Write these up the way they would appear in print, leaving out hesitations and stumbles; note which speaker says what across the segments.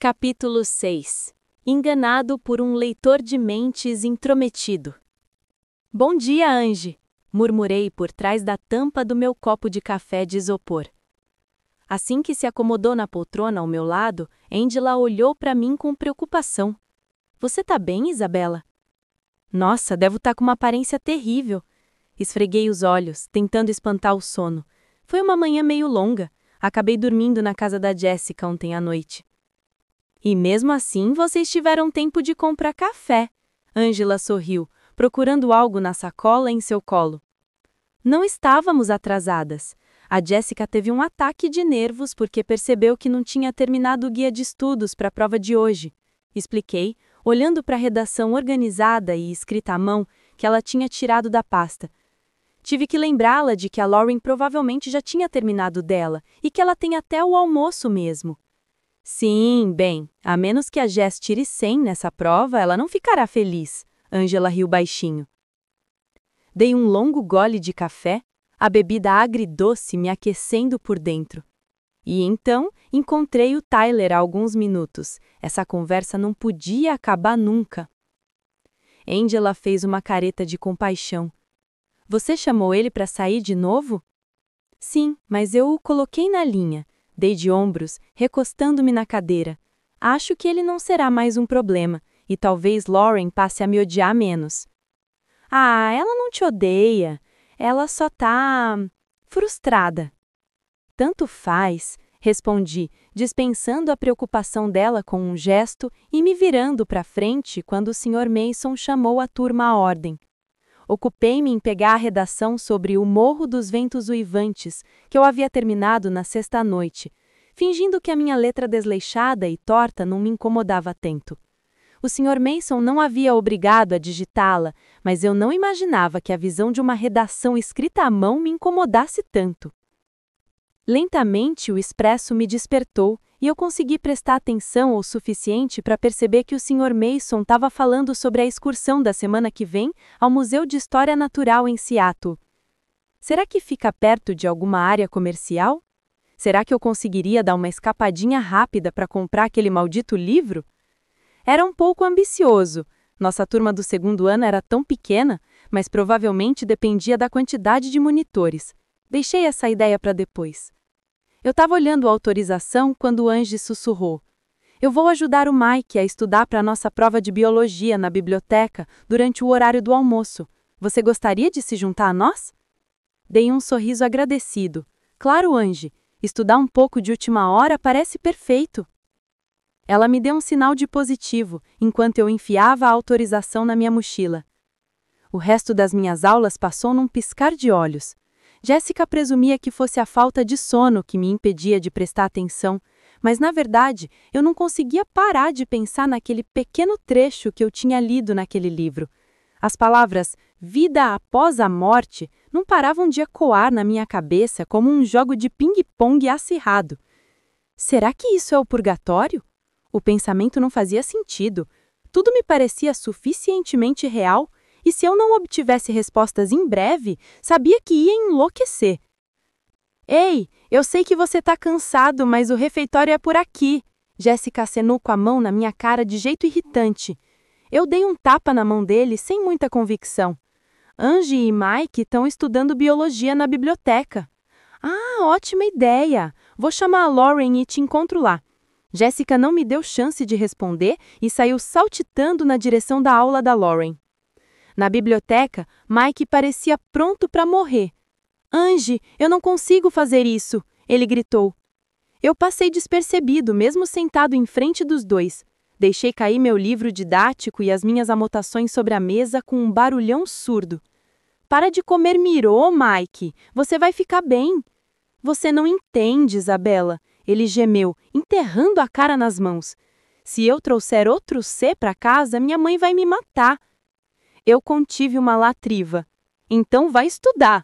Speaker 1: Capítulo 6. Enganado por um leitor de mentes intrometido. Bom dia, Angie, murmurei por trás da tampa do meu copo de café de isopor. Assim que se acomodou na poltrona ao meu lado, Angela olhou para mim com preocupação. Você tá bem, Isabela? Nossa, devo estar com uma aparência terrível. Esfreguei os olhos, tentando espantar o sono. Foi uma manhã meio longa. Acabei dormindo na casa da Jessica ontem à noite. E mesmo assim, vocês tiveram tempo de comprar café. Angela sorriu, procurando algo na sacola em seu colo. Não estávamos atrasadas. A Jessica teve um ataque de nervos porque percebeu que não tinha terminado o guia de estudos para a prova de hoje. Expliquei, olhando para a redação organizada e escrita à mão que ela tinha tirado da pasta. Tive que lembrá-la de que a Lauren provavelmente já tinha terminado dela e que ela tem até o almoço mesmo. Sim, bem, a menos que a Jess tire 100 nessa prova, ela não ficará feliz. Angela riu baixinho. Dei um longo gole de café, a bebida agridoce me aquecendo por dentro. E então, encontrei o Tyler há alguns minutos. Essa conversa não podia acabar nunca. Angela fez uma careta de compaixão. Você chamou ele para sair de novo? Sim, mas eu o coloquei na linha. Dei de ombros, recostando-me na cadeira. Acho que ele não será mais um problema, e talvez Lauren passe a me odiar menos. Ah, ela não te odeia. Ela só tá frustrada. Tanto faz, respondi, dispensando a preocupação dela com um gesto e me virando para frente quando o Sr. Mason chamou a turma à ordem. Ocupei-me em pegar a redação sobre o Morro dos Ventos Uivantes, que eu havia terminado na sexta-noite, fingindo que a minha letra desleixada e torta não me incomodava tanto. O Sr. Mason não havia obrigado a digitá-la, mas eu não imaginava que a visão de uma redação escrita à mão me incomodasse tanto. Lentamente o expresso me despertou e eu consegui prestar atenção o suficiente para perceber que o Sr. Mason estava falando sobre a excursão da semana que vem ao Museu de História Natural em Seattle. Será que fica perto de alguma área comercial? Será que eu conseguiria dar uma escapadinha rápida para comprar aquele maldito livro? Era um pouco ambicioso. Nossa turma do segundo ano era tão pequena, mas provavelmente dependia da quantidade de monitores. Deixei essa ideia para depois. Eu estava olhando a autorização quando o Angie sussurrou. Eu vou ajudar o Mike a estudar para a nossa prova de biologia na biblioteca durante o horário do almoço. Você gostaria de se juntar a nós? Dei um sorriso agradecido. Claro, Angie. Estudar um pouco de última hora parece perfeito. Ela me deu um sinal de positivo, enquanto eu enfiava a autorização na minha mochila. O resto das minhas aulas passou num piscar de olhos. Jessica presumia que fosse a falta de sono que me impedia de prestar atenção, mas na verdade eu não conseguia parar de pensar naquele pequeno trecho que eu tinha lido naquele livro. As palavras vida após a morte não paravam de ecoar na minha cabeça como um jogo de ping-pong acirrado. Será que isso é o purgatório? O pensamento não fazia sentido. Tudo me parecia suficientemente real. E se eu não obtivesse respostas em breve, sabia que ia enlouquecer. Ei, eu sei que você está cansado, mas o refeitório é por aqui. Jessica acenou com a mão na minha cara de jeito irritante. Eu dei um tapa na mão dele sem muita convicção. Angie e Mike estão estudando biologia na biblioteca. Ah, ótima ideia. Vou chamar a Lauren e te encontro lá. Jessica não me deu chance de responder e saiu saltitando na direção da aula da Lauren. Na biblioteca, Mike parecia pronto para morrer. Angie, eu não consigo fazer isso, ele gritou. Eu passei despercebido, mesmo sentado em frente dos dois. Deixei cair meu livro didático e as minhas anotações sobre a mesa com um barulhão surdo. Para de comer mirô, Mike. Você vai ficar bem. Você não entende, Isabela, ele gemeu, enterrando a cara nas mãos. Se eu trouxer outro C para casa, minha mãe vai me matar. Eu contive uma latriva. Então vai estudar.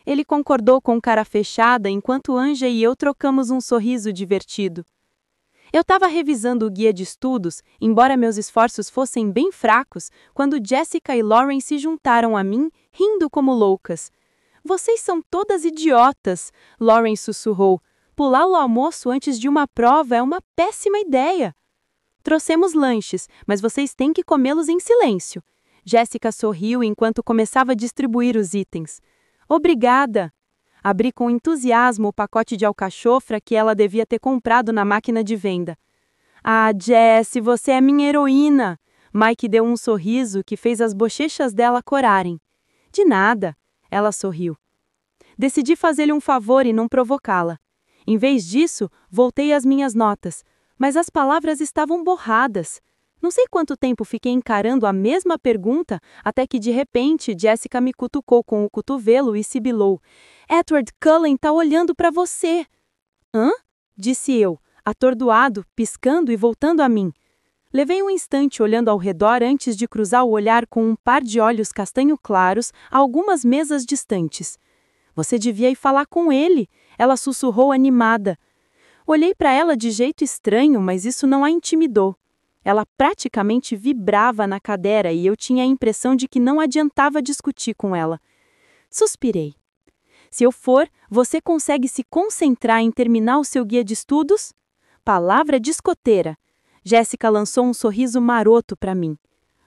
Speaker 1: Ele concordou com cara fechada enquanto Anja e eu trocamos um sorriso divertido. Eu estava revisando o guia de estudos, embora meus esforços fossem bem fracos, quando Jessica e Lauren se juntaram a mim, rindo como loucas. Vocês são todas idiotas, Lauren sussurrou. Pular o almoço antes de uma prova é uma péssima ideia. Trouxemos lanches, mas vocês têm que comê-los em silêncio. Jéssica sorriu enquanto começava a distribuir os itens. Obrigada! Abri com entusiasmo o pacote de alcachofra que ela devia ter comprado na máquina de venda. Ah, Jessie, você é minha heroína! Mike deu um sorriso que fez as bochechas dela corarem. De nada, ela sorriu. Decidi fazer-lhe um favor e não provocá-la. Em vez disso, voltei às minhas notas, mas as palavras estavam borradas. Não sei quanto tempo fiquei encarando a mesma pergunta, até que de repente Jessica me cutucou com o cotovelo e sibilou. Edward Cullen tá olhando para você. Hã? Disse eu, atordoado, piscando e voltando a mim. Levei um instante olhando ao redor antes de cruzar o olhar com um par de olhos castanho claros a algumas mesas distantes. Você devia ir falar com ele, ela sussurrou animada. Olhei para ela de jeito estranho, mas isso não a intimidou. Ela praticamente vibrava na cadeira e eu tinha a impressão de que não adiantava discutir com ela. Suspirei. Se eu for, você consegue se concentrar em terminar o seu guia de estudos? Palavra de escoteira. Jéssica lançou um sorriso maroto para mim.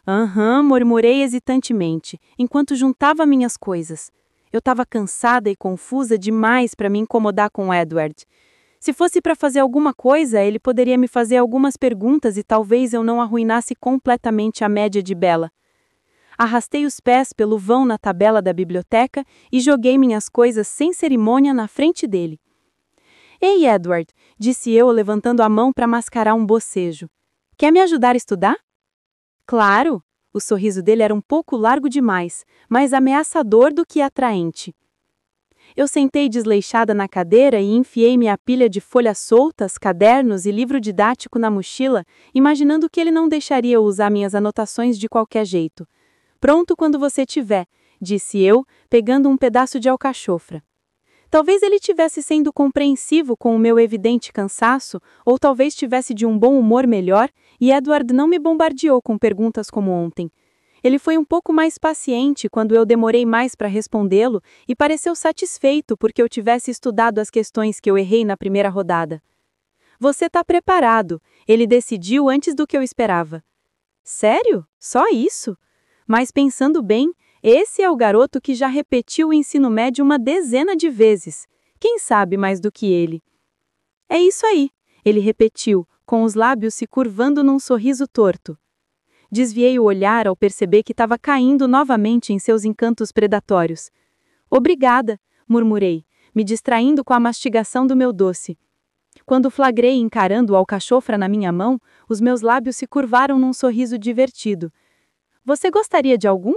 Speaker 1: Aham, murmurei hesitantemente, enquanto juntava minhas coisas. Eu estava cansada e confusa demais para me incomodar com Edward. Se fosse para fazer alguma coisa, ele poderia me fazer algumas perguntas e talvez eu não arruinasse completamente a média de Bella. Arrastei os pés pelo vão na tabela da biblioteca e joguei minhas coisas sem cerimônia na frente dele. Ei, Edward, disse eu levantando a mão para mascarar um bocejo. Quer me ajudar a estudar? Claro! O sorriso dele era um pouco largo demais, mais ameaçador do que atraente. Eu sentei desleixada na cadeira e enfiei minha pilha de folhas soltas, cadernos e livro didático na mochila, imaginando que ele não deixaria eu usar minhas anotações de qualquer jeito. Pronto quando você tiver, disse eu, pegando um pedaço de alcachofra. Talvez ele tivesse sendo compreensivo com o meu evidente cansaço, ou talvez tivesse de um bom humor melhor, e Edward não me bombardeou com perguntas como ontem. Ele foi um pouco mais paciente quando eu demorei mais para respondê-lo e pareceu satisfeito porque eu tivesse estudado as questões que eu errei na primeira rodada. Você está preparado, ele decidiu antes do que eu esperava. Sério? Só isso? Mas pensando bem, esse é o garoto que já repetiu o ensino médio uma dezena de vezes. Quem sabe mais do que ele? É isso aí, ele repetiu, com os lábios se curvando num sorriso torto. Desviei o olhar ao perceber que estava caindo novamente em seus encantos predatórios. Obrigada, murmurei, me distraindo com a mastigação do meu doce. Quando flagrei encarando o alcachofra na minha mão, os meus lábios se curvaram num sorriso divertido. Você gostaria de algum?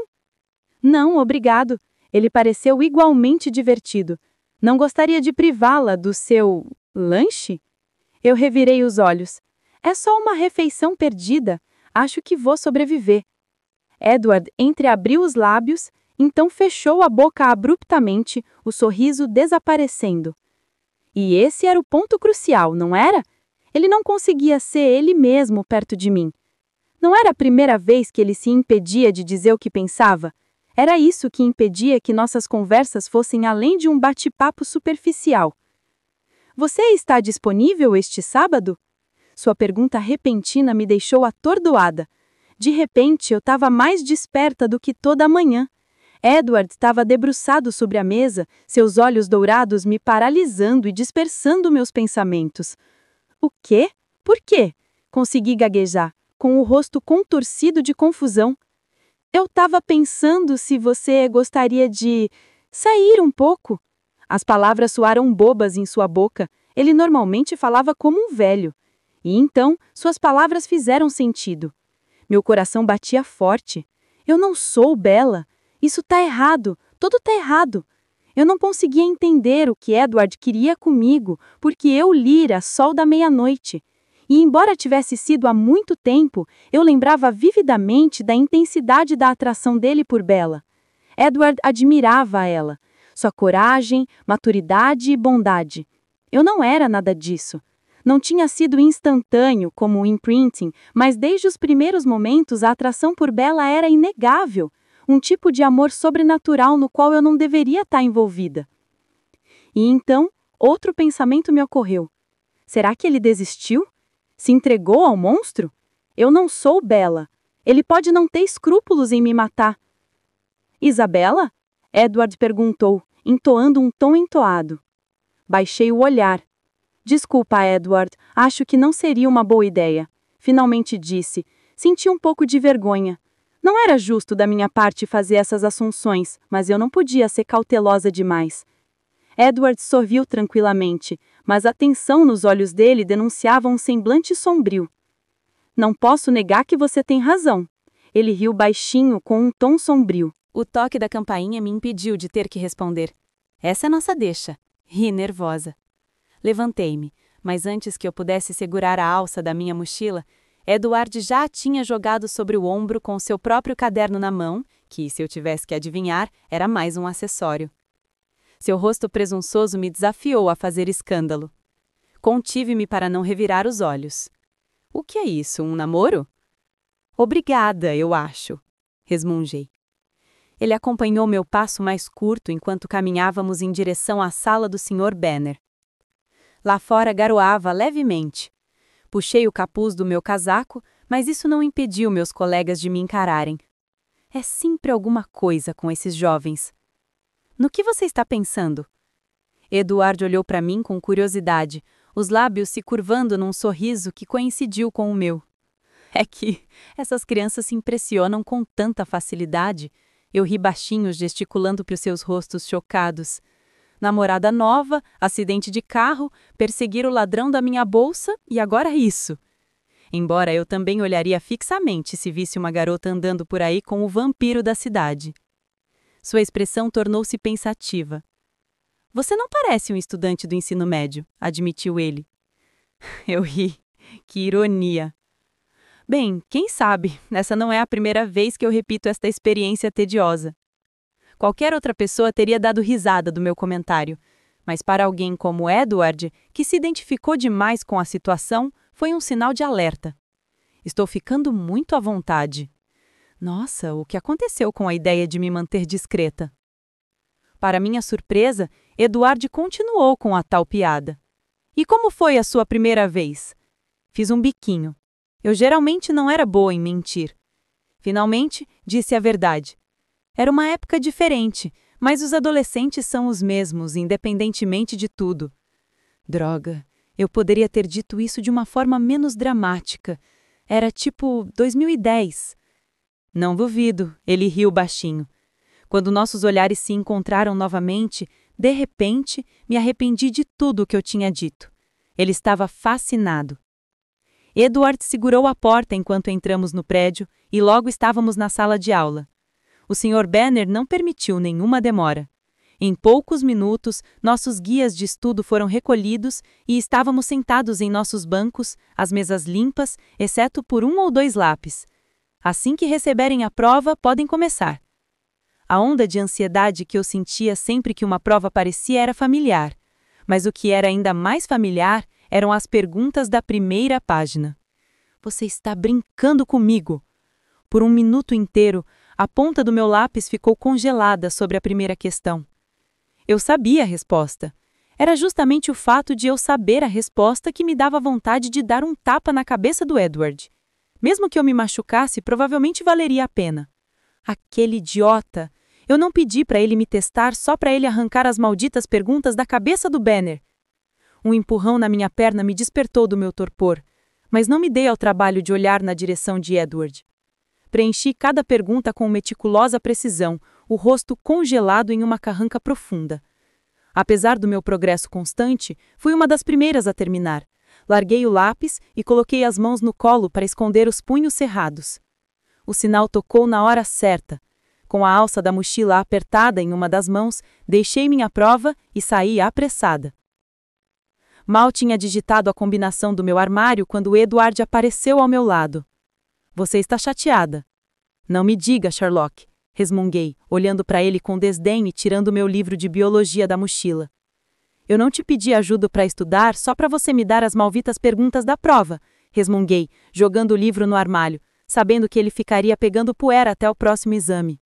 Speaker 1: Não, obrigado. Ele pareceu igualmente divertido. Não gostaria de privá-la do seu lanche? Eu revirei os olhos. É só uma refeição perdida. Acho que vou sobreviver. Edward entreabriu os lábios, então fechou a boca abruptamente, o sorriso desaparecendo. E esse era o ponto crucial, não era? Ele não conseguia ser ele mesmo perto de mim. Não era a primeira vez que ele se impedia de dizer o que pensava. Era isso que impedia que nossas conversas fossem além de um bate-papo superficial. Você está disponível este sábado? Sua pergunta repentina me deixou atordoada. De repente, eu estava mais desperta do que toda a manhã. Edward estava debruçado sobre a mesa, seus olhos dourados me paralisando e dispersando meus pensamentos. O quê? Por quê? Consegui gaguejar, com o rosto contorcido de confusão. Eu estava pensando se você gostaria de sair um pouco. As palavras soaram bobas em sua boca. Ele normalmente falava como um velho. E então, suas palavras fizeram sentido. Meu coração batia forte. Eu não sou Bella. Isso tá errado. Tudo tá errado. Eu não conseguia entender o que Edward queria comigo, porque eu lira Sol da Meia-Noite. E embora tivesse sido há muito tempo, eu lembrava vividamente da intensidade da atração dele por Bella. Edward admirava ela, sua coragem, maturidade e bondade. Eu não era nada disso. Não tinha sido instantâneo, como o imprinting, mas desde os primeiros momentos a atração por Bella era inegável, um tipo de amor sobrenatural no qual eu não deveria estar envolvida. E então, outro pensamento me ocorreu. Será que ele desistiu? Se entregou ao monstro?
Speaker 2: Eu não sou Bella. Ele pode não ter escrúpulos em me matar. Isabela? Edward perguntou, entoando um tom entoado. Baixei o olhar. Desculpa, Edward, acho que não seria uma boa ideia. Finalmente disse. Senti um pouco de vergonha. Não era justo da minha parte fazer essas assunções, mas eu não podia ser cautelosa demais. Edward sorriu tranquilamente, mas a tensão nos olhos dele denunciava um semblante sombrio. Não posso negar que você tem razão. Ele riu baixinho com um tom sombrio.
Speaker 1: O toque da campainha me impediu de ter que responder. Essa é nossa deixa. Ri nervosa. Levantei-me, mas antes que eu pudesse segurar a alça da minha mochila, Edward já a tinha jogado sobre o ombro com seu próprio caderno na mão, que, se eu tivesse que adivinhar, era mais um acessório. Seu rosto presunçoso me desafiou a fazer escândalo. Contive-me para não revirar os olhos. O que é isso, um namoro? Obrigada, eu acho, resmungei. Ele acompanhou meu passo mais curto enquanto caminhávamos em direção à sala do Sr. Benner. Lá fora garoava levemente. Puxei o capuz do meu casaco, mas isso não impediu meus colegas de me encararem. É sempre alguma coisa com esses jovens. No que você está pensando? Edward olhou para mim com curiosidade, os lábios se curvando num sorriso que coincidiu com o meu. É que essas crianças se impressionam com tanta facilidade. Eu ri baixinho, gesticulando para os seus rostos chocados. Namorada nova, acidente de carro, perseguir o ladrão da minha bolsa e agora isso. Embora eu também olharia fixamente se visse uma garota andando por aí com o vampiro da cidade. Sua expressão tornou-se pensativa. Você não parece um estudante do ensino médio, admitiu ele. Eu ri. Que ironia. Bem, quem sabe, essa não é a primeira vez que eu repito esta experiência tediosa. Qualquer outra pessoa teria dado risada do meu comentário, mas para alguém como Edward, que se identificou demais com a situação, foi um sinal de alerta. Estou ficando muito à vontade. Nossa, o que aconteceu com a ideia de me manter discreta? Para minha surpresa, Edward continuou com a tal piada. E como foi a sua primeira vez? Fiz um biquinho. Eu geralmente não era boa em mentir. Finalmente, disse a verdade. Era uma época diferente, mas os adolescentes são os mesmos, independentemente de tudo. Droga, eu poderia ter dito isso de uma forma menos dramática. Era tipo 2010. Não duvido, ele riu baixinho. Quando nossos olhares se encontraram novamente, de repente, me arrependi de tudo o que eu tinha dito. Ele estava fascinado. Edward segurou a porta enquanto entramos no prédio e logo estávamos na sala de aula. O Sr. Benner não permitiu nenhuma demora. Em poucos minutos, nossos guias de estudo foram recolhidos e estávamos sentados em nossos bancos, as mesas limpas, exceto por 1 ou 2 lápis. Assim que receberem a prova, podem começar. A onda de ansiedade que eu sentia sempre que uma prova aparecia era familiar, mas o que era ainda mais familiar eram as perguntas da primeira página. Você está brincando comigo? Por um minuto inteiro, a ponta do meu lápis ficou congelada sobre a primeira questão. Eu sabia a resposta. Era justamente o fato de eu saber a resposta que me dava vontade de dar um tapa na cabeça do Edward. Mesmo que eu me machucasse, provavelmente valeria a pena. Aquele idiota! Eu não pedi para ele me testar só para ele arrancar as malditas perguntas da cabeça do Benner. Um empurrão na minha perna me despertou do meu torpor, mas não me dei ao trabalho de olhar na direção de Edward. Preenchi cada pergunta com meticulosa precisão, o rosto congelado em uma carranca profunda. Apesar do meu progresso constante, fui uma das primeiras a terminar. Larguei o lápis e coloquei as mãos no colo para esconder os punhos cerrados. O sinal tocou na hora certa. Com a alça da mochila apertada em uma das mãos, deixei minha prova e saí apressada. Mal tinha digitado a combinação do meu armário quando Edward apareceu ao meu lado. Você está chateada? Não me diga, Sherlock, resmunguei, olhando para ele com desdém e tirando meu livro de biologia da mochila. Eu não te pedi ajuda para estudar só para você me dar as malditas perguntas da prova, resmunguei, jogando o livro no armário, sabendo que ele ficaria pegando poeira até o próximo exame.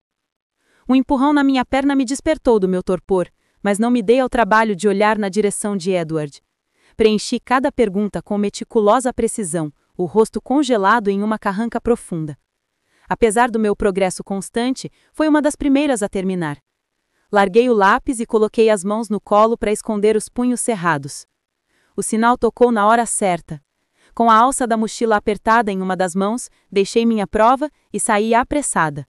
Speaker 1: Um empurrão na minha perna me despertou do meu torpor, mas não me dei ao trabalho de olhar na direção de Edward. Preenchi cada pergunta com meticulosa precisão, o rosto congelado em uma carranca profunda. Apesar do meu progresso constante, foi uma das primeiras a terminar. Larguei o lápis e coloquei as mãos no colo para esconder os punhos cerrados. O sinal tocou na hora certa. Com a alça da mochila apertada em uma das mãos, deixei minha prova e saí apressada.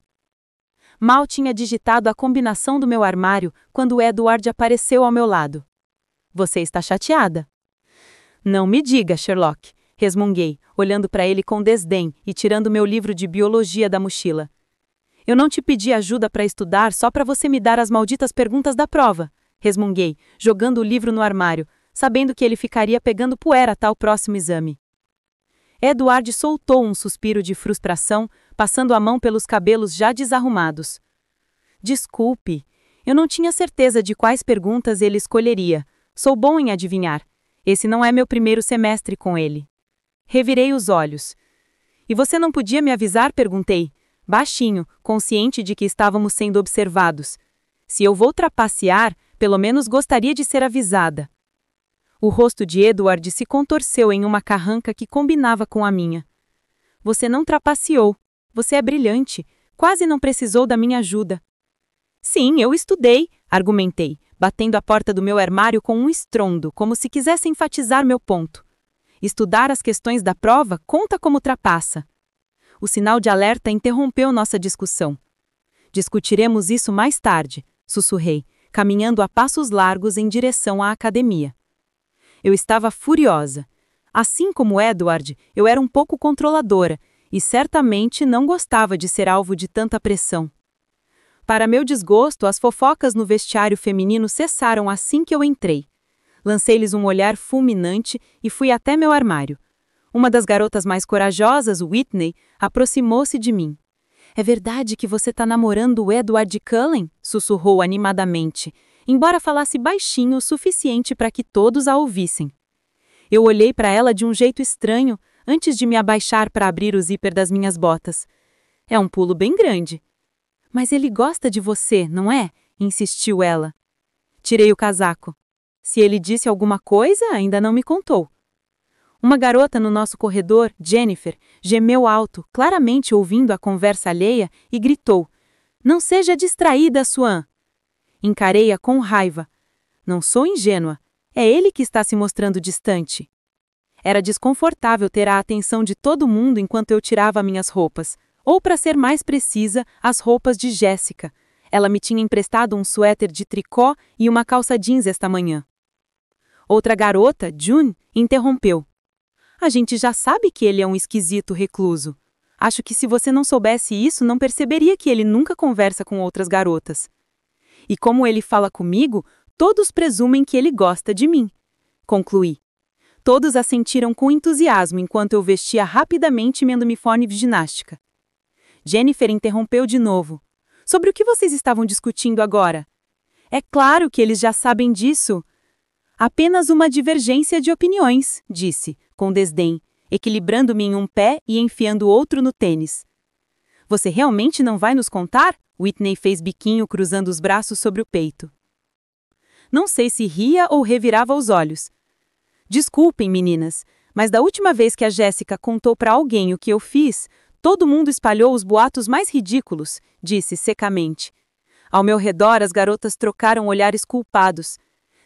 Speaker 1: Mal tinha digitado a combinação do meu armário quando Edward apareceu ao meu lado. Você está chateada? Não me diga, Sherlock, resmunguei, olhando para ele com desdém e tirando meu livro de biologia da mochila. Eu não te pedi ajuda para estudar só para você me dar as malditas perguntas da prova, resmunguei, jogando o livro no armário, sabendo que ele ficaria pegando poeira até o próximo exame. Edward soltou um suspiro de frustração, passando a mão pelos cabelos já desarrumados. Desculpe, eu não tinha certeza de quais perguntas ele escolheria. Sou bom em adivinhar. Esse não é meu primeiro semestre com ele. Revirei os olhos. E você não podia me avisar? Perguntei, baixinho, consciente de que estávamos sendo observados. Se eu vou trapacear, pelo menos gostaria de ser avisada. O rosto de Edward se contorceu em uma carranca que combinava com a minha. Você não trapaceou. Você é brilhante. Quase não precisou da minha ajuda. Sim, eu estudei, argumentei, batendo a porta do meu armário com um estrondo, como se quisesse enfatizar meu ponto. Estudar as questões da prova conta como trapaça. O sinal de alerta interrompeu nossa discussão. Discutiremos isso mais tarde, sussurrei, caminhando a passos largos em direção à academia. Eu estava furiosa. Assim como Edward, eu era um pouco controladora e certamente não gostava de ser alvo de tanta pressão. Para meu desgosto, as fofocas no vestiário feminino cessaram assim que eu entrei. Lancei-lhes um olhar fulminante e fui até meu armário. Uma das garotas mais corajosas, Whitney, aproximou-se de mim. É verdade que você está namorando o Edward Cullen? Sussurrou animadamente, embora falasse baixinho o suficiente para que todos a ouvissem. Eu olhei para ela de um jeito estranho, antes de me abaixar para abrir o zíper das minhas botas. É um pulo bem grande. Mas ele gosta de você, não é? Insistiu ela. Tirei o casaco. Se ele disse alguma coisa, ainda não me contou. Uma garota no nosso corredor, Jennifer, gemeu alto, claramente ouvindo a conversa alheia, e gritou: Não seja distraída, Swan! Encarei-a com raiva. Não sou ingênua. É ele que está se mostrando distante. Era desconfortável ter a atenção de todo mundo enquanto eu tirava minhas roupas. Ou, para ser mais precisa, as roupas de Jéssica. Ela me tinha emprestado um suéter de tricô e uma calça jeans esta manhã. Outra garota, June, interrompeu. A gente já sabe que ele é um esquisito recluso. Acho que se você não soubesse isso, não perceberia que ele nunca conversa com outras garotas. E como ele fala comigo, todos presumem que ele gosta de mim. Concluí. Todos assentiram com entusiasmo enquanto eu vestia rapidamente meu uniforme de ginástica. Jennifer interrompeu de novo. Sobre o que vocês estavam discutindo agora? É claro que eles já sabem disso. Apenas uma divergência de opiniões, disse, com desdém, equilibrando-me em um pé e enfiando o outro no tênis. Você realmente não vai nos contar? Whitney fez biquinho cruzando os braços sobre o peito. Não sei se ria ou revirava os olhos. Desculpem, meninas, mas da última vez que a Jéssica contou para alguém o que eu fiz, todo mundo espalhou os boatos mais ridículos, disse secamente. Ao meu redor, as garotas trocaram olhares culpados.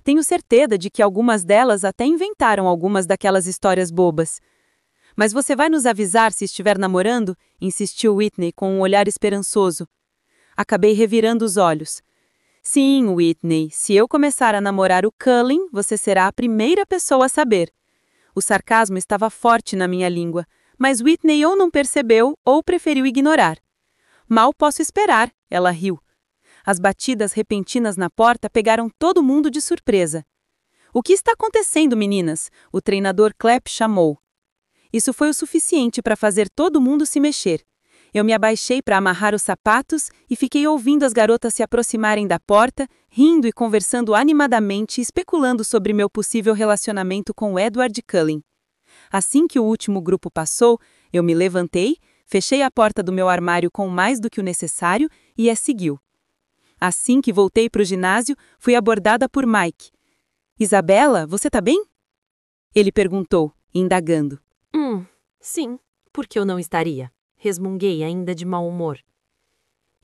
Speaker 1: Tenho certeza de que algumas delas até inventaram algumas daquelas histórias bobas. Mas você vai nos avisar se estiver namorando? Insistiu Whitney com um olhar esperançoso. Acabei revirando os olhos. Sim, Whitney, se eu começar a namorar o Cullen, você será a primeira pessoa a saber. O sarcasmo estava forte na minha língua, mas Whitney ou não percebeu ou preferiu ignorar. Mal posso esperar, ela riu. As batidas repentinas na porta pegaram todo mundo de surpresa. O que está acontecendo, meninas? O treinador Clapp chamou. Isso foi o suficiente para fazer todo mundo se mexer. Eu me abaixei para amarrar os sapatos e fiquei ouvindo as garotas se aproximarem da porta, rindo e conversando animadamente, especulando sobre meu possível relacionamento com Edward Cullen. Assim que o último grupo passou, eu me levantei, fechei a porta do meu armário com mais do que o necessário e a seguiu. Assim que voltei para o ginásio, fui abordada por Mike. Isabela, você tá bem? Ele perguntou, indagando. Sim, porque eu não estaria. Resmunguei, ainda de mau humor.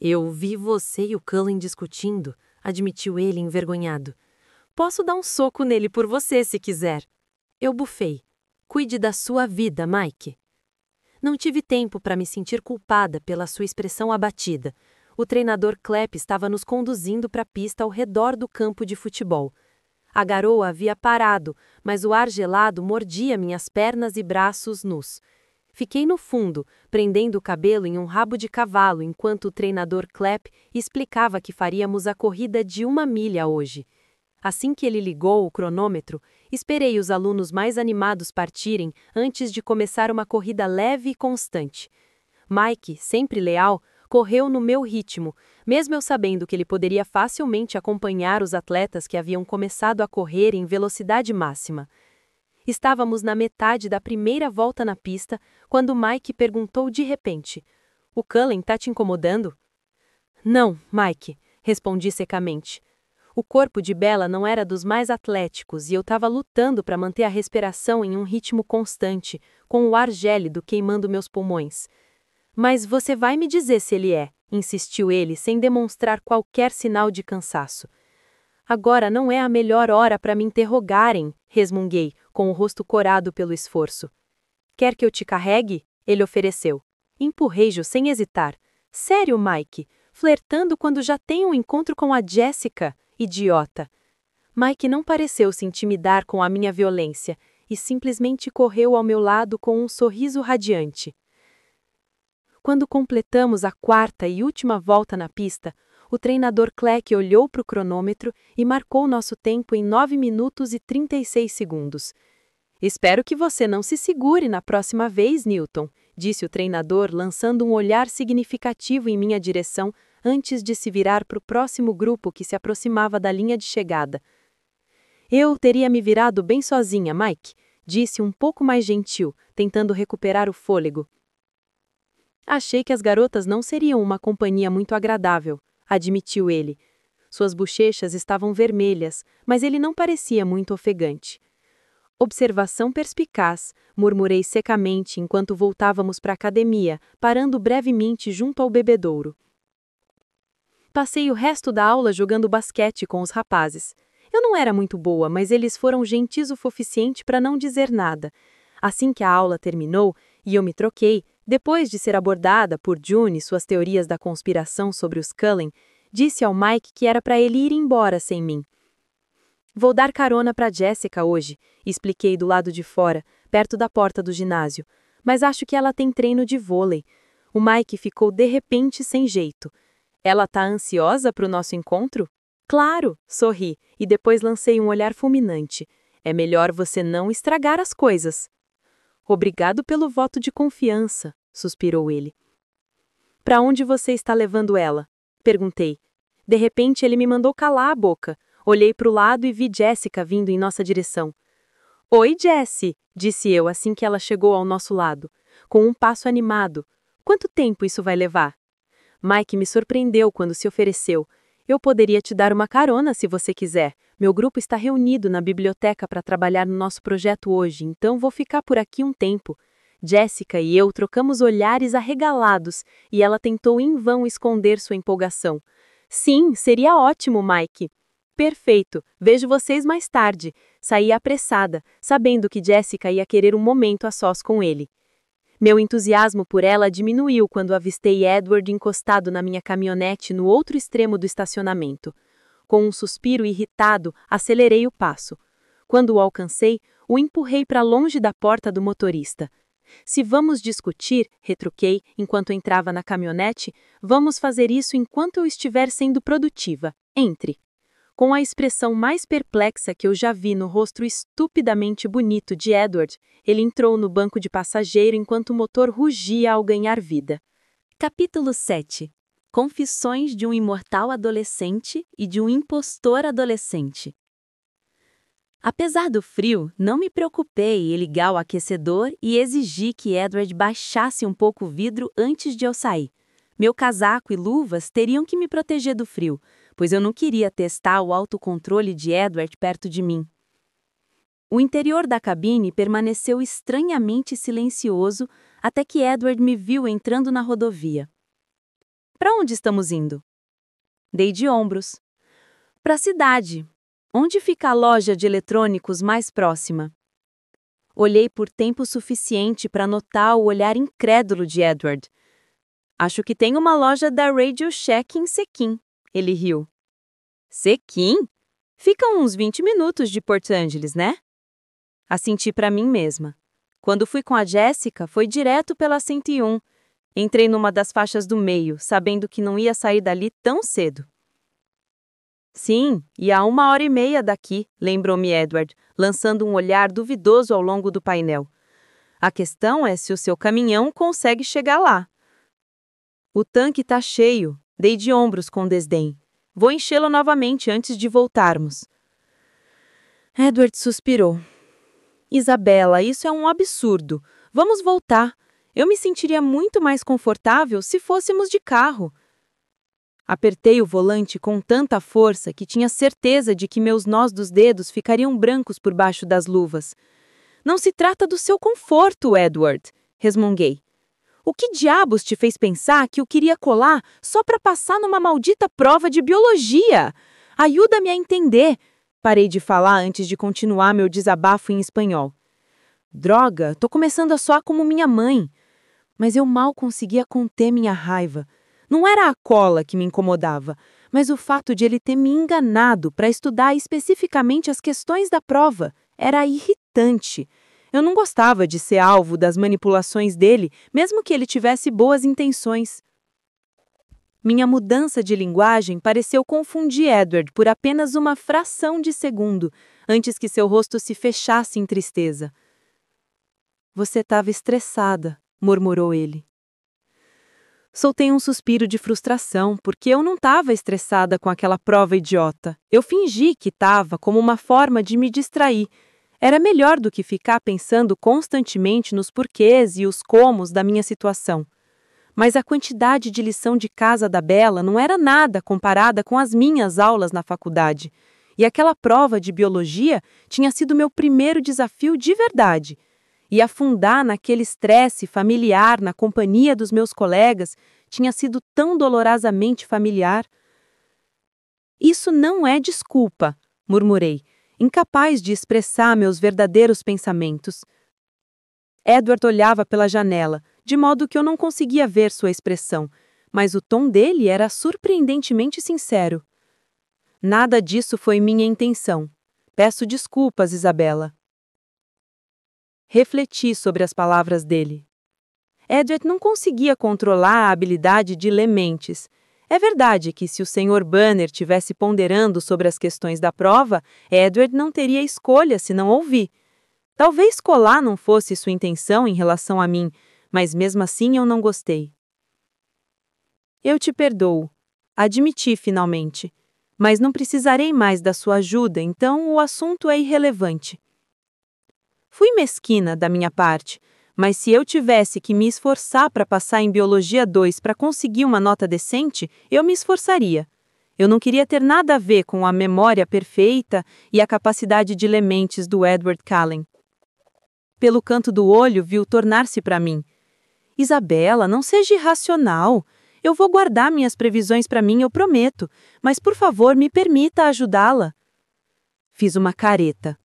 Speaker 1: Eu vi você e o Cullen discutindo, admitiu ele envergonhado. Posso dar um soco nele por você, se quiser. Eu bufei. Cuide da sua vida, Mike. Não tive tempo para me sentir culpada pela sua expressão abatida. O treinador Clapp estava nos conduzindo para a pista ao redor do campo de futebol. A garoa havia parado, mas o ar gelado mordia minhas pernas e braços nus. Fiquei no fundo, prendendo o cabelo em um rabo de cavalo enquanto o treinador Clapp explicava que faríamos a corrida de 1 milha hoje. Assim que ele ligou o cronômetro, esperei os alunos mais animados partirem antes de começar uma corrida leve e constante. Mike, sempre leal, correu no meu ritmo, mesmo eu sabendo que ele poderia facilmente acompanhar os atletas que haviam começado a correr em velocidade máxima. Estávamos na metade da primeira volta na pista, quando Mike perguntou de repente: "O Cullen tá te incomodando?" "Não, Mike", respondi secamente. O corpo de Bella não era dos mais atléticos e eu estava lutando para manter a respiração em um ritmo constante, com o ar gélido queimando meus pulmões. "Mas você vai me dizer se ele é", insistiu ele, sem demonstrar qualquer sinal de cansaço. "Agora não é a melhor hora para me interrogarem", resmunguei, com o rosto corado pelo esforço. "Quer que eu te carregue?", ele ofereceu. Empurrei-o sem hesitar. "Sério, Mike? Flertando quando já tenho um encontro com a Jessica? Idiota!" Mike não pareceu se intimidar com a minha violência e simplesmente correu ao meu lado com um sorriso radiante. Quando completamos a quarta e última volta na pista, o treinador Clack olhou para o cronômetro e marcou nosso tempo em 9 minutos e 36 segundos. "Espero que você não se segure na próxima vez, Newton", disse o treinador, lançando um olhar significativo em minha direção antes de se virar para o próximo grupo que se aproximava da linha de chegada. "Eu teria me virado bem sozinha, Mike", disse um pouco mais gentil, tentando recuperar o fôlego. "Achei que as garotas não seriam uma companhia muito agradável", admitiu ele. Suas bochechas estavam vermelhas, mas ele não parecia muito ofegante. "Observação perspicaz", murmurei secamente enquanto voltávamos para a academia, parando brevemente junto ao bebedouro. Passei o resto da aula jogando basquete com os rapazes. Eu não era muito boa, mas eles foram gentis o suficiente para não dizer nada. Assim que a aula terminou e eu me troquei, depois de ser abordada por June e suas teorias da conspiração sobre os Cullen, disse ao Mike que era para ele ir embora sem mim. "Vou dar carona para Jessica hoje", expliquei do lado de fora, perto da porta do ginásio, "mas acho que ela tem treino de vôlei." O Mike ficou de repente sem jeito. "Ela tá ansiosa para o nosso encontro?" "Claro", sorri, e depois lancei um olhar fulminante. "É melhor você não estragar as coisas." "Obrigado pelo voto de confiança", suspirou ele. "Para onde você está levando ela?", perguntei. De repente ele me mandou calar a boca. Olhei para o lado e vi Jessica vindo em nossa direção. "Oi, Jessie", disse eu assim que ela chegou ao nosso lado, com um passo animado. "Quanto tempo isso vai levar?" Mike me surpreendeu quando se ofereceu. "Eu poderia te dar uma carona se você quiser. Meu grupo está reunido na biblioteca para trabalhar no nosso projeto hoje, então vou ficar por aqui um tempo." Jessica e eu trocamos olhares arregalados e ela tentou em vão esconder sua empolgação. "Sim, seria ótimo, Mike." "Perfeito, vejo vocês mais tarde." Saí apressada, sabendo que Jessica ia querer um momento a sós com ele. Meu entusiasmo por ela diminuiu quando avistei Edward encostado na minha caminhonete no outro extremo do estacionamento. Com um suspiro irritado, acelerei o passo. Quando o alcancei, o empurrei para longe da porta do motorista. "Se vamos discutir", retruquei enquanto entrava na caminhonete, "vamos fazer isso enquanto eu estiver sendo produtiva. Entre." Com a expressão mais perplexa que eu já vi no rosto estupidamente bonito de Edward, ele entrou no banco de passageiro enquanto o motor rugia ao ganhar vida. Capítulo 7. Confissões de um imortal adolescente e de um impostor adolescente. Apesar do frio, não me preocupei em ligar o aquecedor e exigi que Edward baixasse um pouco o vidro antes de eu sair. Meu casaco e luvas teriam que me proteger do frio, pois eu não queria testar o autocontrole de Edward perto de mim. O interior da cabine permaneceu estranhamente silencioso até que Edward me viu entrando na rodovia. Para onde estamos indo? Dei de ombros. Para a cidade. Onde fica a loja de eletrônicos mais próxima? Olhei por tempo suficiente para notar o olhar incrédulo de Edward. Acho que tem uma loja da Radio Shack em Sequim. Ele riu. Sequim? Fica uns 20 minutos de Port Angeles, né? Assenti para mim mesma. Quando fui com a Jéssica, foi direto pela 101. Entrei numa das faixas do meio, sabendo que não ia sair dali tão cedo. Sim, e a 1h30 daqui, lembrou-me Edward, lançando um olhar duvidoso ao longo do painel. A questão é se o seu caminhão consegue chegar lá. O tanque tá cheio, dei de ombros com desdém. Vou enchê-lo novamente antes de voltarmos. Edward suspirou. Isabela, isso é um absurdo. Vamos voltar. Eu me sentiria muito mais confortável se fôssemos de carro. Apertei o volante com tanta força que tinha certeza de que meus nós dos dedos ficariam brancos por baixo das luvas. Não se trata do seu conforto, Edward, resmunguei. O que diabos te fez pensar que eu queria colar só para passar numa maldita prova de biologia? Ajuda-me a entender. Parei de falar antes de continuar meu desabafo em espanhol. Droga, tô começando a soar como minha mãe. Mas eu mal conseguia conter minha raiva. Não era a cola que me incomodava, mas o fato de ele ter me enganado para estudar especificamente as questões da prova. Era irritante. Eu não gostava de ser alvo das manipulações dele, mesmo que ele tivesse boas intenções. Minha mudança de linguagem pareceu confundir Edward por apenas uma fração de segundo, antes que seu rosto se fechasse em tristeza. Você estava estressada, murmurou ele. Soltei um suspiro de frustração, porque eu não estava estressada com aquela prova idiota. Eu fingi que estava como uma forma de me distrair. Era melhor do que ficar pensando constantemente nos porquês e os comos da minha situação. Mas a quantidade de lição de casa da Bela não era nada comparada com as minhas aulas na faculdade. E aquela prova de biologia tinha sido meu primeiro desafio de verdade. E afundar naquele estresse familiar na companhia dos meus colegas tinha sido tão dolorosamente familiar. Isso não é desculpa, murmurei, incapaz de expressar meus verdadeiros pensamentos. Edward olhava pela janela, de modo que eu não conseguia ver sua expressão, mas o tom dele era surpreendentemente sincero. Nada disso foi minha intenção. Peço desculpas, Isabela. Refleti sobre as palavras dele. Edward não conseguia controlar a habilidade de ler mentes. É verdade que se o Sr. Banner tivesse ponderando sobre as questões da prova, Edward não teria escolha se não ouvir. Talvez colar não fosse sua intenção em relação a mim, mas mesmo assim eu não gostei. Eu te perdoo. Admiti finalmente. Mas não precisarei mais da sua ajuda, então o assunto é irrelevante. Fui mesquina da minha parte, mas se eu tivesse que me esforçar para passar em Biologia 2 para conseguir uma nota decente, eu me esforçaria. Eu não queria ter nada a ver com a memória perfeita e a capacidade de ler mentes do Edward Cullen. Pelo canto do olho, viu tornar-se para mim. Isabela, não seja irracional. Eu vou guardar minhas previsões para mim, eu prometo, mas por favor, me permita ajudá-la. Fiz uma careta.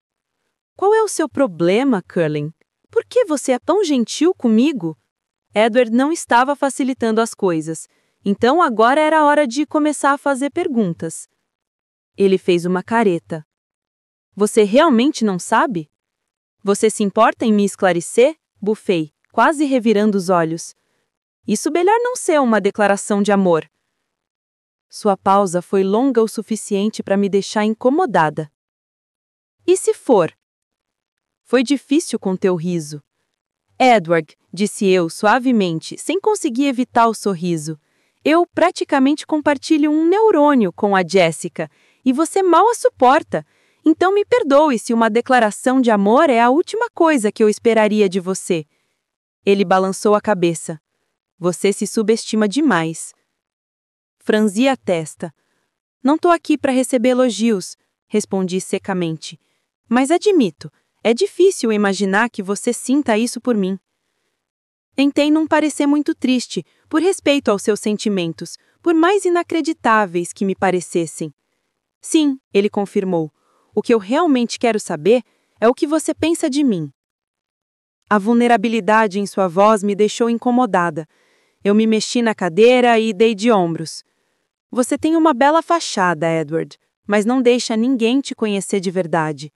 Speaker 1: Qual é o seu problema, Cullen? Por que você é tão gentil comigo? Edward não estava facilitando as coisas, então agora era hora de começar a fazer perguntas. Ele fez uma careta. Você realmente não sabe? Você se importa em me esclarecer? Bufei, quase revirando os olhos. Isso melhor não ser uma declaração de amor. Sua pausa foi longa o suficiente para me deixar incomodada. E se for? Foi difícil conter o riso. Edward, disse eu suavemente, sem conseguir evitar o sorriso. Eu praticamente compartilho um neurônio com a Jéssica, e você mal a suporta. Então me perdoe se uma declaração de amor é a última coisa que eu esperaria de você. Ele balançou a cabeça. Você se subestima demais. Franzi a testa. Não estou aqui para receber elogios, respondi secamente. Mas admito,
Speaker 2: É difícil imaginar que você sinta isso por mim. Tentei não parecer muito triste, por respeito aos seus sentimentos, por mais inacreditáveis que me parecessem. Sim, ele confirmou. O que eu realmente quero saber é o que você pensa de mim. A vulnerabilidade em sua voz me deixou incomodada. Eu me mexi na cadeira e dei de ombros. Você tem uma bela fachada, Edward, mas não deixa ninguém te conhecer de verdade.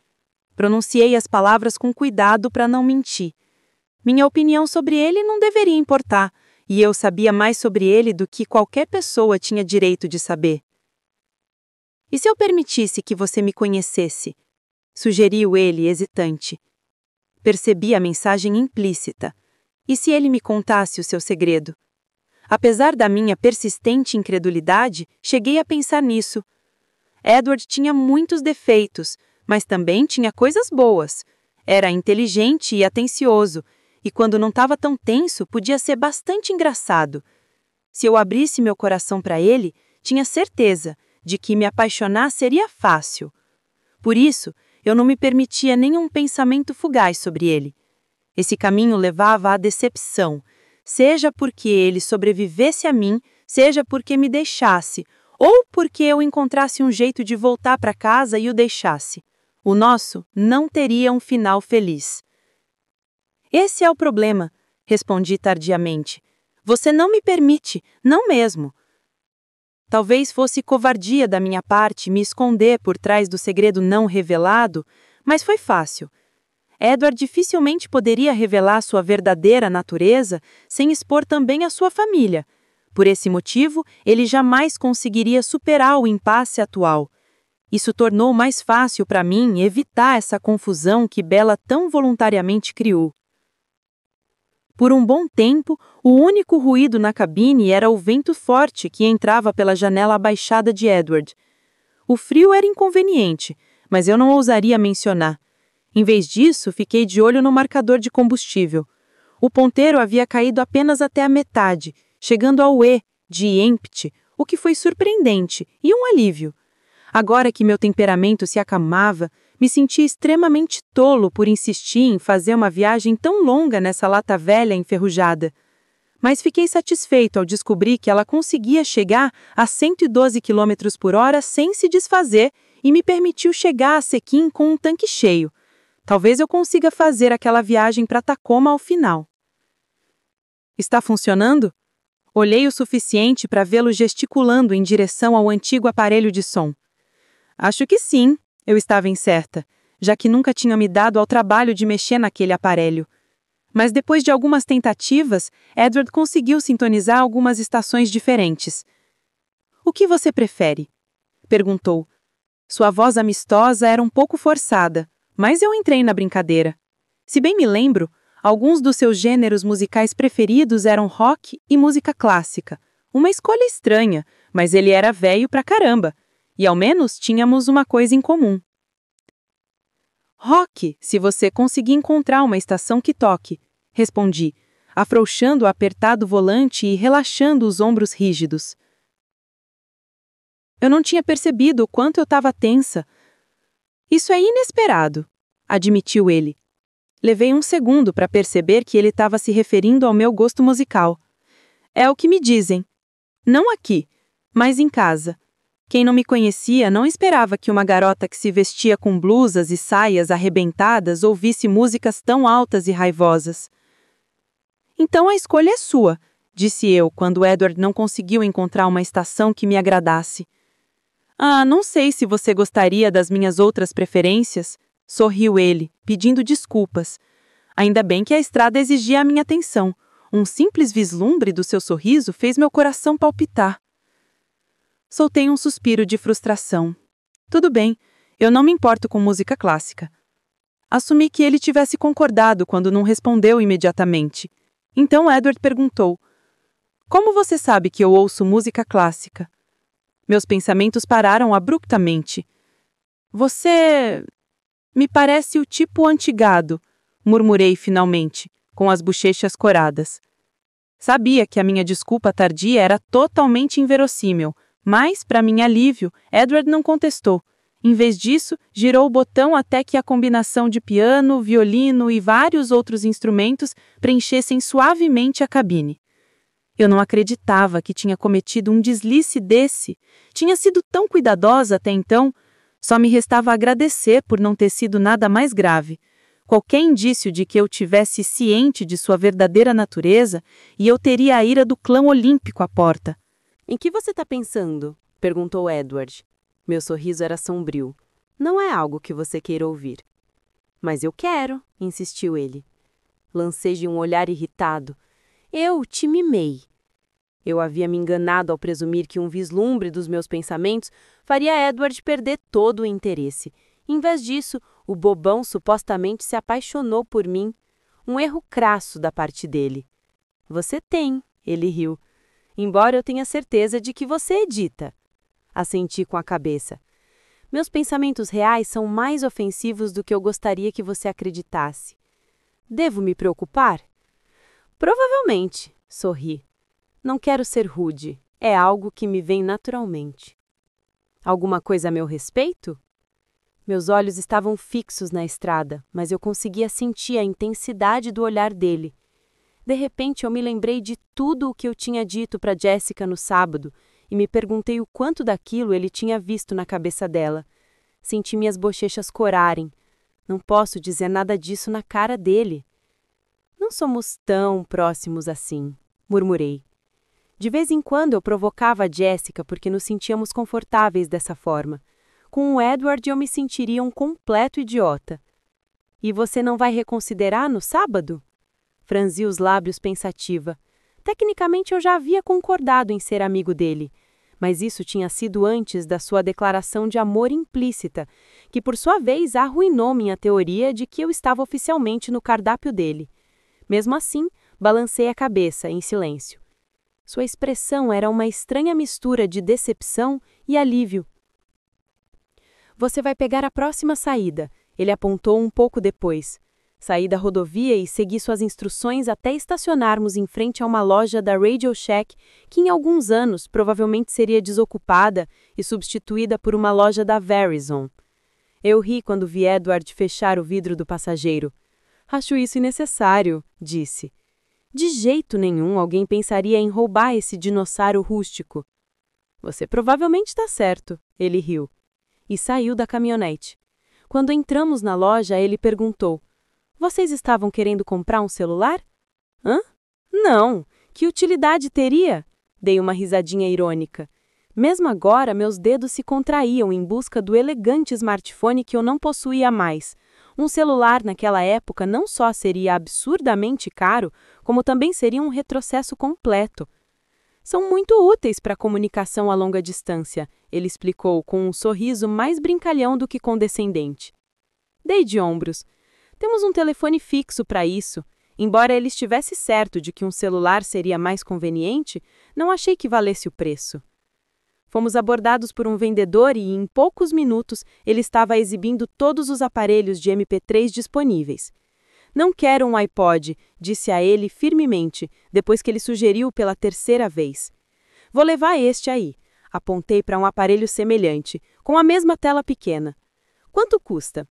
Speaker 2: Pronunciei as palavras com cuidado para não mentir. Minha opinião sobre ele não deveria importar, e eu sabia mais sobre ele do que qualquer pessoa tinha direito de saber. E se eu permitisse que você me conhecesse? Sugeriu ele, hesitante. Percebi a mensagem implícita. E se ele me contasse o seu segredo? Apesar da minha persistente incredulidade, cheguei a pensar nisso. Edward tinha muitos defeitos, mas também tinha coisas boas. Era inteligente e atencioso, e quando não estava tão tenso, podia ser bastante engraçado. Se eu abrisse meu coração para ele, tinha certeza de que me apaixonar seria fácil. Por isso, eu não me permitia nenhum pensamento fugaz sobre ele. Esse caminho levava à decepção, seja porque ele sobrevivesse a mim, seja porque me deixasse, ou porque eu encontrasse um jeito de voltar para casa e o deixasse. O nosso não teria um final feliz. Esse é o problema, respondi tardiamente. Você não me permite, não mesmo. Talvez fosse covardia da minha parte me esconder por trás do segredo não revelado, mas foi fácil. Edward dificilmente poderia revelar sua verdadeira natureza sem expor também a sua família. Por esse motivo, ele jamais conseguiria superar o impasse atual. Isso tornou mais fácil para mim evitar essa confusão que Bella tão voluntariamente criou. Por um bom tempo, o único ruído na cabine era o vento forte que entrava pela janela abaixada de Edward. O frio era inconveniente, mas eu não ousaria mencionar. Em vez disso, fiquei de olho no marcador de combustível. O ponteiro havia caído apenas até a metade, chegando ao E de empty, o que foi surpreendente e um alívio. Agora que meu temperamento se acalmava, me senti extremamente tolo por insistir em fazer uma viagem tão longa nessa lata velha enferrujada. Mas fiquei satisfeito ao descobrir que ela conseguia chegar a 112 km por hora sem se desfazer e me permitiu chegar a Sequim com um tanque cheio. Talvez eu consiga fazer aquela viagem para Tacoma ao final. Está funcionando? Olhei o suficiente para vê-lo gesticulando em direção ao antigo aparelho de som. Acho que sim, eu estava incerta, já que nunca tinha me dado ao trabalho de mexer naquele aparelho. Mas depois de algumas tentativas, Edward conseguiu sintonizar algumas estações diferentes. O que você prefere? Perguntou. Sua voz amistosa era um pouco forçada, mas eu entrei na brincadeira. Se bem me lembro, alguns dos seus gêneros musicais preferidos eram rock e música clássica. Uma escolha estranha, mas ele era velho pra caramba. E ao menos tínhamos uma coisa em comum. Rock, se você conseguir encontrar uma estação que toque, respondi, afrouxando o apertado volante e relaxando os ombros rígidos. Eu não tinha percebido o quanto eu estava tensa. Isso é inesperado, admitiu ele. Levei um segundo para perceber que ele estava se referindo ao meu gosto musical. É o que me dizem. Não aqui, mas em casa. Quem não me conhecia não esperava que uma garota que se vestia com blusas e saias arrebentadas ouvisse músicas tão altas e raivosas. Então a escolha é sua, disse eu quando Edward não conseguiu encontrar uma estação que me agradasse. Ah, não sei se você gostaria das minhas outras preferências, sorriu ele, pedindo desculpas. Ainda bem que a estrada exigia a minha atenção. Um simples vislumbre do seu sorriso fez meu coração palpitar. Soltei um suspiro de frustração. Tudo bem, eu não me importo com música clássica. Assumi que ele tivesse concordado quando não respondeu imediatamente. Então Edward perguntou, como você sabe que eu ouço música clássica? Meus pensamentos pararam abruptamente. Você me parece o tipo antigado, murmurei finalmente, com as bochechas coradas. Sabia que a minha desculpa tardia era totalmente inverossímil, mas, para meu alívio, Edward não contestou. Em vez disso, girou o botão até que a combinação de piano, violino e vários outros instrumentos preenchessem suavemente a cabine. Eu não acreditava que tinha cometido um deslize desse. Tinha sido tão cuidadosa até então. Só me restava agradecer por não ter sido nada mais grave. Qualquer indício de que eu tivesse ciente de sua verdadeira natureza, e eu teria a ira do clã olímpico à porta.
Speaker 1: Em que você está pensando? Perguntou Edward. Meu sorriso era sombrio. Não é algo que você queira ouvir. Mas eu quero, insistiu ele. Lancei-lhe um olhar irritado. Eu te mimei. Eu havia me enganado ao presumir que um vislumbre dos meus pensamentos faria Edward perder todo o interesse. Em vez disso, o bobão supostamente se apaixonou por mim. Um erro crasso da parte dele. Você tem, ele riu. Embora eu tenha certeza de que você edita. Assenti com a cabeça. Meus pensamentos reais são mais ofensivos do que eu gostaria que você acreditasse. Devo me preocupar? Provavelmente, sorri. Não quero ser rude. É algo que me vem naturalmente. Alguma coisa a meu respeito? Meus olhos estavam fixos na estrada, mas eu conseguia sentir a intensidade do olhar dele. De repente, eu me lembrei de tudo o que eu tinha dito para Jessica no sábado e me perguntei o quanto daquilo ele tinha visto na cabeça dela. Senti minhas bochechas corarem. Não posso dizer nada disso na cara dele. Não somos tão próximos assim, murmurei. De vez em quando eu provocava a Jessica porque nos sentíamos confortáveis dessa forma. Com o Edward eu me sentiria um completo idiota. E você não vai reconsiderar no sábado? Franzi os lábios pensativa. Tecnicamente eu já havia concordado em ser amigo dele, mas isso tinha sido antes da sua declaração de amor implícita, que por sua vez arruinou minha teoria de que eu estava oficialmente no cardápio dele. Mesmo assim, balancei a cabeça, em silêncio. Sua expressão era uma estranha mistura de decepção e alívio. Você vai pegar a próxima saída, ele apontou um pouco depois. Saí da rodovia e segui suas instruções até estacionarmos em frente a uma loja da Radio Shack, que em alguns anos provavelmente seria desocupada e substituída por uma loja da Verizon. Eu ri quando vi Edward fechar o vidro do passageiro. Acho isso innecessário, disse. De jeito nenhum alguém pensaria em roubar esse dinossauro rústico. Você provavelmente está certo, ele riu. E saiu da caminhonete. Quando entramos na loja, ele perguntou: vocês estavam querendo comprar um celular? Hã? Não! Que utilidade teria? Dei uma risadinha irônica. Mesmo agora, meus dedos se contraíam em busca do elegante smartphone que eu não possuía mais. Um celular naquela época não só seria absurdamente caro, como também seria um retrocesso completo. São muito úteis para a comunicação a longa distância, ele explicou com um sorriso mais brincalhão do que condescendente. Dei de ombros. Temos um telefone fixo para isso. Embora ele estivesse certo de que um celular seria mais conveniente, não achei que valesse o preço. Fomos abordados por um vendedor e, em poucos minutos, ele estava exibindo todos os aparelhos de MP3 disponíveis. Não quero um iPod, disse a ele firmemente, depois que ele sugeriu pela terceira vez. Vou levar este aí. Apontei para um aparelho semelhante, com a mesma tela pequena. Quanto custa?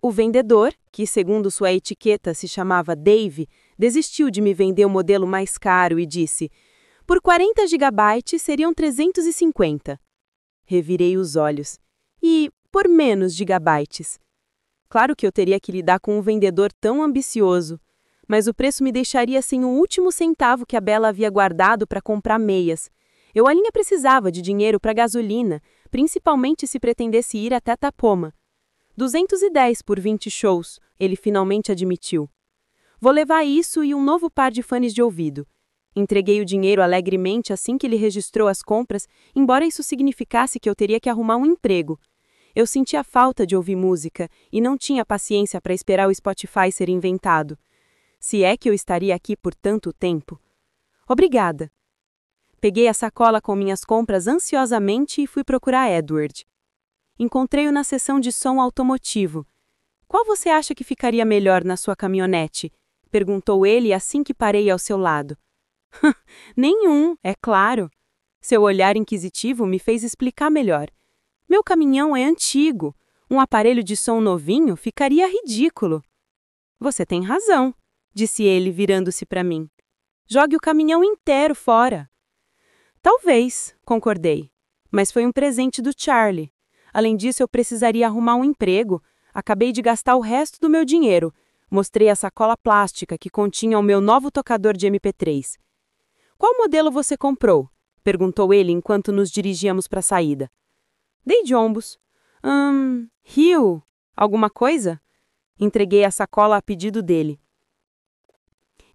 Speaker 1: O vendedor, que segundo sua etiqueta se chamava Dave, desistiu de me vender o modelo mais caro e disse: por 40 GB seriam 350. Revirei os olhos. E por menos gigabytes? Claro que eu teria que lidar com um vendedor tão ambicioso, mas o preço me deixaria sem o último centavo que a Bella havia guardado para comprar meias. Eu ainda precisava de dinheiro para gasolina, principalmente se pretendesse ir até Tacoma. 210 por 20 shows, ele finalmente admitiu. Vou levar isso e um novo par de fones de ouvido. Entreguei o dinheiro alegremente assim que ele registrou as compras, embora isso significasse que eu teria que arrumar um emprego. Eu sentia falta de ouvir música e não tinha paciência para esperar o Spotify ser inventado. Se é que eu estaria aqui por tanto tempo. Obrigada. Peguei a sacola com minhas compras ansiosamente e fui procurar Edward. Encontrei-o na seção de som automotivo. Qual você acha que ficaria melhor na sua caminhonete? Perguntou ele assim que parei ao seu lado. Nenhum, é claro. Seu olhar inquisitivo me fez explicar melhor.
Speaker 2: Meu caminhão é antigo. Um aparelho de som novinho ficaria ridículo. Você tem razão, disse ele, virando-se para mim. Jogue o caminhão inteiro fora. Talvez, concordei. Mas foi um presente do Charlie. Além disso, eu precisaria arrumar um emprego. Acabei de gastar o resto do meu dinheiro. Mostrei a sacola plástica que continha o meu novo tocador de MP3. Qual modelo você comprou? Perguntou ele enquanto nos dirigíamos para a saída. Dei de ombros. Rio, alguma coisa? Entreguei a sacola a pedido dele.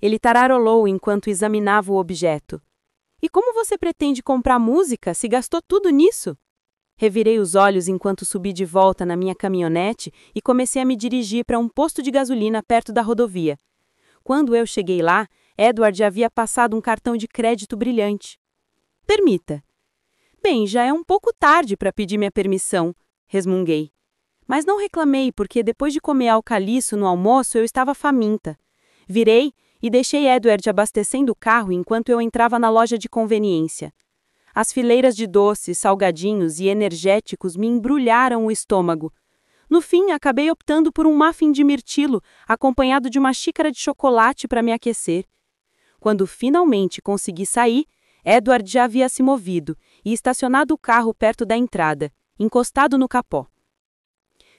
Speaker 2: Ele tararolou enquanto examinava o objeto. E como você pretende comprar música se gastou tudo nisso? Revirei os olhos enquanto subi de volta na minha caminhonete e comecei a me dirigir para um posto de gasolina perto da rodovia. Quando eu cheguei lá, Edward havia passado um cartão de crédito brilhante. Permita. Bem, já é um pouco tarde para pedir minha permissão, resmunguei. Mas não reclamei porque depois de comer alcaliço no almoço eu estava faminta. Virei e deixei Edward abastecendo o carro enquanto eu entrava na loja de conveniência. As fileiras de doces, salgadinhos e energéticos me embrulharam o estômago. No fim, acabei optando por um muffin de mirtilo, acompanhado de uma xícara de chocolate para me aquecer. Quando finalmente consegui sair, Edward já havia se movido e estacionado o carro perto da entrada, encostado no capó.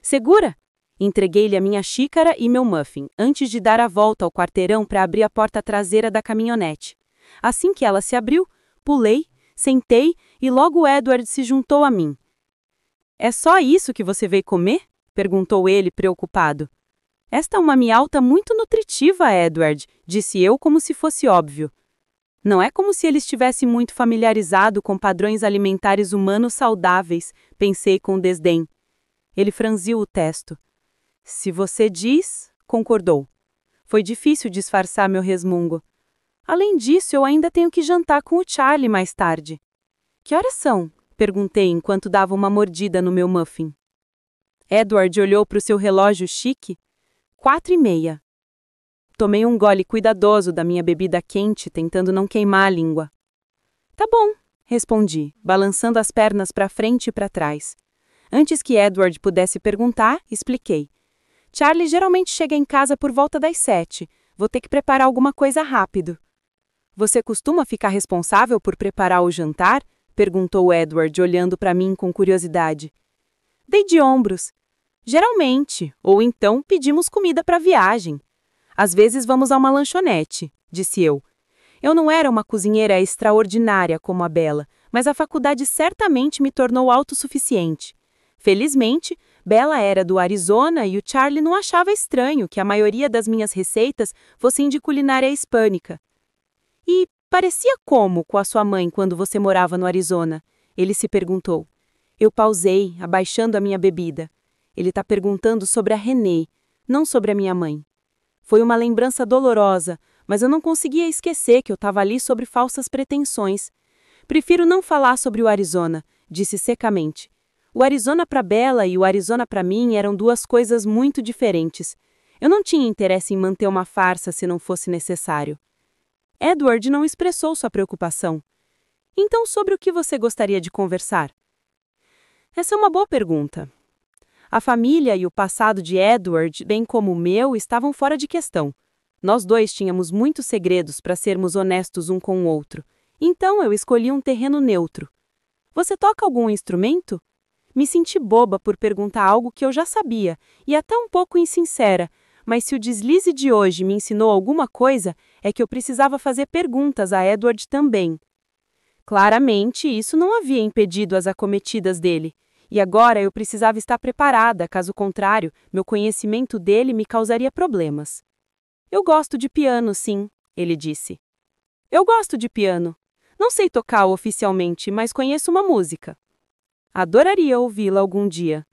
Speaker 2: Segura! Entreguei-lhe a minha xícara e meu muffin, antes de dar a volta ao quarteirão para abrir a porta traseira da caminhonete. Assim que ela se abriu, pulei, sentei e logo Edward se juntou a mim. É só isso que você veio comer? Perguntou ele, preocupado. Esta é uma mialta muito nutritiva, Edward, disse eu como se fosse óbvio. Não é como se ele estivesse muito familiarizado com padrões alimentares humanos saudáveis, pensei com desdém. Ele franziu o testo. Se você diz, concordou. Foi difícil disfarçar meu resmungo. Além disso, eu ainda tenho que jantar com o Charlie mais tarde. Que horas são? Perguntei enquanto dava uma mordida no meu muffin. Edward olhou para o seu relógio chique. 4:30. Tomei um gole cuidadoso da minha bebida quente, tentando não queimar a língua. Tá bom, respondi, balançando as pernas para frente e para trás. Antes que Edward pudesse perguntar, expliquei. Charlie geralmente chega em casa por volta das 7. Vou ter que preparar alguma coisa rápido. Você costuma ficar responsável por preparar o jantar? Perguntou Edward, olhando para mim com curiosidade. Dei de ombros. Geralmente, ou então pedimos comida para a viagem. Às vezes vamos a uma lanchonete, disse eu. Eu não era uma cozinheira extraordinária como a Bella, mas a faculdade certamente me tornou autossuficiente. Felizmente, Bella era do Arizona e o Charlie não achava estranho que a maioria das minhas receitas fossem de culinária hispânica. E parecia como com a sua mãe quando você morava no Arizona? Ele se perguntou. Eu pausei, abaixando a minha bebida. Ele está perguntando sobre a Renée, não sobre a minha mãe. Foi uma lembrança dolorosa, mas eu não conseguia esquecer que eu estava ali sobre falsas pretensões. Prefiro não falar sobre o Arizona, disse secamente. O Arizona para Bella e o Arizona para mim eram duas coisas muito diferentes. Eu não tinha interesse em manter uma farsa se não fosse necessário. Edward não expressou sua preocupação. Então, sobre o que você gostaria de conversar? Essa é uma boa pergunta. A família e o passado de Edward, bem como o meu, estavam fora de questão. Nós dois tínhamos muitos segredos para sermos honestos um com o outro. Então eu escolhi um terreno neutro. Você toca algum instrumento? Me senti boba por perguntar algo que eu já sabia, e até um pouco insincera, mas se o deslize de hoje me ensinou alguma coisa, é que eu precisava fazer perguntas a Edward também. Claramente, isso não havia impedido as acometidas dele. E agora eu precisava estar preparada, caso contrário, meu conhecimento dele me causaria problemas. Eu gosto de piano, sim, ele disse. Eu gosto de piano. Não sei tocar oficialmente, mas conheço uma música. Adoraria ouvi-la algum dia.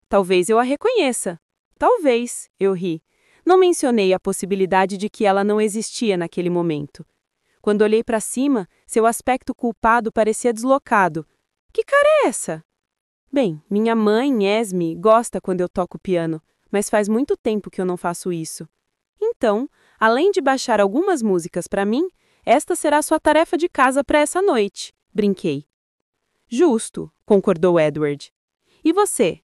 Speaker 2: Talvez eu a reconheça. Talvez, eu ri. Não mencionei a possibilidade de que ela não existia naquele momento. Quando olhei para cima, seu aspecto culpado parecia deslocado. Que cara é essa? Bem, minha mãe, Esme, gosta quando eu toco piano, mas faz muito tempo que eu não faço isso. Então, além de baixar algumas músicas para mim, esta será sua tarefa de casa para essa noite, brinquei. Justo, concordou Edward. E você?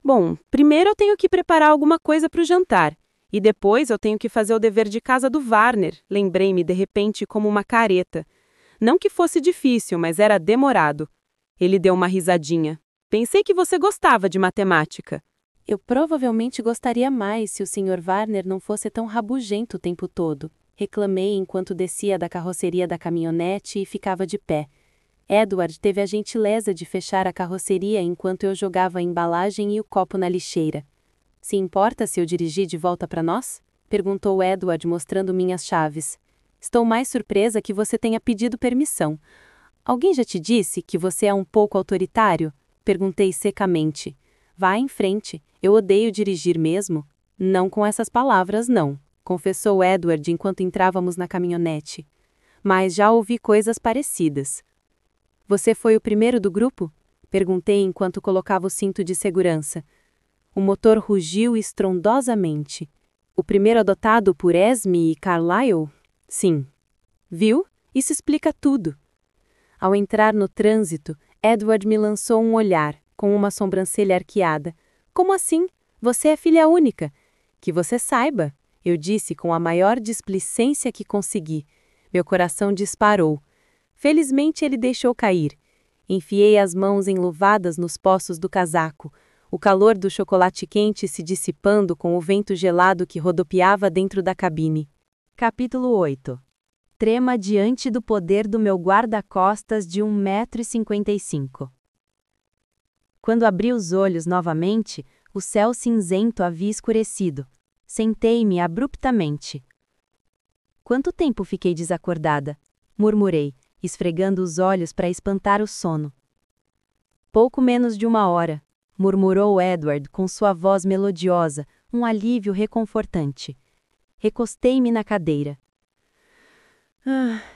Speaker 2: Bom, primeiro eu tenho que preparar alguma coisa para o jantar. E depois eu tenho que fazer o dever de casa do Warner. Lembrei-me de repente como uma careta. Não que fosse difícil, mas era demorado. Ele deu uma risadinha. Pensei que você gostava de matemática.
Speaker 1: Eu provavelmente gostaria mais se o Sr. Warner não fosse tão rabugento o tempo todo. Reclamei enquanto descia da carroceria da caminhonete e ficava de pé. Edward teve a gentileza de fechar a carroceria enquanto eu jogava a embalagem e o copo na lixeira. Se importa se eu dirigir de volta para nós? Perguntou Edward mostrando minhas chaves. Estou mais surpresa que você tenha pedido permissão. Alguém já te disse que você é um pouco autoritário? Perguntei secamente. Vá em frente, eu odeio dirigir mesmo. Não com essas palavras, não, confessou Edward enquanto entrávamos na caminhonete. Mas já ouvi coisas parecidas. Você foi o primeiro do grupo? Perguntei enquanto colocava o cinto de segurança. O motor rugiu estrondosamente. O primeiro adotado por Esme e Carlyle? Sim. Viu? Isso explica tudo. Ao entrar no trânsito, Edward me lançou um olhar, com uma sobrancelha arqueada. Como assim? Você é filha única. Que você saiba, eu disse com a maior displicência que consegui. Meu coração disparou. Felizmente ele deixou cair. Enfiei as mãos enluvadas nos poços do casaco, o calor do chocolate quente se dissipando com o vento gelado que rodopiava dentro da cabine. Capítulo 8. Trema diante do poder do meu guarda-costas de 1,55 m. Quando abri os olhos novamente, o céu cinzento havia escurecido. Sentei-me abruptamente. Quanto tempo fiquei desacordada? Murmurei, esfregando os olhos para espantar o sono. Pouco menos de 1 hora, murmurou Edward com sua voz melodiosa, um alívio reconfortante. Recostei-me na cadeira.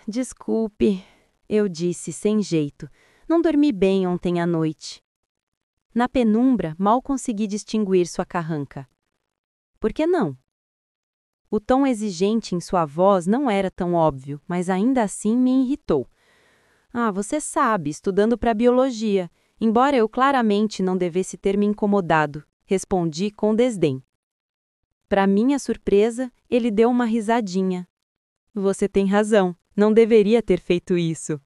Speaker 1: Desculpe, eu disse sem jeito. Não dormi bem ontem à noite. Na penumbra, mal consegui distinguir sua carranca. Por que não? O tom exigente em sua voz não era tão óbvio, mas ainda assim me irritou. Você sabe, estudando para biologia, embora eu claramente não devesse ter me incomodado, respondi com desdém. Para minha surpresa, ele deu uma risadinha. Você tem razão, não deveria ter feito isso.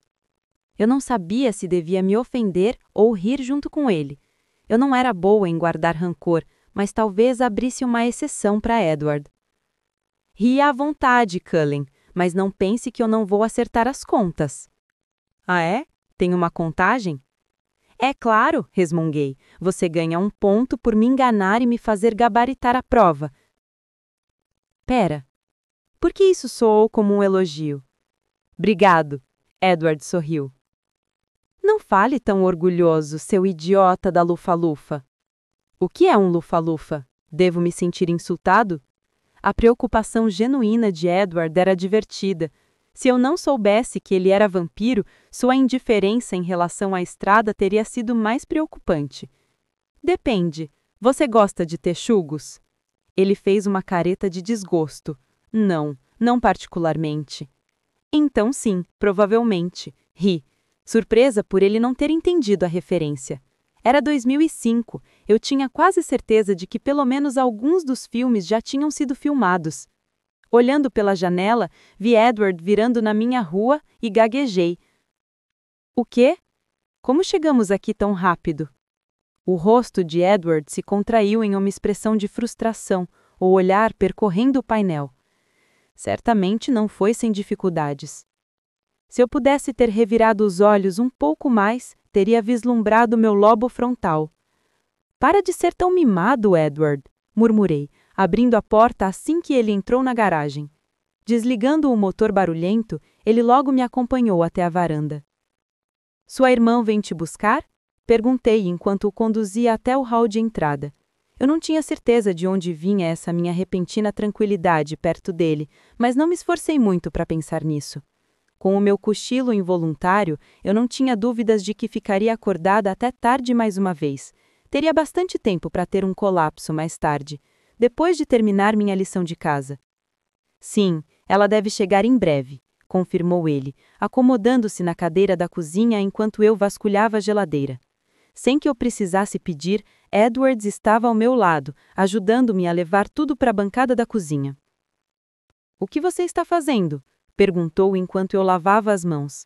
Speaker 1: Eu não sabia se devia me ofender ou rir junto com ele. Eu não era boa em guardar rancor, mas talvez abrisse uma exceção para Edward. Ria à vontade, Cullen, mas não pense que eu não vou acertar as contas. Ah, é? Tem uma contagem? É claro, resmunguei. Você ganha 1 ponto por me enganar e me fazer gabaritar a prova. Pera. Por que isso soou como um elogio? Obrigado, Edward sorriu. Não fale tão orgulhoso, seu idiota da lufa-lufa. O que é um lufa-lufa? Devo me sentir insultado? A preocupação genuína de Edward era divertida. Se eu não soubesse que ele era vampiro, sua indiferença em relação à estrada teria sido mais preocupante. Depende. Você gosta de texugos? Ele fez uma careta de desgosto. Não particularmente. Então sim, provavelmente. Ri. Surpresa por ele não ter entendido a referência. Era 2005, eu tinha quase certeza de que pelo menos alguns dos filmes já tinham sido filmados. Olhando pela janela, vi Edward virando na minha rua e gaguejei. O quê? Como chegamos aqui tão rápido? O rosto de Edward se contraiu em uma expressão de frustração, o olhar percorrendo o painel. Certamente não foi sem dificuldades. Se eu pudesse ter revirado os olhos um pouco mais, teria vislumbrado meu lobo frontal. Para de ser tão mimado, Edward, murmurei, abrindo a porta assim que ele entrou na garagem. Desligando o motor barulhento, ele logo me acompanhou até a varanda. Sua irmã vem te buscar? Perguntei enquanto o conduzia até o hall de entrada. Eu não tinha certeza de onde vinha essa minha repentina tranquilidade perto dele, mas não me esforcei muito para pensar nisso. Com o meu cochilo involuntário, eu não tinha dúvidas de que ficaria acordada até tarde mais uma vez. Teria bastante tempo para ter um colapso mais tarde, depois de terminar minha lição de casa. Sim, ela deve chegar em breve, confirmou ele, acomodando-se na cadeira da cozinha enquanto eu vasculhava a geladeira.
Speaker 2: Sem que eu precisasse pedir, Edward estava ao meu lado, ajudando-me a levar tudo para a bancada da cozinha. "O que você está fazendo?" perguntou enquanto eu lavava as mãos.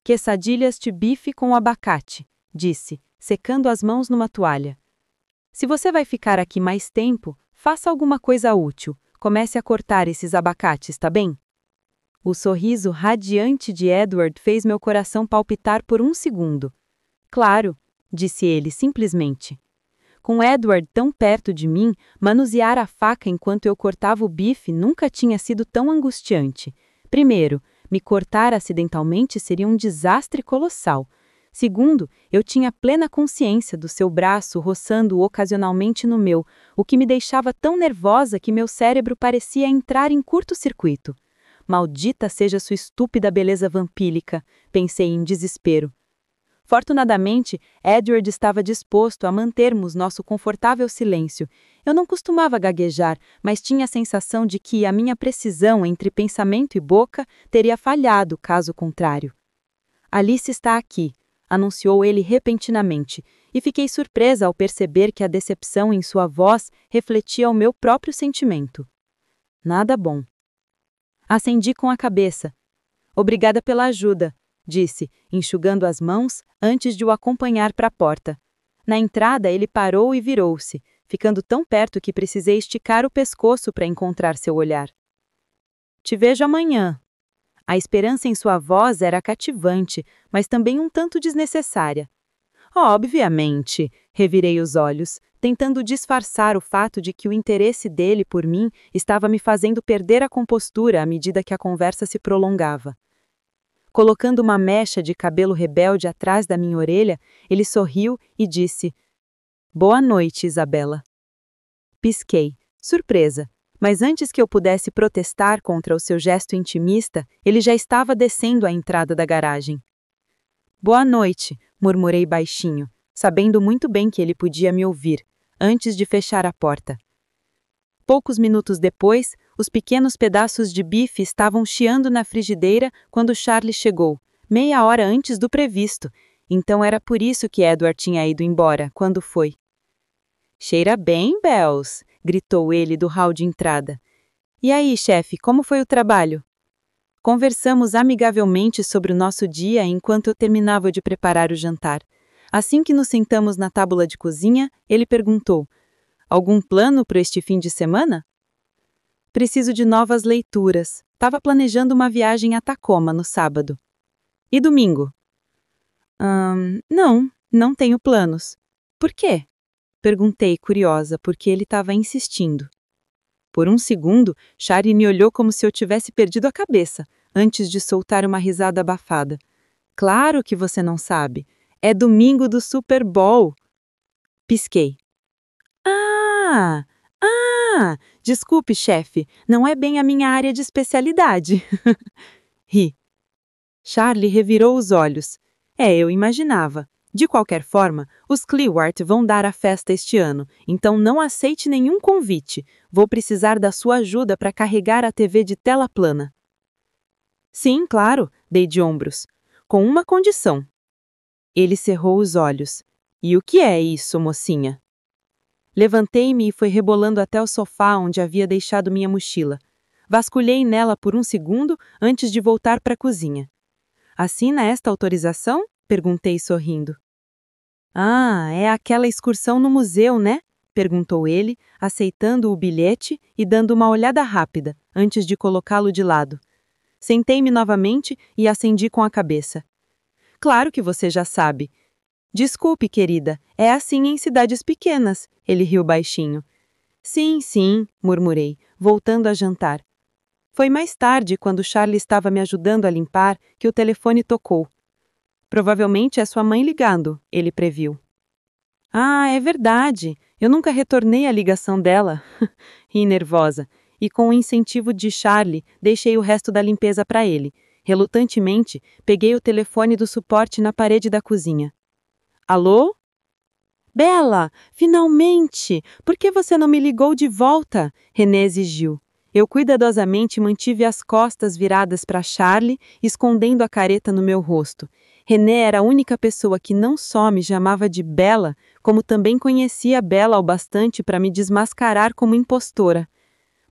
Speaker 2: "Quesadilhas de bife com abacate", disse, secando as mãos numa toalha. "Se você vai ficar aqui mais tempo, faça alguma coisa útil. Comece a cortar esses abacates, tá bem?" O sorriso radiante de Edward fez meu coração palpitar por um segundo. "Claro", disse ele simplesmente. Com Edward tão perto de mim, manusear a faca enquanto eu cortava o bife nunca tinha sido tão angustiante. Primeiro, me cortar acidentalmente seria um desastre colossal. Segundo, eu tinha plena consciência do seu braço roçando ocasionalmente no meu, o que me deixava tão nervosa que meu cérebro parecia entrar em curto-circuito. "Maldita seja sua estúpida beleza vampírica", pensei em desespero. Fortunadamente, Edward estava disposto a mantermos nosso confortável silêncio. Eu não costumava gaguejar, mas tinha a sensação de que a minha precisão entre pensamento e boca teria falhado caso contrário. "Alice está aqui", anunciou ele repentinamente, e fiquei surpresa ao perceber que a decepção em sua voz refletia o meu próprio sentimento. Nada bom. Acendi com a cabeça. "Obrigada pela ajuda", disse, enxugando as mãos antes de o acompanhar para a porta. Na entrada, ele parou e virou-se, ficando tão perto que precisei esticar o pescoço para encontrar seu olhar. "Te vejo amanhã." A esperança em sua voz era cativante, mas também um tanto desnecessária. "Obviamente", revirei os olhos, tentando disfarçar o fato de que o interesse dele por mim estava me fazendo perder a compostura à medida que a conversa se prolongava. Colocando uma mecha de cabelo rebelde atrás da minha orelha, ele sorriu e disse: "Boa noite, Isabela." Pisquei, surpresa, mas antes que eu pudesse protestar contra o seu gesto intimista, ele já estava descendo a entrada da garagem. "Boa noite", murmurei baixinho, sabendo muito bem que ele podia me ouvir, antes de fechar a porta. Poucos minutos depois, os pequenos pedaços de bife estavam chiando na frigideira quando Charlie chegou, meia hora antes do previsto. Então era por isso que Edward tinha ido embora, quando foi. "Cheira bem, Bells", gritou ele do hall de entrada. "E aí, chefe, como foi o trabalho?" Conversamos amigavelmente sobre o nosso dia enquanto eu terminava de preparar o jantar. Assim que nos sentamos na tábua de cozinha, ele perguntou: "Algum plano para este fim de semana?" "Preciso de novas leituras. Tava planejando uma viagem a Tacoma no sábado." "E domingo?" Não tenho planos." "Por quê?" Perguntei, curiosa, porque ele estava insistindo. Por um segundo, Charlie me olhou como se eu tivesse perdido a cabeça, antes de soltar uma risada abafada. "Claro que você não sabe. É domingo do Super Bowl." Pisquei. Ah! Desculpe, chefe, não é bem a minha área de especialidade." Ri. Charlie revirou os olhos. Eu imaginava. De qualquer forma, os Clearwater vão dar a festa este ano, então não aceite nenhum convite. Vou precisar da sua ajuda para carregar a TV de tela plana. "Sim, claro", dei de ombros. "Com uma condição." Ele cerrou os olhos. "E o que é isso, mocinha?" Levantei-me e fui rebolando até o sofá onde havia deixado minha mochila. Vasculhei nela por um segundo antes de voltar para a cozinha. "Assina esta autorização?" perguntei sorrindo. "Ah, é aquela excursão no museu, né?" perguntou ele, aceitando o bilhete e dando uma olhada rápida, antes de colocá-lo de lado. Sentei-me novamente e acendi com a cabeça. "Claro que você já sabe." "Desculpe, querida, é assim em cidades pequenas", ele riu baixinho. Sim, murmurei, voltando a jantar. Foi mais tarde, quando Charlie estava me ajudando a limpar, que o telefone tocou. "Provavelmente é sua mãe ligando", ele previu. "Ah, é verdade. Eu nunca retornei a ligação dela." Ri nervosa, e com o incentivo de Charlie, deixei o resto da limpeza para ele. Relutantemente, peguei o telefone do suporte na parede da cozinha. "Alô?" "Bella, finalmente! Por que você não me ligou de volta?" René exigiu. Eu cuidadosamente mantive as costas viradas para Charlie, escondendo a careta no meu rosto. René era a única pessoa que não só me chamava de Bella, como também conhecia Bella o bastante para me desmascarar como impostora.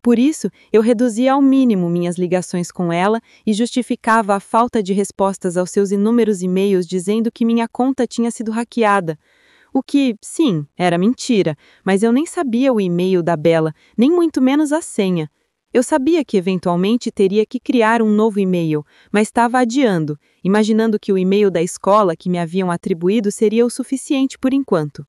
Speaker 2: Por isso, eu reduzia ao mínimo minhas ligações com ela e justificava a falta de respostas aos seus inúmeros e-mails dizendo que minha conta tinha sido hackeada. O que, sim, era mentira, mas eu nem sabia o e-mail da Bella, nem muito menos a senha. Eu sabia que eventualmente teria que criar um novo e-mail, mas estava adiando, imaginando que o e-mail da escola que me haviam atribuído seria o suficiente por enquanto.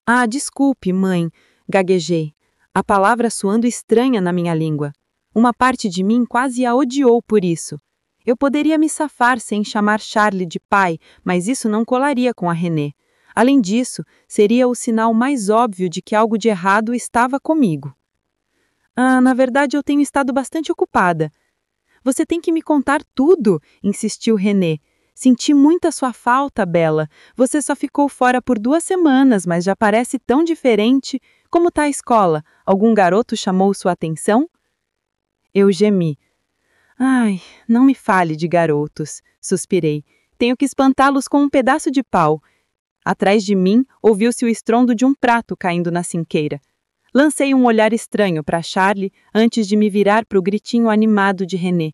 Speaker 2: Ah, desculpe, mãe, gaguejei, a palavra soando estranha na minha língua. Uma parte de mim quase a odiou por isso. Eu poderia me safar sem chamar Charlie de pai, mas isso não colaria com a René. Além disso, seria o sinal mais óbvio de que algo de errado estava comigo. Ah, na verdade eu tenho estado bastante ocupada. Você tem que me contar tudo, insistiu René. Senti muita sua falta, Bella. Você só ficou fora por 2 semanas, mas já parece tão diferente. Como tá a escola? Algum garoto chamou sua atenção? Eu gemi. Ai, não me fale de garotos, suspirei. Tenho que espantá-los com um pedaço de pau. Atrás de mim, ouviu-se o estrondo de um prato caindo na sinqueira. Lancei um olhar estranho para Charlie antes de me virar para o gritinho animado de René.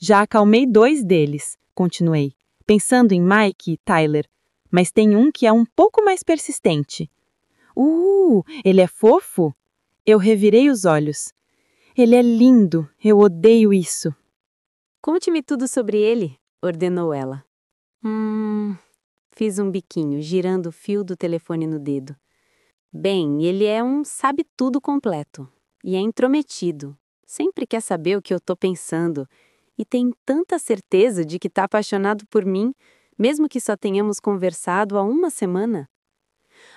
Speaker 2: Já acalmei 2 deles, continuei, pensando em Mike e Tyler, mas tem um que é um pouco mais persistente. Ele é fofo? Eu revirei os olhos. Ele é lindo, eu odeio isso.
Speaker 1: Conte-me tudo sobre ele, ordenou ela. Fiz um biquinho, girando o fio do telefone no dedo. Bem, ele é um sabe-tudo completo. E é intrometido. Sempre quer saber o que eu tô pensando. E tem tanta certeza de que tá apaixonado por mim, mesmo que só tenhamos conversado há 1 semana.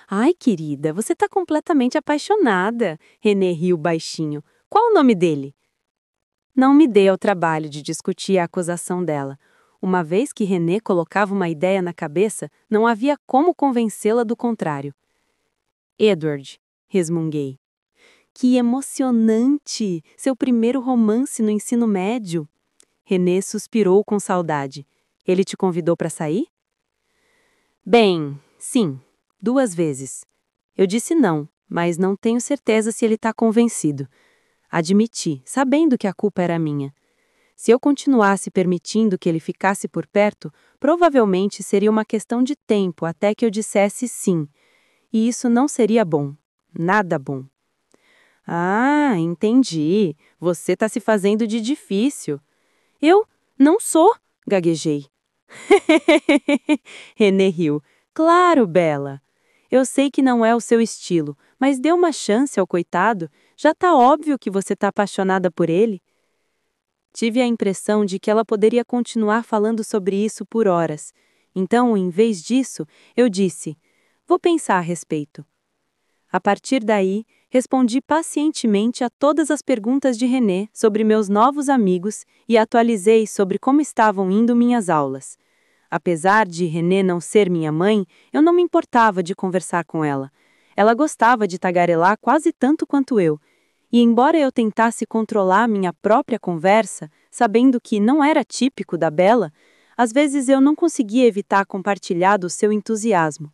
Speaker 1: Ai, querida, você tá completamente apaixonada, René riu baixinho. Qual o nome dele? Não me dei ao trabalho de discutir a acusação dela. Uma vez que René colocava uma ideia na cabeça, não havia como convencê-la do contrário. Edward, resmunguei. Que emocionante! Seu primeiro romance no ensino médio. René suspirou com saudade. Ele te convidou para sair? Bem, sim, 2 vezes. Eu disse não, mas não tenho certeza se ele está convencido. Admiti, sabendo que a culpa era minha. Se eu continuasse permitindo que ele ficasse por perto, provavelmente seria uma questão de tempo até que eu dissesse sim. E isso não seria bom. Nada bom. Ah, entendi. Você está se fazendo de difícil. Eu não sou, gaguejei. René riu. Claro, Bella. Eu sei que não é o seu estilo, mas dê uma chance ao coitado. Já tá óbvio que você tá apaixonada por ele. Tive a impressão de que ela poderia continuar falando sobre isso por horas. Então, em vez disso, eu disse: vou pensar a respeito. A partir daí, respondi pacientemente a todas as perguntas de René sobre meus novos amigos e atualizei sobre como estavam indo minhas aulas. Apesar de René não ser minha mãe, eu não me importava de conversar com ela. Ela gostava de tagarelar quase tanto quanto eu. E embora eu tentasse controlar minha própria conversa, sabendo que não era típico da Bella, às vezes eu não conseguia evitar compartilhar do seu entusiasmo.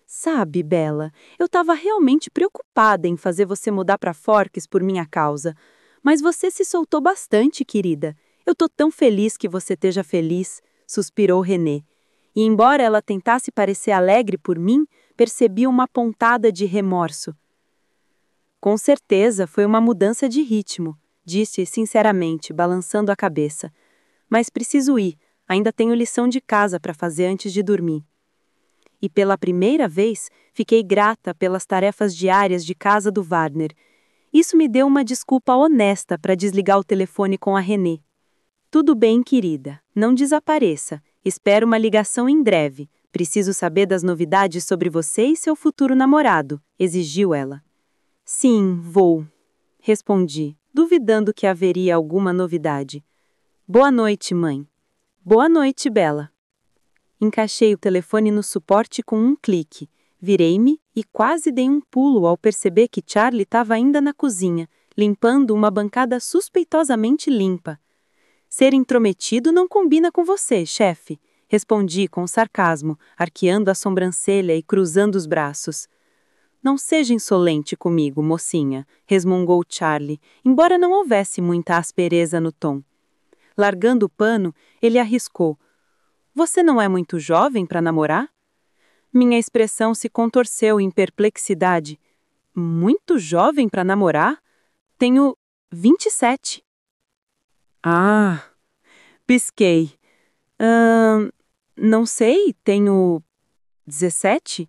Speaker 1: Sabe, Bella, eu estava realmente preocupada em fazer você mudar para Forks por minha causa. Mas você se soltou bastante, querida. Eu tô tão feliz que você esteja feliz, suspirou René. E embora ela tentasse parecer alegre por mim, percebi uma pontada de remorso. Com certeza foi uma mudança de ritmo, disse sinceramente, balançando a cabeça. Mas preciso ir, ainda tenho lição de casa para fazer antes de dormir. E pela primeira vez, fiquei grata pelas tarefas diárias de casa do Wagner. Isso me deu uma desculpa honesta para desligar o telefone com a René. Tudo bem, querida, não desapareça. Espero uma ligação em breve. Preciso saber das novidades sobre você e seu futuro namorado, exigiu ela. Sim, vou, respondi, duvidando que haveria alguma novidade. Boa noite, mãe. Boa noite, Bella. Encaixei o telefone no suporte com um clique. Virei-me e quase dei um pulo ao perceber que Charlie estava ainda na cozinha,
Speaker 2: limpando uma bancada suspeitosamente limpa. Ser intrometido não combina com você, chefe, respondi com sarcasmo, arqueando a sobrancelha e cruzando os braços. Não seja insolente comigo, mocinha, resmungou Charlie, embora não houvesse muita aspereza no tom. Largando o pano, ele arriscou. Você não é muito jovem para namorar? Minha expressão se contorceu em perplexidade. Muito jovem para namorar? Tenho 27. Ah, pisquei. Não sei, tenho 17?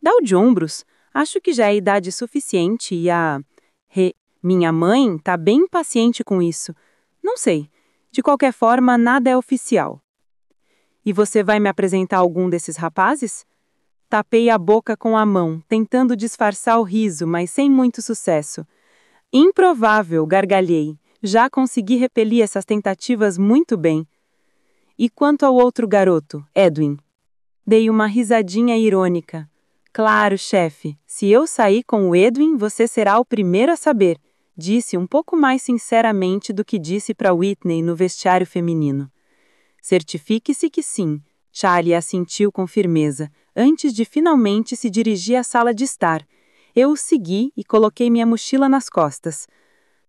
Speaker 2: Dá o de ombros. Acho que já é idade suficiente e minha mãe tá bem impaciente com isso. Não sei. De qualquer forma, nada é oficial. E você vai me apresentar algum desses rapazes? Tapei a boca com a mão, tentando disfarçar o riso, mas sem muito sucesso. Improvável, gargalhei. Já consegui repelir essas tentativas muito bem. E quanto ao outro garoto, Edwin? Dei uma risadinha irônica. Claro, chefe, se eu sair com o Edwin, você será o primeiro a saber, disse um pouco mais sinceramente do que disse para Whitney no vestiário feminino. Certifique-se que sim, Charlie assentiu com firmeza, antes de finalmente se dirigir à sala de estar. Eu o segui e coloquei minha mochila nas costas.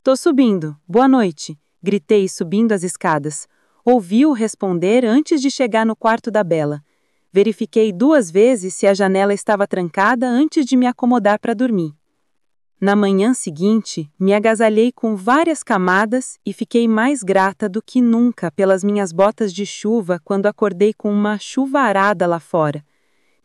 Speaker 2: Tô subindo, boa noite, gritei subindo as escadas. Ouvi-o responder antes de chegar no quarto da Bella. Verifiquei 2 vezes se a janela estava trancada antes de me acomodar para dormir. Na manhã seguinte, me agasalhei com várias camadas e fiquei mais grata do que nunca pelas minhas botas de chuva quando acordei com uma chuvarada lá fora.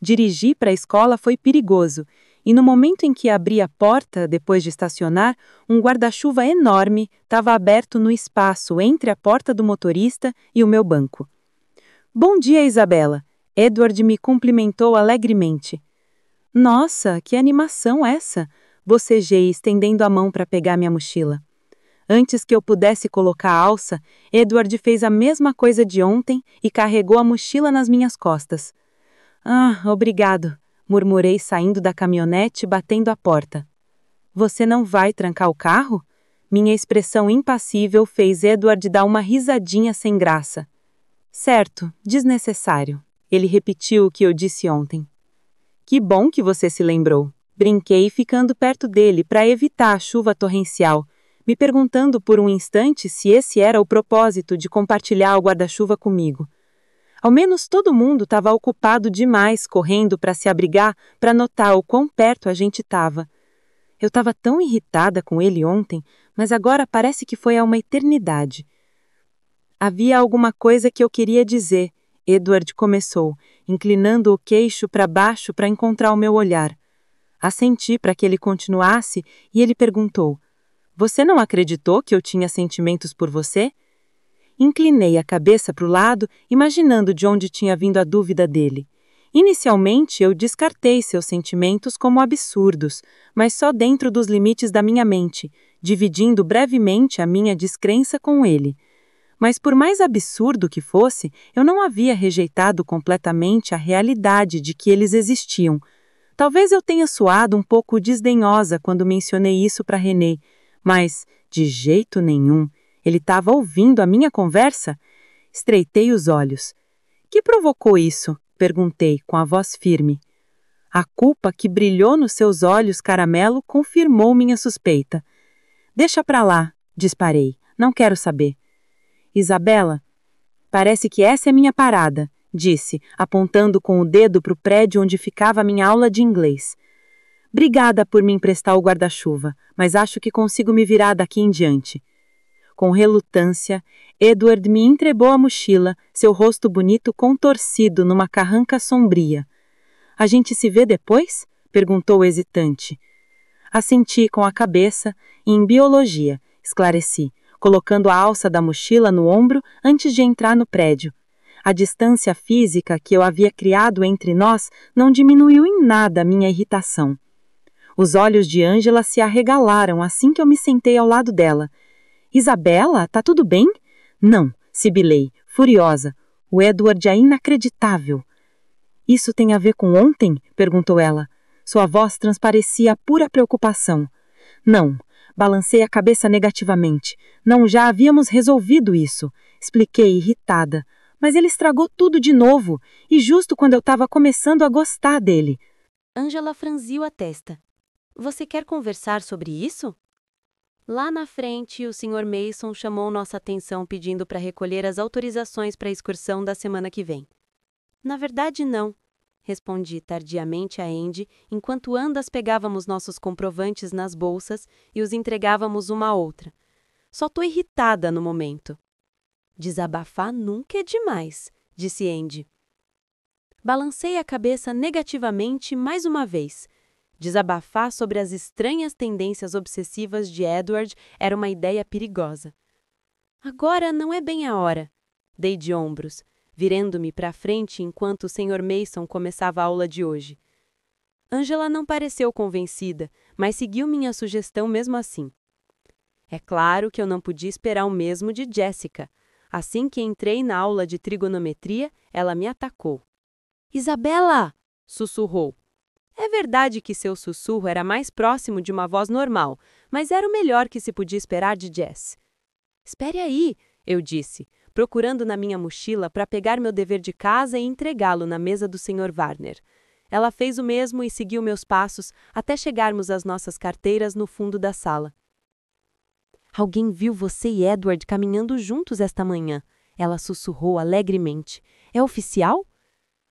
Speaker 2: Dirigir para a escola foi perigoso, e no momento em que abri a porta, depois de estacionar, um guarda-chuva enorme estava aberto no espaço entre a porta do motorista e o meu banco. Bom dia, Isabela! Edward me cumprimentou alegremente. Nossa, que animação essa! Bocejei, estendendo a mão para pegar minha mochila. Antes que eu pudesse colocar a alça, Edward fez a mesma coisa de ontem e carregou a mochila nas minhas costas. Ah, obrigado, murmurei saindo da caminhonete e batendo a porta. Você não vai trancar o carro? Minha expressão impassível fez Edward dar uma risadinha sem graça. Certo, desnecessário. Ele repetiu o que eu disse ontem. Que bom que você se lembrou. Brinquei ficando perto dele para evitar a chuva torrencial, me perguntando por um instante se esse era o propósito de compartilhar o guarda-chuva comigo. Ao menos todo mundo estava ocupado demais correndo para se abrigar para notar o quão perto a gente estava. Eu estava tão irritada com ele ontem, mas agora parece que foi há uma eternidade. Havia alguma coisa que eu queria dizer, Edward começou, inclinando o queixo para baixo para encontrar o meu olhar. Assenti para que ele continuasse e ele perguntou: Você não acreditou que eu tinha sentimentos por você? Inclinei a cabeça para o lado, imaginando de onde tinha vindo a dúvida dele. Inicialmente, eu descartei seus sentimentos como absurdos, mas só dentro dos limites da minha mente, dividindo brevemente a minha descrença com ele. Mas por mais absurdo que fosse, eu não havia rejeitado completamente a realidade de que eles existiam. Talvez eu tenha soado um pouco desdenhosa quando mencionei isso para René, mas, de jeito nenhum, ele estava ouvindo a minha conversa? Estreitei os olhos. Que provocou isso? Perguntei, com a voz firme. A culpa que brilhou nos seus olhos caramelo confirmou minha suspeita. Deixa pra lá, disparei. Não quero saber. Isabela, parece que essa é minha parada, disse, apontando com o dedo para o prédio onde ficava a minha aula de inglês. Obrigada por me emprestar o guarda-chuva, mas acho que consigo me virar daqui em diante. Com relutância, Edward me entregou a mochila, seu rosto bonito contorcido numa carranca sombria. A gente se vê depois? Perguntou hesitante. Assenti com a cabeça e em biologia, esclareci, colocando a alça da mochila no ombro antes de entrar no prédio. A distância física que eu havia criado entre nós não diminuiu em nada a minha irritação. Os olhos de Ângela se arregalaram assim que eu me sentei ao lado dela. Isabela, tá tudo bem? Não, sibilei, furiosa. O Edward é inacreditável. Isso tem a ver com ontem? Perguntou ela. Sua voz transparecia pura preocupação. Não, Balancei a cabeça negativamente. Não, já havíamos resolvido isso, expliquei irritada. Mas ele estragou tudo de novo, e justo quando eu estava começando a gostar dele.
Speaker 1: Angela franziu a testa. Você quer conversar sobre isso? Lá na frente, o Sr. Mason chamou nossa atenção pedindo para recolher as autorizações para a excursão da semana que vem. Na verdade, não, respondi tardiamente a Andy, enquanto ambas pegávamos nossos comprovantes nas bolsas e os entregávamos uma à outra. Só tô irritada no momento. Desabafar nunca é demais, disse Andy. Balancei a cabeça negativamente mais uma vez. Desabafar sobre as estranhas tendências obsessivas de Edward era uma ideia perigosa. Agora não é bem a hora. Dei de ombros, virando-me para a frente enquanto o Sr. Mason começava a aula de hoje. Angela não pareceu convencida, mas seguiu minha sugestão mesmo assim. É claro que eu não podia esperar o mesmo de Jessica. Assim que entrei na aula de trigonometria, ela me atacou. Isabela! Sussurrou. É verdade que seu sussurro era mais próximo de uma voz normal, mas era o melhor que se podia esperar de Jess. Espere aí, eu disse, procurando na minha mochila para pegar meu dever de casa e entregá-lo na mesa do Sr. Warner. Ela fez o mesmo e seguiu meus passos até chegarmos às nossas carteiras no fundo da sala. Alguém viu você e Edward caminhando juntos esta manhã, ela sussurrou alegremente. É oficial?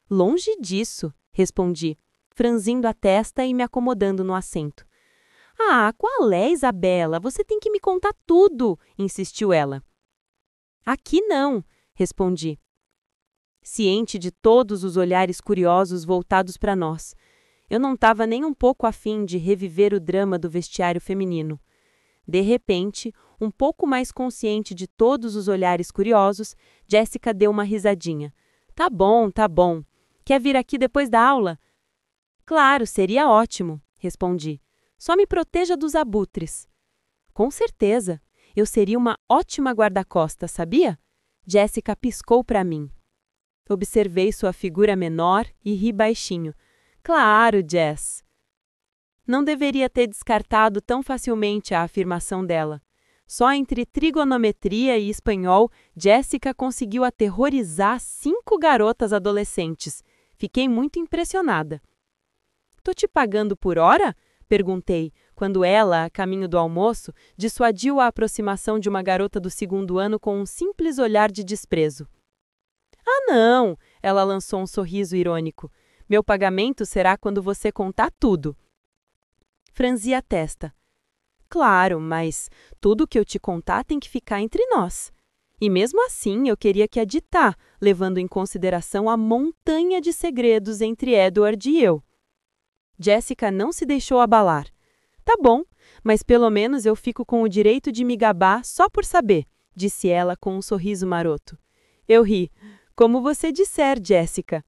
Speaker 1: Longe disso, respondi, franzindo a testa e me acomodando no assento. Ah, qual é, Isabela? Você tem que me contar tudo, insistiu ela. Aqui não, respondi, ciente de todos os olhares curiosos voltados para nós. Eu não estava nem um pouco afim de reviver o drama do vestiário feminino. De repente, um pouco mais consciente de todos os olhares curiosos, Jessica deu uma risadinha. Tá bom, tá bom. Quer vir aqui depois da aula? Claro, seria ótimo, respondi. Só me proteja dos abutres. Com certeza. Eu seria uma ótima guarda-costas, sabia? Jessica piscou para mim. Observei sua figura menor e ri baixinho. Claro, Jess. Não deveria ter descartado tão facilmente a afirmação dela. Só entre trigonometria e espanhol, Jessica conseguiu aterrorizar 5 garotas adolescentes. Fiquei muito impressionada. Tô te pagando por hora? Perguntei, quando ela, a caminho do almoço, dissuadiu a aproximação de uma garota do 2º ano com um simples olhar de desprezo. Ah, não! Ela lançou um sorriso irônico. Meu pagamento será quando você contar tudo. Franzi a testa. Claro, mas tudo que eu te contar tem que ficar entre nós. E mesmo assim eu queria que a ditar, levando em consideração a montanha de segredos entre Edward e eu. Jessica não se deixou abalar. Tá bom, mas pelo menos eu fico com o direito de me gabar só por saber, disse ela com um sorriso maroto. Eu ri. Como você disser, Jessica.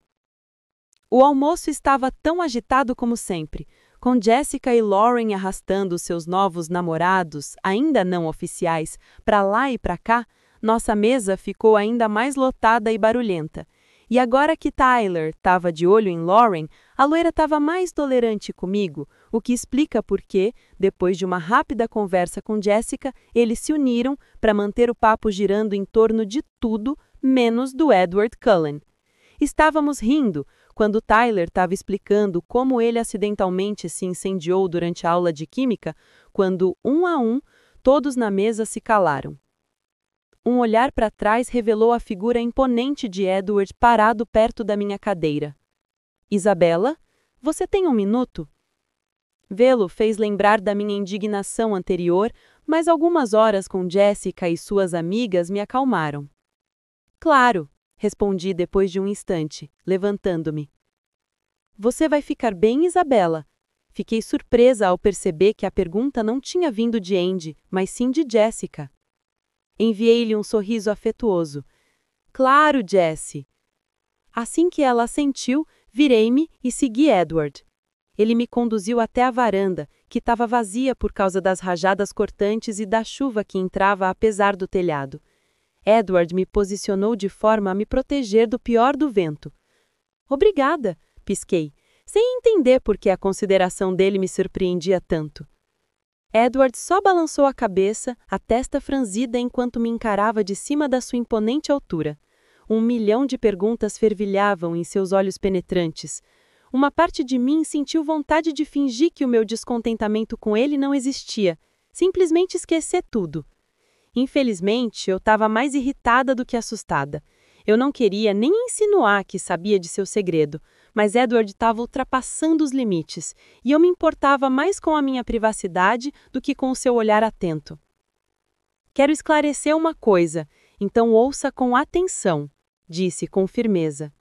Speaker 1: O almoço estava tão agitado como sempre, com Jessica e Lauren arrastando seus novos namorados, ainda não oficiais, para lá e para cá. Nossa mesa ficou ainda mais lotada e barulhenta. E agora que Tyler estava de olho em Lauren, a loira estava mais tolerante comigo, o que explica por que, depois de uma rápida conversa com Jessica, eles se uniram para manter o papo girando em torno de tudo, menos do Edward Cullen. Estávamos rindo quando Tyler estava explicando como ele acidentalmente se incendiou durante a aula de química, quando, um a um, todos na mesa se calaram. Um olhar para trás revelou a figura imponente de Edward parado perto da minha cadeira. Isabela, você tem um minuto? Vê-lo fez lembrar da minha indignação anterior, mas algumas horas com Jessica e suas amigas me acalmaram. Claro, respondi depois de um instante, levantando-me. Você vai ficar bem, Isabela? Fiquei surpresa ao perceber que a pergunta não tinha vindo de Andy, mas sim de Jessica. Enviei-lhe um sorriso afetuoso. Claro, Jessie. Assim que ela assentiu, virei-me e segui Edward. Ele me conduziu até a varanda, que estava vazia por causa das rajadas cortantes e da chuva que entrava apesar do telhado. Edward me posicionou de forma a me proteger do pior do vento. Obrigada, pisquei, sem entender por que a consideração dele me surpreendia tanto.
Speaker 2: Edward só balançou a cabeça, a testa franzida enquanto me encarava de cima da sua imponente altura. 1 milhão de perguntas fervilhavam em seus olhos penetrantes. Uma parte de mim sentiu vontade de fingir que o meu descontentamento com ele não existia, simplesmente esquecer tudo. Infelizmente, eu estava mais irritada do que assustada. Eu não queria nem insinuar que sabia de seu segredo, mas Edward estava ultrapassando os limites, e eu me importava mais com a minha privacidade do que com o seu olhar atento. Quero esclarecer uma coisa, então ouça com atenção, disse com firmeza.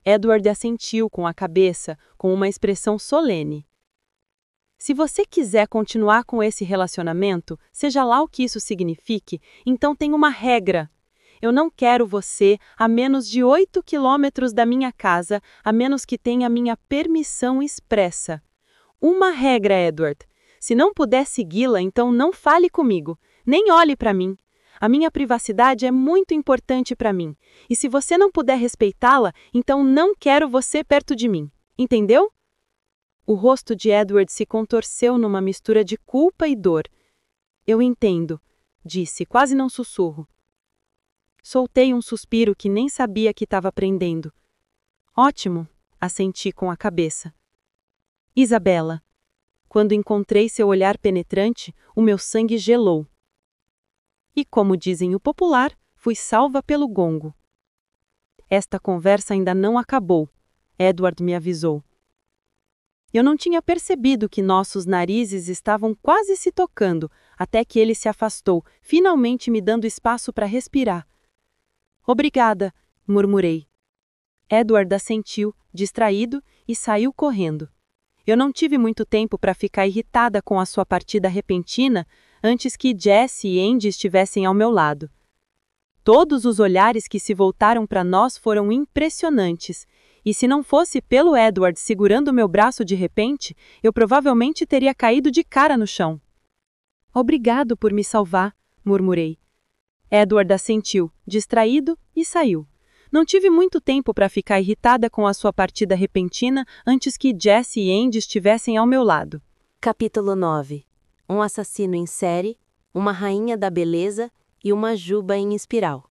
Speaker 2: Edward assentiu com a cabeça, com uma expressão solene. Se você quiser continuar com esse relacionamento, seja lá o que isso signifique, então tem uma regra. Eu não quero você a menos de 8 quilômetros da minha casa, a menos que tenha minha permissão expressa. Uma regra, Edward. Se não puder segui-la, então não fale comigo, nem olhe para mim. A minha privacidade é muito importante para mim, e se você não puder respeitá-la, então não quero você perto de mim. Entendeu? O rosto de Edward se contorceu numa mistura de culpa e dor. Eu entendo, disse, quase num sussurro. Soltei um suspiro que nem sabia que estava prendendo. Ótimo, assenti com a cabeça. Isabela. Quando encontrei seu olhar penetrante, o meu sangue gelou. E como dizem o popular, fui salva pelo gongo. Esta conversa ainda não acabou, Edward me avisou. Eu não tinha percebido que nossos narizes estavam quase se tocando, até que ele se afastou, finalmente me dando espaço para respirar. Obrigada, murmurei. Edward assentiu, distraído, e saiu correndo. Eu não tive muito tempo para ficar irritada com a sua partida repentina antes que Jess e Andy estivessem ao meu lado. Todos os olhares que se voltaram para nós foram impressionantes, e se não fosse pelo Edward segurando meu braço de repente, eu provavelmente teria caído de cara no chão. Obrigado por me salvar, murmurei. Edward assentiu, distraído, e saiu. Não tive muito tempo para ficar irritada com a sua partida repentina antes que Jess e Andy estivessem ao meu lado.
Speaker 1: Capítulo 9. Um assassino em série, uma rainha da beleza e uma juba em espiral.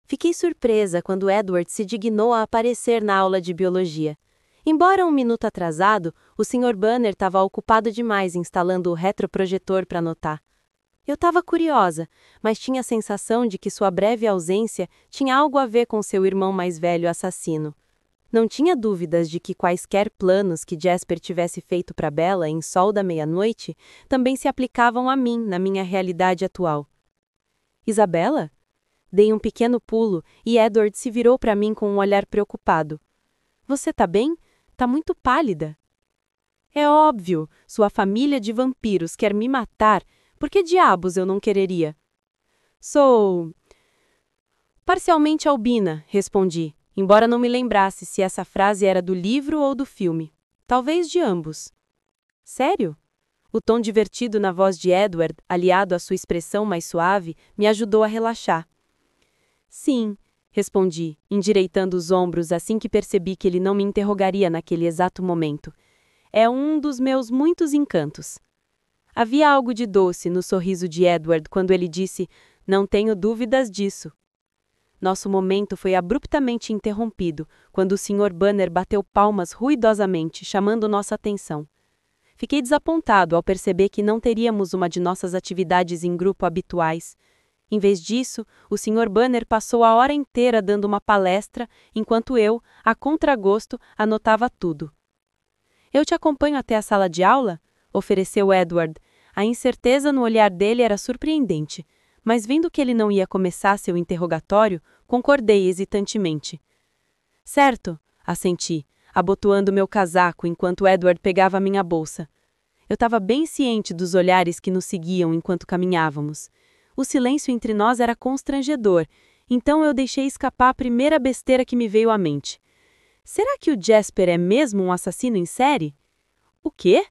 Speaker 1: Fiquei surpresa quando Edward se dignou a aparecer na aula de biologia. Embora 1 minuto atrasado, o Sr. Banner estava ocupado demais instalando o retroprojetor para anotar. Eu estava curiosa, mas tinha a sensação de que sua breve ausência tinha algo a ver com seu irmão mais velho assassino. Não tinha dúvidas de que quaisquer planos que Jasper tivesse feito para Bella em Sol da Meia-Noite também se aplicavam a mim na minha realidade atual. Isabela? Dei um pequeno pulo e Edward se virou para mim com um olhar preocupado. Você tá bem? Tá muito pálida. É óbvio, sua família de vampiros quer me matar. Por que diabos eu não quereria? Sou parcialmente albina, respondi, embora não me lembrasse se essa frase era do livro ou do filme. Talvez de ambos. Sério? O tom divertido na voz de Edward, aliado à sua expressão mais suave, me ajudou a relaxar. Sim, respondi, endireitando os ombros assim que percebi que ele não me interrogaria naquele exato momento. É um dos meus muitos encantos. Havia algo de doce no sorriso de Edward quando ele disse, não tenho dúvidas disso. Nosso momento foi abruptamente interrompido, quando o Sr. Banner bateu palmas ruidosamente, chamando nossa atenção. Fiquei desapontado ao perceber que não teríamos uma de nossas atividades em grupo habituais. Em vez disso, o Sr. Banner passou a hora inteira dando uma palestra, enquanto eu, a contragosto, anotava tudo. Eu te acompanho até a sala de aula? Ofereceu Edward. A incerteza no olhar dele era surpreendente, mas vendo que ele não ia começar seu interrogatório, concordei hesitantemente. Certo, assenti, abotoando meu casaco enquanto Edward pegava minha bolsa. Eu estava bem ciente dos olhares que nos seguiam enquanto caminhávamos. O silêncio entre nós era constrangedor, então eu deixei escapar a primeira besteira que me veio à mente. Será que o Jasper é mesmo um assassino em série? O quê?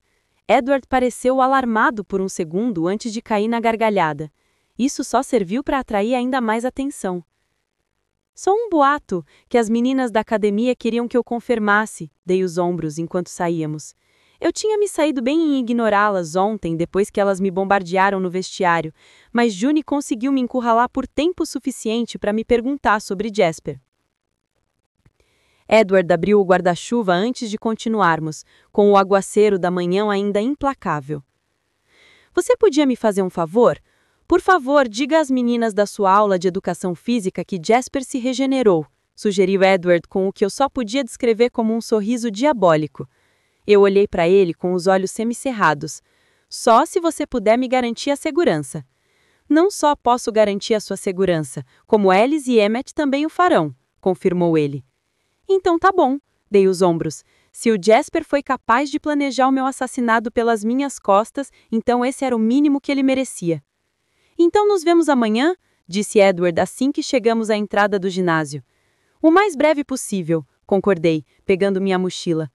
Speaker 1: Edward pareceu alarmado por um segundo antes de cair na gargalhada. Isso só serviu para atrair ainda mais atenção. Só um boato, que as meninas da academia queriam que eu confirmasse, dei os ombros enquanto saíamos.
Speaker 2: Eu tinha me saído bem em ignorá-las ontem, depois que elas me bombardearam no vestiário, mas June conseguiu me encurralar por tempo suficiente para me perguntar sobre Jasper. Edward abriu o guarda-chuva antes de continuarmos, com o aguaceiro da manhã ainda implacável. Você podia me fazer um favor? Por favor, diga às meninas da sua aula de educação física que Jasper se regenerou, sugeriu Edward com o que eu só podia descrever como um sorriso diabólico. Eu olhei para ele com os olhos semicerrados. Só se você puder me garantir a segurança. Não só posso garantir a sua segurança, como Alice e Emmett também o farão, confirmou ele. Então tá bom, dei os ombros. Se o Jasper foi capaz de planejar o meu assassinato pelas minhas costas, então esse era o mínimo que ele merecia. Então nos vemos amanhã, disse Edward assim que chegamos à entrada do ginásio. O mais breve possível, concordei, pegando minha mochila.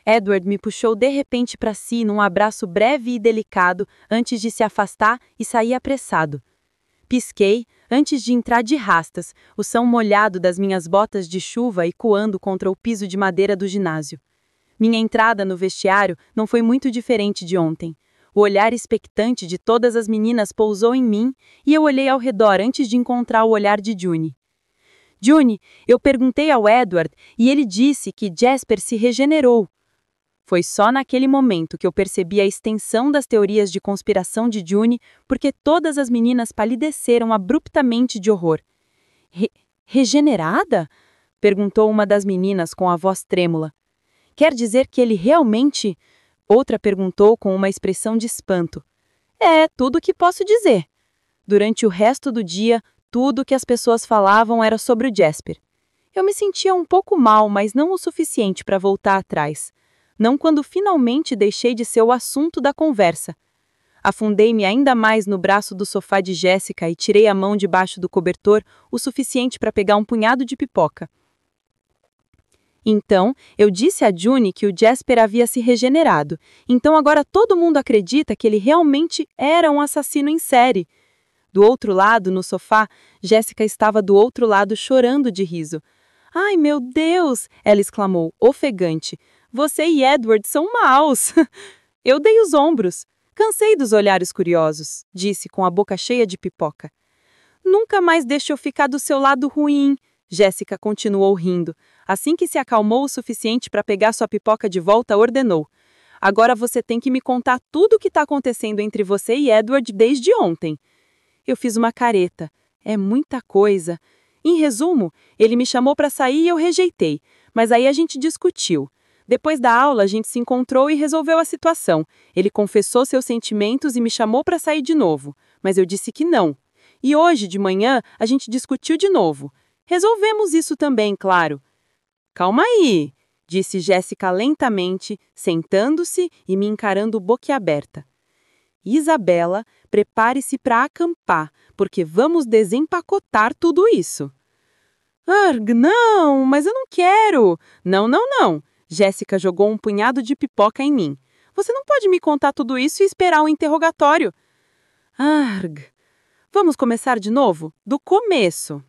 Speaker 2: Edward me puxou de repente para si num abraço breve e delicado antes de se afastar e sair apressado. Pisquei antes de entrar de rastas, o som molhado das minhas botas de chuva ecoando contra o piso de madeira do ginásio. Minha entrada no vestiário não foi muito diferente de ontem. O olhar expectante de todas as meninas pousou em mim e eu olhei ao redor antes de encontrar o olhar de June. June, eu perguntei ao Edward e ele disse que Jasper se regenerou. Foi só naquele momento que eu percebi a extensão das teorias de conspiração de June, porque todas as meninas palideceram abruptamente de horror. Regenerada? Perguntou uma das meninas com a voz trêmula. Quer dizer que ele realmente... Outra perguntou com uma expressão de espanto. É tudo o que posso dizer. Durante o resto do dia, tudo o que as pessoas falavam era sobre o Jasper. Eu me sentia um pouco mal, mas não o suficiente para voltar atrás. Não quando finalmente deixei de ser o assunto da conversa. Afundei-me ainda mais no braço do sofá de Jéssica e tirei a mão debaixo do cobertor o suficiente para pegar um punhado de pipoca. Então, eu disse a June que o Jasper havia se regenerado. Então agora todo mundo acredita que ele realmente era um assassino em série. Do outro lado, no sofá, Jéssica estava do outro lado chorando de riso. Ai, meu Deus! Ela exclamou, ofegante. Você e Edward são maus. Eu dei os ombros. Cansei dos olhares curiosos, disse com a boca cheia de pipoca. Nunca mais deixe eu ficar do seu lado ruim, Jéssica continuou rindo. Assim que se acalmou o suficiente para pegar sua pipoca de volta, ordenou. Agora você tem que me contar tudo o que está acontecendo entre você e Edward desde ontem. Eu fiz uma careta. É muita coisa. Em resumo, ele me chamou para sair e eu rejeitei. Mas aí a gente discutiu. Depois da aula, a gente se encontrou e resolveu a situação. Ele confessou seus sentimentos e me chamou para sair de novo, mas eu disse que não. E hoje, de manhã, a gente discutiu de novo. Resolvemos isso também, claro. Calma aí, disse Jéssica lentamente, sentando-se e me encarando boquiaberta. Isabela, prepare-se para acampar, porque vamos desempacotar tudo isso. Arg, não, mas eu não quero. Não. Jéssica jogou um punhado de pipoca em mim. Você não pode me contar tudo isso e esperar um interrogatório. Arg. Vamos começar de novo? Do começo.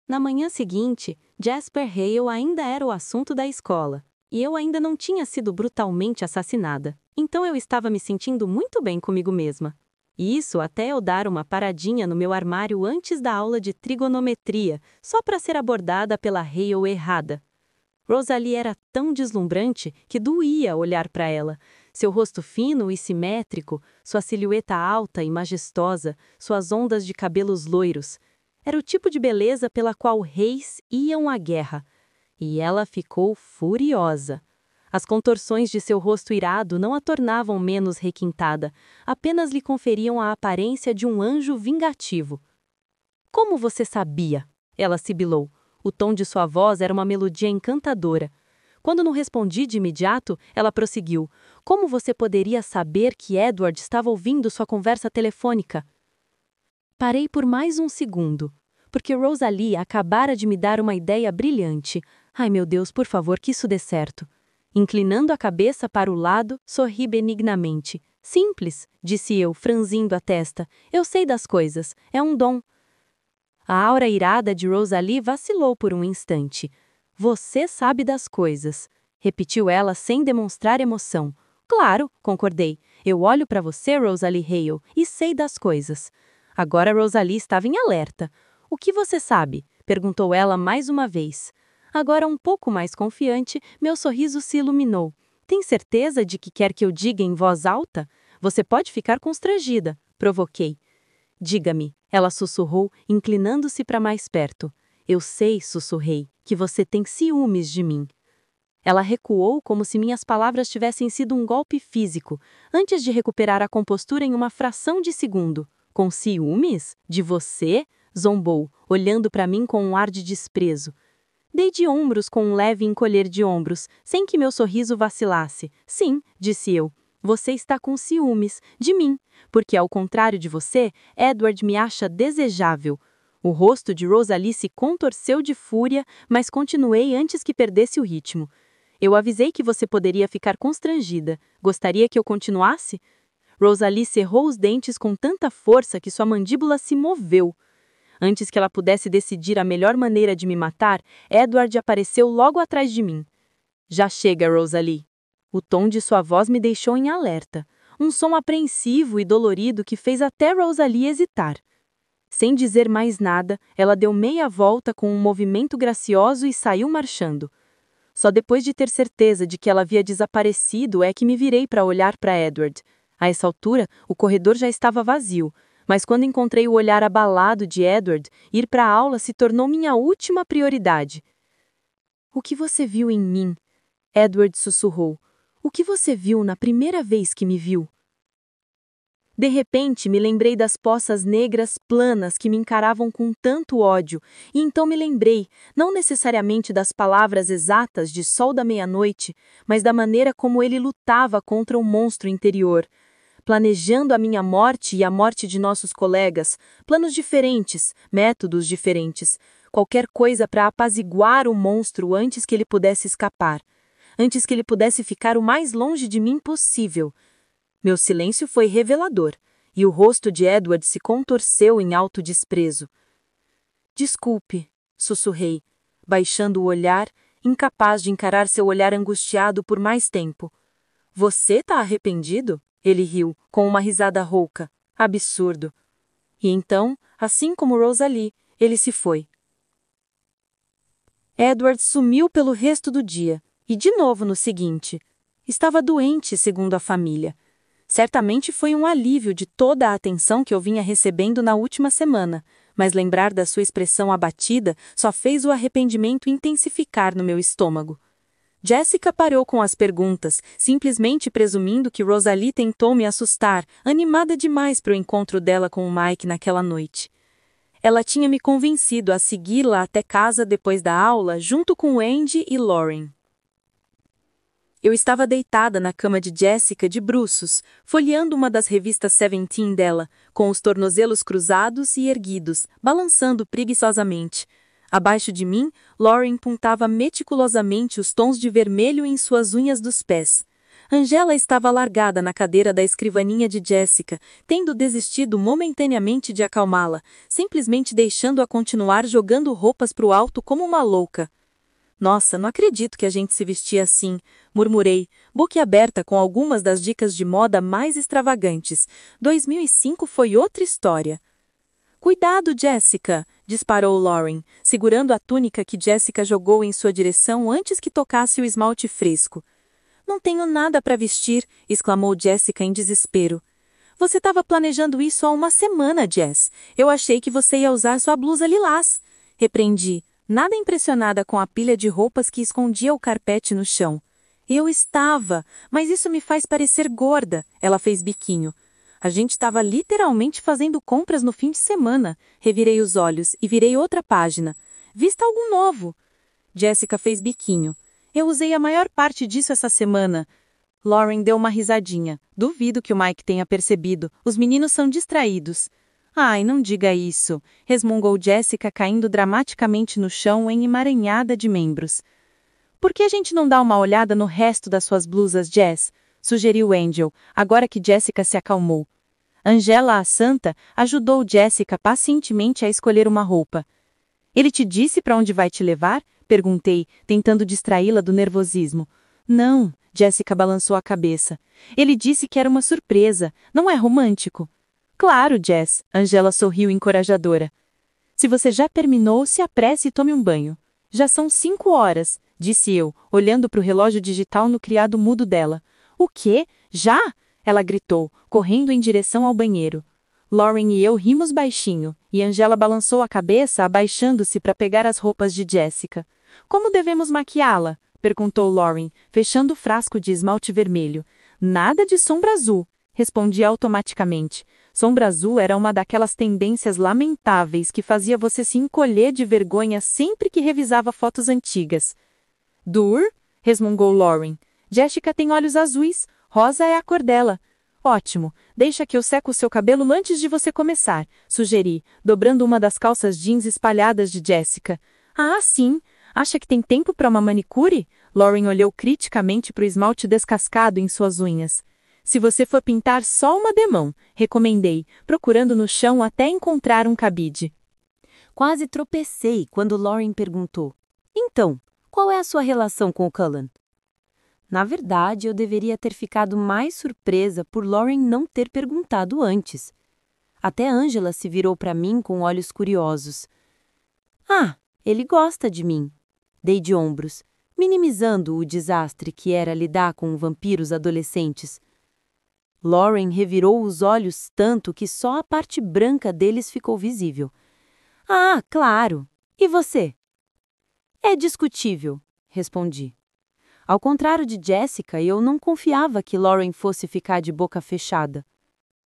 Speaker 1: Na manhã seguinte, Jasper Hale ainda era o assunto da escola, e eu ainda não tinha sido brutalmente assassinada. Então eu estava me sentindo muito bem comigo mesma. Isso até eu dar uma paradinha no meu armário antes da aula de trigonometria, só para ser abordada pela Hale errada. Rosalie era tão deslumbrante que doía olhar para ela. Seu rosto fino e simétrico, sua silhueta alta e majestosa, suas ondas de cabelos loiros. Era o tipo de beleza pela qual reis iam à guerra. E ela ficou furiosa. As contorções de seu rosto irado não a tornavam menos requintada, apenas lhe conferiam a aparência de um anjo vingativo. Como você sabia? Ela sibilou. O tom de sua voz era uma melodia encantadora. Quando não respondi de imediato, ela prosseguiu. Como você poderia saber que Edward estava ouvindo sua conversa telefônica? Parei por mais um segundo, porque Rosalie acabara de me dar uma ideia brilhante. Ai, meu Deus, por favor, que isso dê certo. Inclinando a cabeça para o lado, sorri benignamente. Simples, disse eu, franzindo a testa. Eu sei das coisas. É um dom. A aura irada de Rosalie vacilou por um instante. Você sabe das coisas, repetiu ela sem demonstrar emoção. Claro, concordei. Eu olho para você, Rosalie Hale, e sei das coisas. Agora Rosalie estava em alerta. O que você sabe? Perguntou ela mais uma vez. Agora um pouco mais confiante, meu sorriso se iluminou. Tem certeza de que quer que eu diga em voz alta? Você pode ficar constrangida, provoquei. Diga-me, ela sussurrou, inclinando-se para mais perto. Eu sei, sussurrei, que você tem ciúmes de mim. Ela recuou como se minhas palavras tivessem sido um golpe físico, antes de recuperar a compostura em uma fração de segundo. Com ciúmes? De você? Zombou, olhando para mim com um ar de desprezo. Dei de ombros com um leve encolher de ombros, sem que meu sorriso vacilasse. Sim, disse eu. Você está com ciúmes, de mim, porque ao contrário de você, Edward me acha desejável. O rosto de Rosalie se contorceu de fúria, mas continuei antes que perdesse o ritmo. Eu avisei que você poderia ficar constrangida. Gostaria que eu continuasse? Rosalie cerrou os dentes com tanta força que sua mandíbula se moveu. Antes que ela pudesse decidir a melhor maneira de me matar, Edward apareceu logo atrás de mim. Já chega, Rosalie. O tom de sua voz me deixou em alerta. Um som apreensivo e dolorido que fez até Rosalie hesitar. Sem dizer mais nada, ela deu meia volta com um movimento gracioso e saiu marchando. Só depois de ter certeza de que ela havia desaparecido é que me virei para olhar para Edward. A essa altura, o corredor já estava vazio, mas quando encontrei o olhar abalado de Edward, ir para a aula se tornou minha última prioridade. O que você viu em mim? Edward sussurrou. O que você viu na primeira vez que me viu? De repente, me lembrei das poças negras planas que me encaravam com tanto ódio, e então me lembrei, não necessariamente das palavras exatas de Sol da Meia-Noite, mas da maneira como ele lutava contra o monstro interior, planejando a minha morte e a morte de nossos colegas, planos diferentes, métodos diferentes, qualquer coisa para apaziguar o monstro antes que ele pudesse escapar, antes que ele pudesse ficar o mais longe de mim possível. Meu silêncio foi revelador, e o rosto de Edward se contorceu em alto desprezo. Desculpe, sussurrei, baixando o olhar, incapaz de encarar seu olhar angustiado por mais tempo. Você tá arrependido? Ele riu, com uma risada rouca. Absurdo. E então, assim como Rosalie, ele se foi. Edward sumiu pelo resto do dia, e de novo no seguinte. Estava doente, segundo a família. Certamente foi um alívio de toda a atenção que eu vinha recebendo na última semana, mas lembrar da sua expressão abatida só fez o arrependimento intensificar no meu estômago. Jessica parou com as perguntas, simplesmente presumindo que Rosalie tentou me assustar, animada demais para o encontro dela com o Mike naquela noite. Ela tinha me convencido a segui-la até casa depois da aula, junto com Andy e Lauren. Eu estava deitada na cama de Jessica de bruços, folheando uma das revistas Seventeen dela, com os tornozelos cruzados e erguidos, balançando preguiçosamente. Abaixo de mim, Lauren puntava meticulosamente os tons de vermelho em suas unhas dos pés. Angela estava largada na cadeira da escrivaninha de Jessica, tendo desistido momentaneamente de acalmá-la, simplesmente deixando-a continuar jogando roupas para o alto como uma louca. Nossa, não acredito que a gente se vestia assim, murmurei, boquiaberta com algumas das dicas de moda mais extravagantes. 2005 foi outra história. Cuidado, Jessica, disparou Lauren, segurando a túnica que Jessica jogou em sua direção antes que tocasse o esmalte fresco. Não tenho nada para vestir, exclamou Jessica em desespero. Você estava planejando isso há uma semana, Jess. Eu achei que você ia usar sua blusa lilás. Repreendi, nada impressionada com a pilha de roupas que escondia o carpete no chão. Eu estava, mas isso me faz parecer gorda, ela fez biquinho. A gente estava literalmente fazendo compras no fim de semana. Revirei os olhos e virei outra página. Vista algo novo. Jessica fez biquinho. Eu usei a maior parte disso essa semana. Lauren deu uma risadinha. Duvido que o Mike tenha percebido. Os meninos são distraídos. Ai, não diga isso, resmungou Jessica caindo dramaticamente no chão em emaranhada de membros. Por que a gente não dá uma olhada no resto das suas blusas, Jess? Sugeriu Angel, agora que Jessica se acalmou. Angela, a santa, ajudou Jessica pacientemente a escolher uma roupa. Ele te disse para onde vai te levar? Perguntei, tentando distraí-la do nervosismo. Não,
Speaker 2: Jessica balançou a cabeça. Ele disse que era uma surpresa, não é romântico? Claro, Jess, Angela sorriu encorajadora. Se você já terminou, se apresse e tome um banho. Já são 5 horas, disse eu, olhando para o relógio digital no criado mudo dela. O quê? Já? Ela gritou, correndo em direção ao banheiro. Lauren e eu rimos baixinho, e Angela balançou a cabeça, abaixando-se para pegar as roupas de Jessica. Como devemos maquiá-la? Perguntou Lauren, fechando o frasco de esmalte vermelho. Nada de sombra azul, respondi automaticamente. Sombra azul era uma daquelas tendências lamentáveis que fazia você se encolher de vergonha sempre que revisava fotos antigas. Dur? Resmungou Lauren. Jessica tem olhos azuis, rosa é a cor dela. Ótimo, deixa que eu seco o seu cabelo antes de você começar, sugeri, dobrando uma das calças jeans espalhadas de Jessica. Ah, sim. Acha que tem tempo para uma manicure? Lauren olhou criticamente para o esmalte descascado em suas unhas. Se você for pintar só uma demão, recomendei, procurando no chão até encontrar um cabide.
Speaker 1: Quase tropecei quando Lauren perguntou: Então, qual é a sua relação com o Cullen? Na verdade, eu deveria ter ficado mais surpresa por Lauren não ter perguntado antes. Até Angela se virou para mim com olhos curiosos. Ah, ele gosta de mim. Dei de ombros, minimizando o desastre que era lidar com vampiros adolescentes. Lauren revirou os olhos tanto que só a parte branca deles ficou visível. Ah, claro. E você? É discutível, respondi. Ao contrário de Jessica, eu não confiava que Lauren fosse ficar de boca fechada.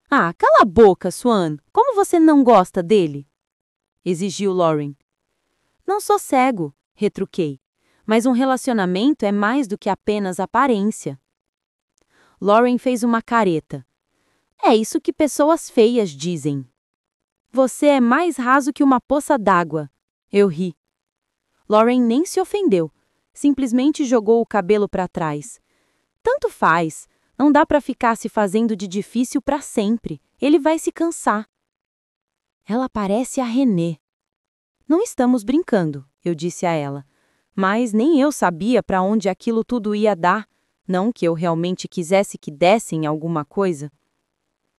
Speaker 1: Ah, cala a boca, Swan! Como você não gosta dele? Exigiu Lauren. Não sou cego, retruquei. Mas um relacionamento é mais do que apenas aparência. Lauren fez uma careta. É isso que pessoas feias dizem. Você é mais raso que uma poça d'água. Eu ri. Lauren nem se ofendeu. Simplesmente jogou o cabelo para trás. Tanto faz. Não dá para ficar se fazendo de difícil para sempre. Ele vai se cansar. Ela parece a Renée. Não estamos brincando, eu disse a ela. Mas nem eu sabia para onde aquilo tudo ia dar. Não que eu realmente quisesse que dessem alguma coisa.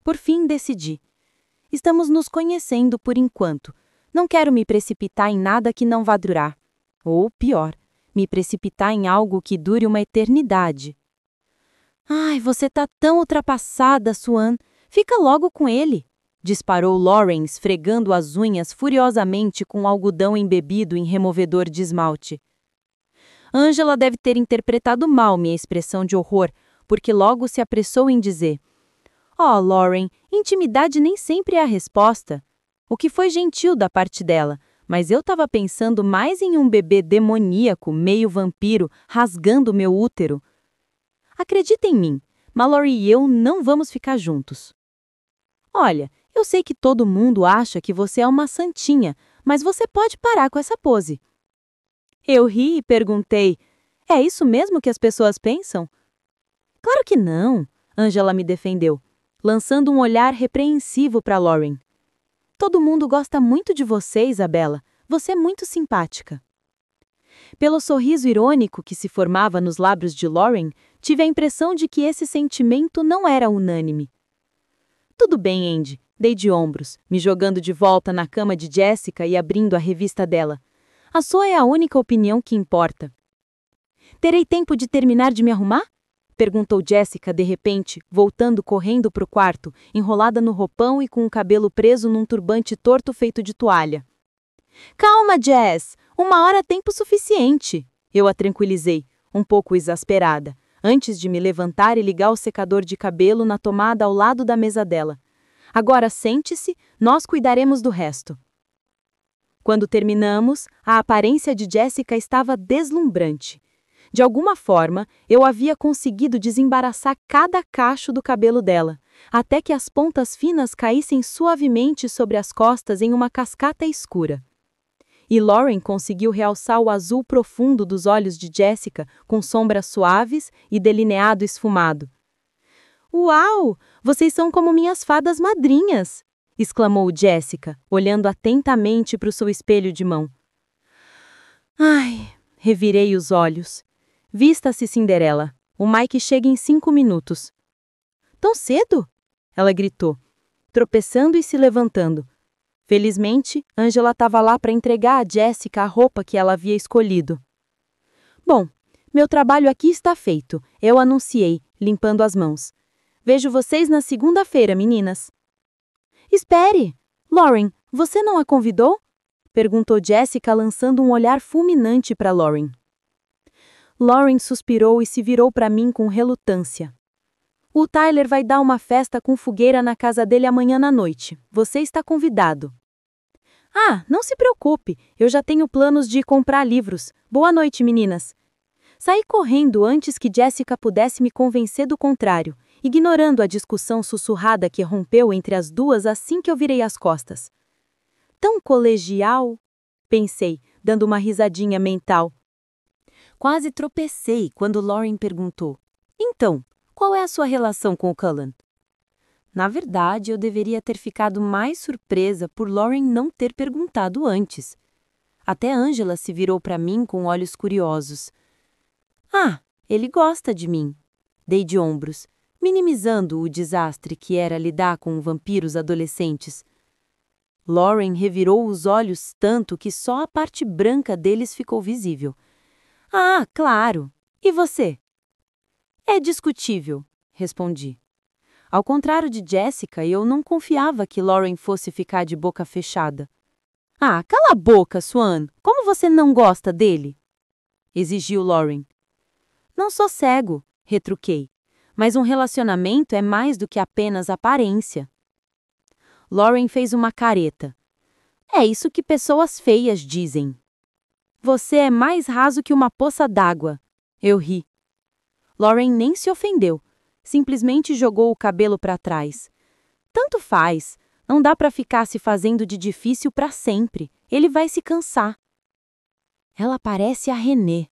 Speaker 1: Por fim, decidi. Estamos nos conhecendo por enquanto. Não quero me precipitar em nada que não vá durar. Ou, pior, me precipitar em algo que dure uma eternidade. Ai, você tá tão ultrapassada, Swan. Fica logo com ele. Disparou Lauren, esfregando as unhas furiosamente com algodão embebido em removedor de esmalte. Angela deve ter interpretado mal minha expressão de horror, porque logo se apressou em dizer: Oh, Lauren, intimidade nem sempre é a resposta. O que foi gentil da parte dela, mas eu estava pensando mais em um bebê demoníaco, meio vampiro, rasgando meu útero. Acredita em mim, Mallory e eu não vamos ficar juntos. Olha, eu sei que todo mundo acha que você é uma santinha, mas você pode parar com essa pose. Eu ri e perguntei, é isso mesmo que as pessoas pensam? Claro que não, Angela me defendeu, lançando um olhar repreensivo para Lauren. Todo mundo gosta muito de você, Isabela. Você é muito simpática. Pelo sorriso irônico que se formava nos lábios de Lauren, tive a impressão de que esse sentimento não era unânime. Tudo bem, Andy. Dei de ombros, me jogando de volta na cama de Jessica e abrindo a revista dela. A sua é a única opinião que importa. Terei tempo de terminar de me arrumar? Perguntou Jessica de repente, voltando correndo para o quarto, enrolada no roupão e com o cabelo preso num turbante torto feito de toalha. Calma, Jess! 1 hora é tempo suficiente! Eu a tranquilizei, um pouco exasperada, antes de me levantar e ligar o secador de cabelo na tomada ao lado da mesa dela. Agora sente-se, nós cuidaremos do resto. Quando terminamos, a aparência de Jessica estava deslumbrante. De alguma forma, eu havia conseguido desembaraçar cada cacho do cabelo dela, até que as pontas finas caíssem suavemente sobre as costas em uma cascata escura. E Lauren conseguiu realçar o azul profundo dos olhos de Jessica com sombras suaves e delineado esfumado. Uau! Vocês são como minhas fadas madrinhas! Exclamou Jessica, olhando atentamente para o seu espelho de mão. Ai! Revirei os olhos. Vista-se, Cinderela.
Speaker 2: O Mike chega em 5 minutos. Tão cedo? Ela gritou, tropeçando e se levantando. Felizmente, Angela estava lá para entregar a Jessica a roupa que ela havia escolhido. Bom, meu trabalho aqui está feito, eu anunciei, limpando as mãos. Vejo vocês na segunda-feira, meninas. Espere! Lauren, você não a convidou? Perguntou Jessica, lançando um olhar fulminante para Lauren. Lauren suspirou e se virou para mim com relutância. O Tyler vai dar uma festa com fogueira na casa dele amanhã à noite. Você está convidado. Ah, não se preocupe, eu já tenho planos de comprar livros. Boa noite, meninas. Saí correndo antes que Jessica pudesse me convencer do contrário, ignorando a discussão sussurrada que rompeu entre as duas assim que eu virei as costas. Tão colegial, pensei, dando uma risadinha mental. Quase tropecei quando Lauren perguntou: Então, qual é a sua relação com o Cullen? Na verdade, eu deveria ter ficado mais surpresa por Lauren não ter perguntado antes. Até Angela se virou para mim com olhos curiosos. Ah, ele gosta de mim. Dei de ombros, minimizando o desastre que era lidar com vampiros adolescentes. Lauren revirou os olhos tanto que só a parte branca deles ficou visível. Ah, claro. E você? É discutível, respondi. Ao contrário de Jessica, eu não confiava que Lauren fosse ficar de boca fechada. Ah, cala a boca, Swan! Como você não gosta dele? Exigiu Lauren. Não sou cego, retruquei. Mas um relacionamento é mais do que apenas aparência. Lauren fez uma careta. É isso que pessoas feias dizem. Você é mais raso que uma poça d'água. Eu ri. Lauren nem se ofendeu. Simplesmente jogou o cabelo para trás. Tanto faz. Não dá para ficar se fazendo de difícil para sempre. Ele vai se cansar. Ela parece a Renée.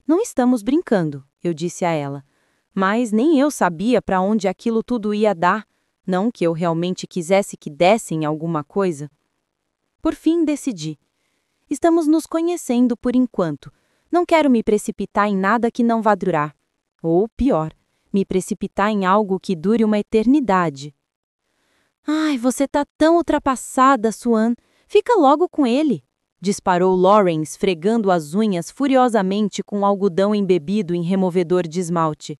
Speaker 2: Não estamos brincando, eu disse a ela. Mas nem eu sabia para onde aquilo tudo ia dar. Não que eu realmente quisesse que dessem alguma coisa. Por fim, decidi. Estamos nos conhecendo por enquanto. Não quero me precipitar em nada que não vá durar. Ou, pior, me precipitar em algo que dure uma eternidade. Ai, você tá tão ultrapassada, Swan. Fica logo com ele, disparou Lauren, esfregando as unhas furiosamente com algodão embebido em removedor de esmalte.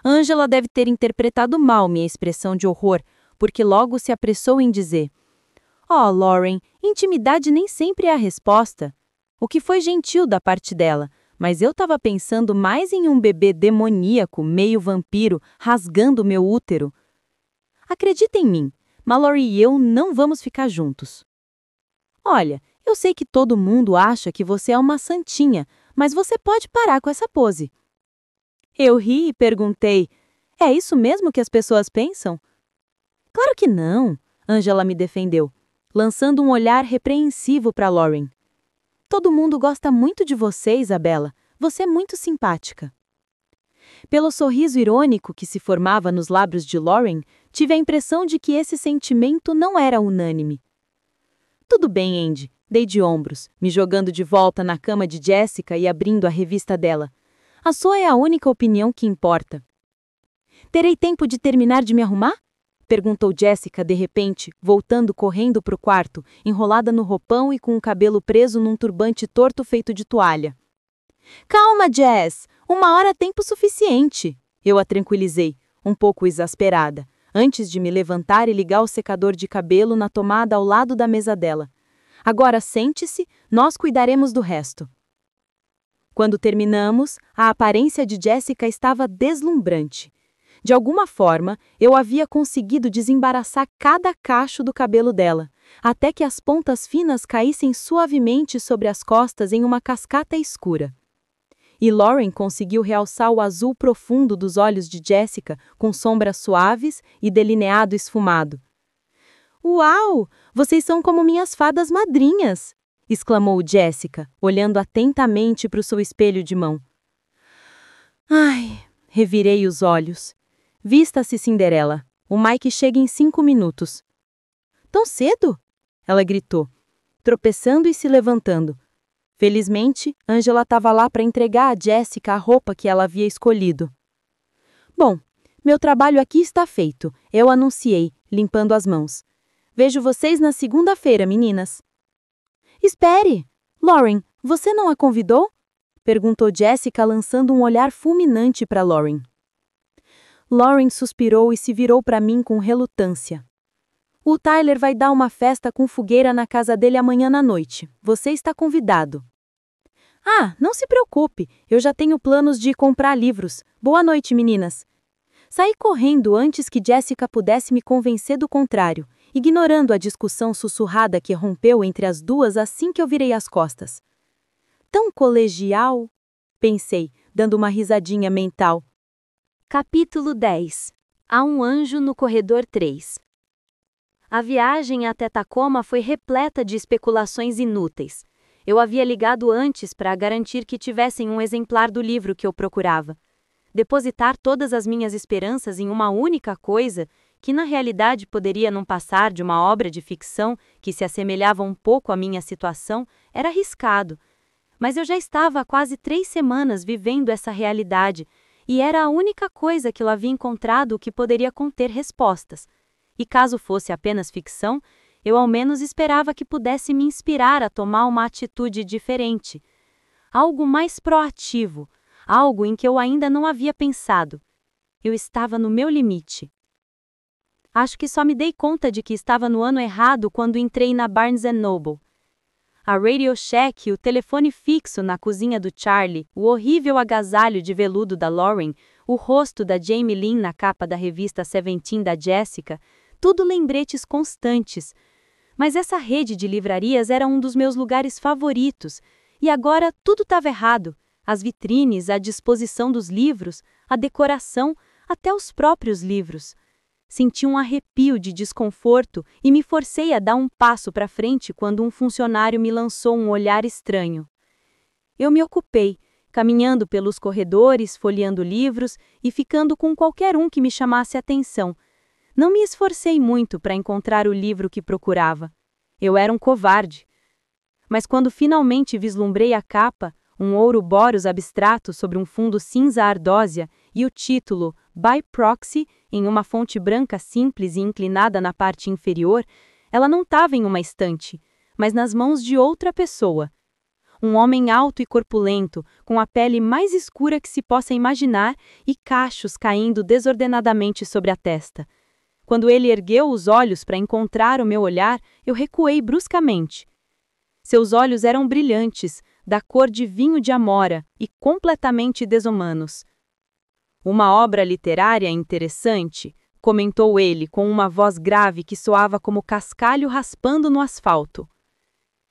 Speaker 2: Angela deve ter interpretado mal minha expressão de horror, porque logo se apressou em dizer: Oh, Lauren, intimidade nem sempre é a resposta. O que foi gentil da parte dela, mas eu estava pensando mais em um bebê demoníaco, meio vampiro, rasgando meu útero. Acredita em mim, Mallory e eu não vamos ficar juntos. Olha, eu sei que todo mundo acha que você é uma santinha, mas você pode parar com essa pose. Eu ri e perguntei: é isso mesmo que as pessoas pensam? Claro que não, Angela me defendeu, lançando um olhar repreensivo para Lauren. Todo mundo gosta muito de você, Isabela. Você é muito simpática. Pelo sorriso irônico que se formava nos lábios de Lauren, tive a impressão de que esse sentimento não era unânime. Tudo bem, Andy, dei de ombros, me jogando de volta na cama de Jessica e abrindo a revista dela. A sua é a única opinião que importa. Terei tempo de terminar de me arrumar? Perguntou Jessica de repente, voltando correndo para o quarto, enrolada no roupão e com o cabelo preso num turbante torto feito de toalha. Calma, Jess! 1 hora é tempo suficiente! Eu a tranquilizei, um pouco exasperada, antes de me levantar e ligar o secador de cabelo na tomada ao lado da mesa dela. Agora sente-se, nós cuidaremos do resto. Quando terminamos, a aparência de Jessica estava deslumbrante. De alguma forma, eu havia conseguido desembaraçar cada cacho do cabelo dela, até que as pontas finas caíssem suavemente sobre as costas em uma cascata escura. E Lauren conseguiu realçar o azul profundo dos olhos de Jessica com sombras suaves e delineado esfumado. Uau! Vocês são como minhas fadas madrinhas! Exclamou Jessica, olhando atentamente para o seu espelho de mão. Ai! Revirei os olhos. Vista-se, Cinderela. O Mike chega em 5 minutos. Tão cedo? Ela gritou, tropeçando e se levantando. Felizmente, Angela estava lá para entregar a Jessica a roupa que ela havia escolhido. Bom, meu trabalho aqui está feito, eu anunciei, limpando as mãos. Vejo vocês na segunda-feira, meninas. Espere! Lauren, você não a convidou? Perguntou Jessica, lançando um olhar fulminante para Lauren. Lauren suspirou e se virou para mim com relutância. O Tyler vai dar uma festa com fogueira na casa dele amanhã à noite. Você está convidado. Ah, não se preocupe, eu já tenho planos de comprar livros. Boa noite, meninas. Saí correndo antes que Jessica pudesse me convencer do contrário, ignorando a discussão sussurrada que rompeu entre as duas assim que eu virei as costas. Tão colegial, pensei, dando uma risadinha mental.
Speaker 1: Capítulo 10. Há um anjo no corredor 3. A viagem até Tacoma foi repleta de especulações inúteis. Eu havia ligado antes para garantir que tivessem um exemplar do livro que eu procurava. Depositar todas as minhas esperanças em uma única coisa, que na realidade poderia não passar de uma obra de ficção que se assemelhava um pouco à minha situação, era arriscado. Mas eu já estava há quase 3 semanas vivendo essa realidade, e era a única coisa que eu havia encontrado que poderia conter respostas. E caso fosse apenas ficção, eu ao menos esperava que pudesse me inspirar a tomar uma atitude diferente. Algo mais proativo, algo em que eu ainda não havia pensado. Eu estava no meu limite. Acho que só me dei conta de que estava no ano errado quando entrei na Barnes & Noble. A Radio Shack, o telefone fixo na cozinha do Charlie, o horrível agasalho de veludo da Lauren, o rosto da Jamie Lynn na capa da revista Seventeen da Jessica, tudo lembretes constantes. Mas essa rede de livrarias era um dos meus lugares favoritos, e agora tudo estava errado. As vitrines, a disposição dos livros, a decoração, até os próprios livros. Senti um arrepio de desconforto e me forcei a dar um passo para frente quando um funcionário me lançou um olhar estranho. Eu me ocupei, caminhando pelos corredores, folheando livros e ficando com qualquer um que me chamasse a atenção. Não me esforcei muito para encontrar o livro que procurava. Eu era um covarde. Mas quando finalmente vislumbrei a capa, um Ouroboros abstrato sobre um fundo cinza ardósia e o título By Proxy, em uma fonte branca simples e inclinada na parte inferior, ela não estava em uma estante, mas nas mãos de outra pessoa. Um homem alto e corpulento, com a pele mais escura que se possa imaginar e cachos caindo desordenadamente sobre a testa. Quando ele ergueu os olhos para encontrar o meu olhar, eu recuei bruscamente. Seus olhos eram brilhantes, da cor de vinho de amora e completamente desumanos. Uma obra literária interessante, comentou ele com uma voz grave que soava como cascalho raspando no asfalto.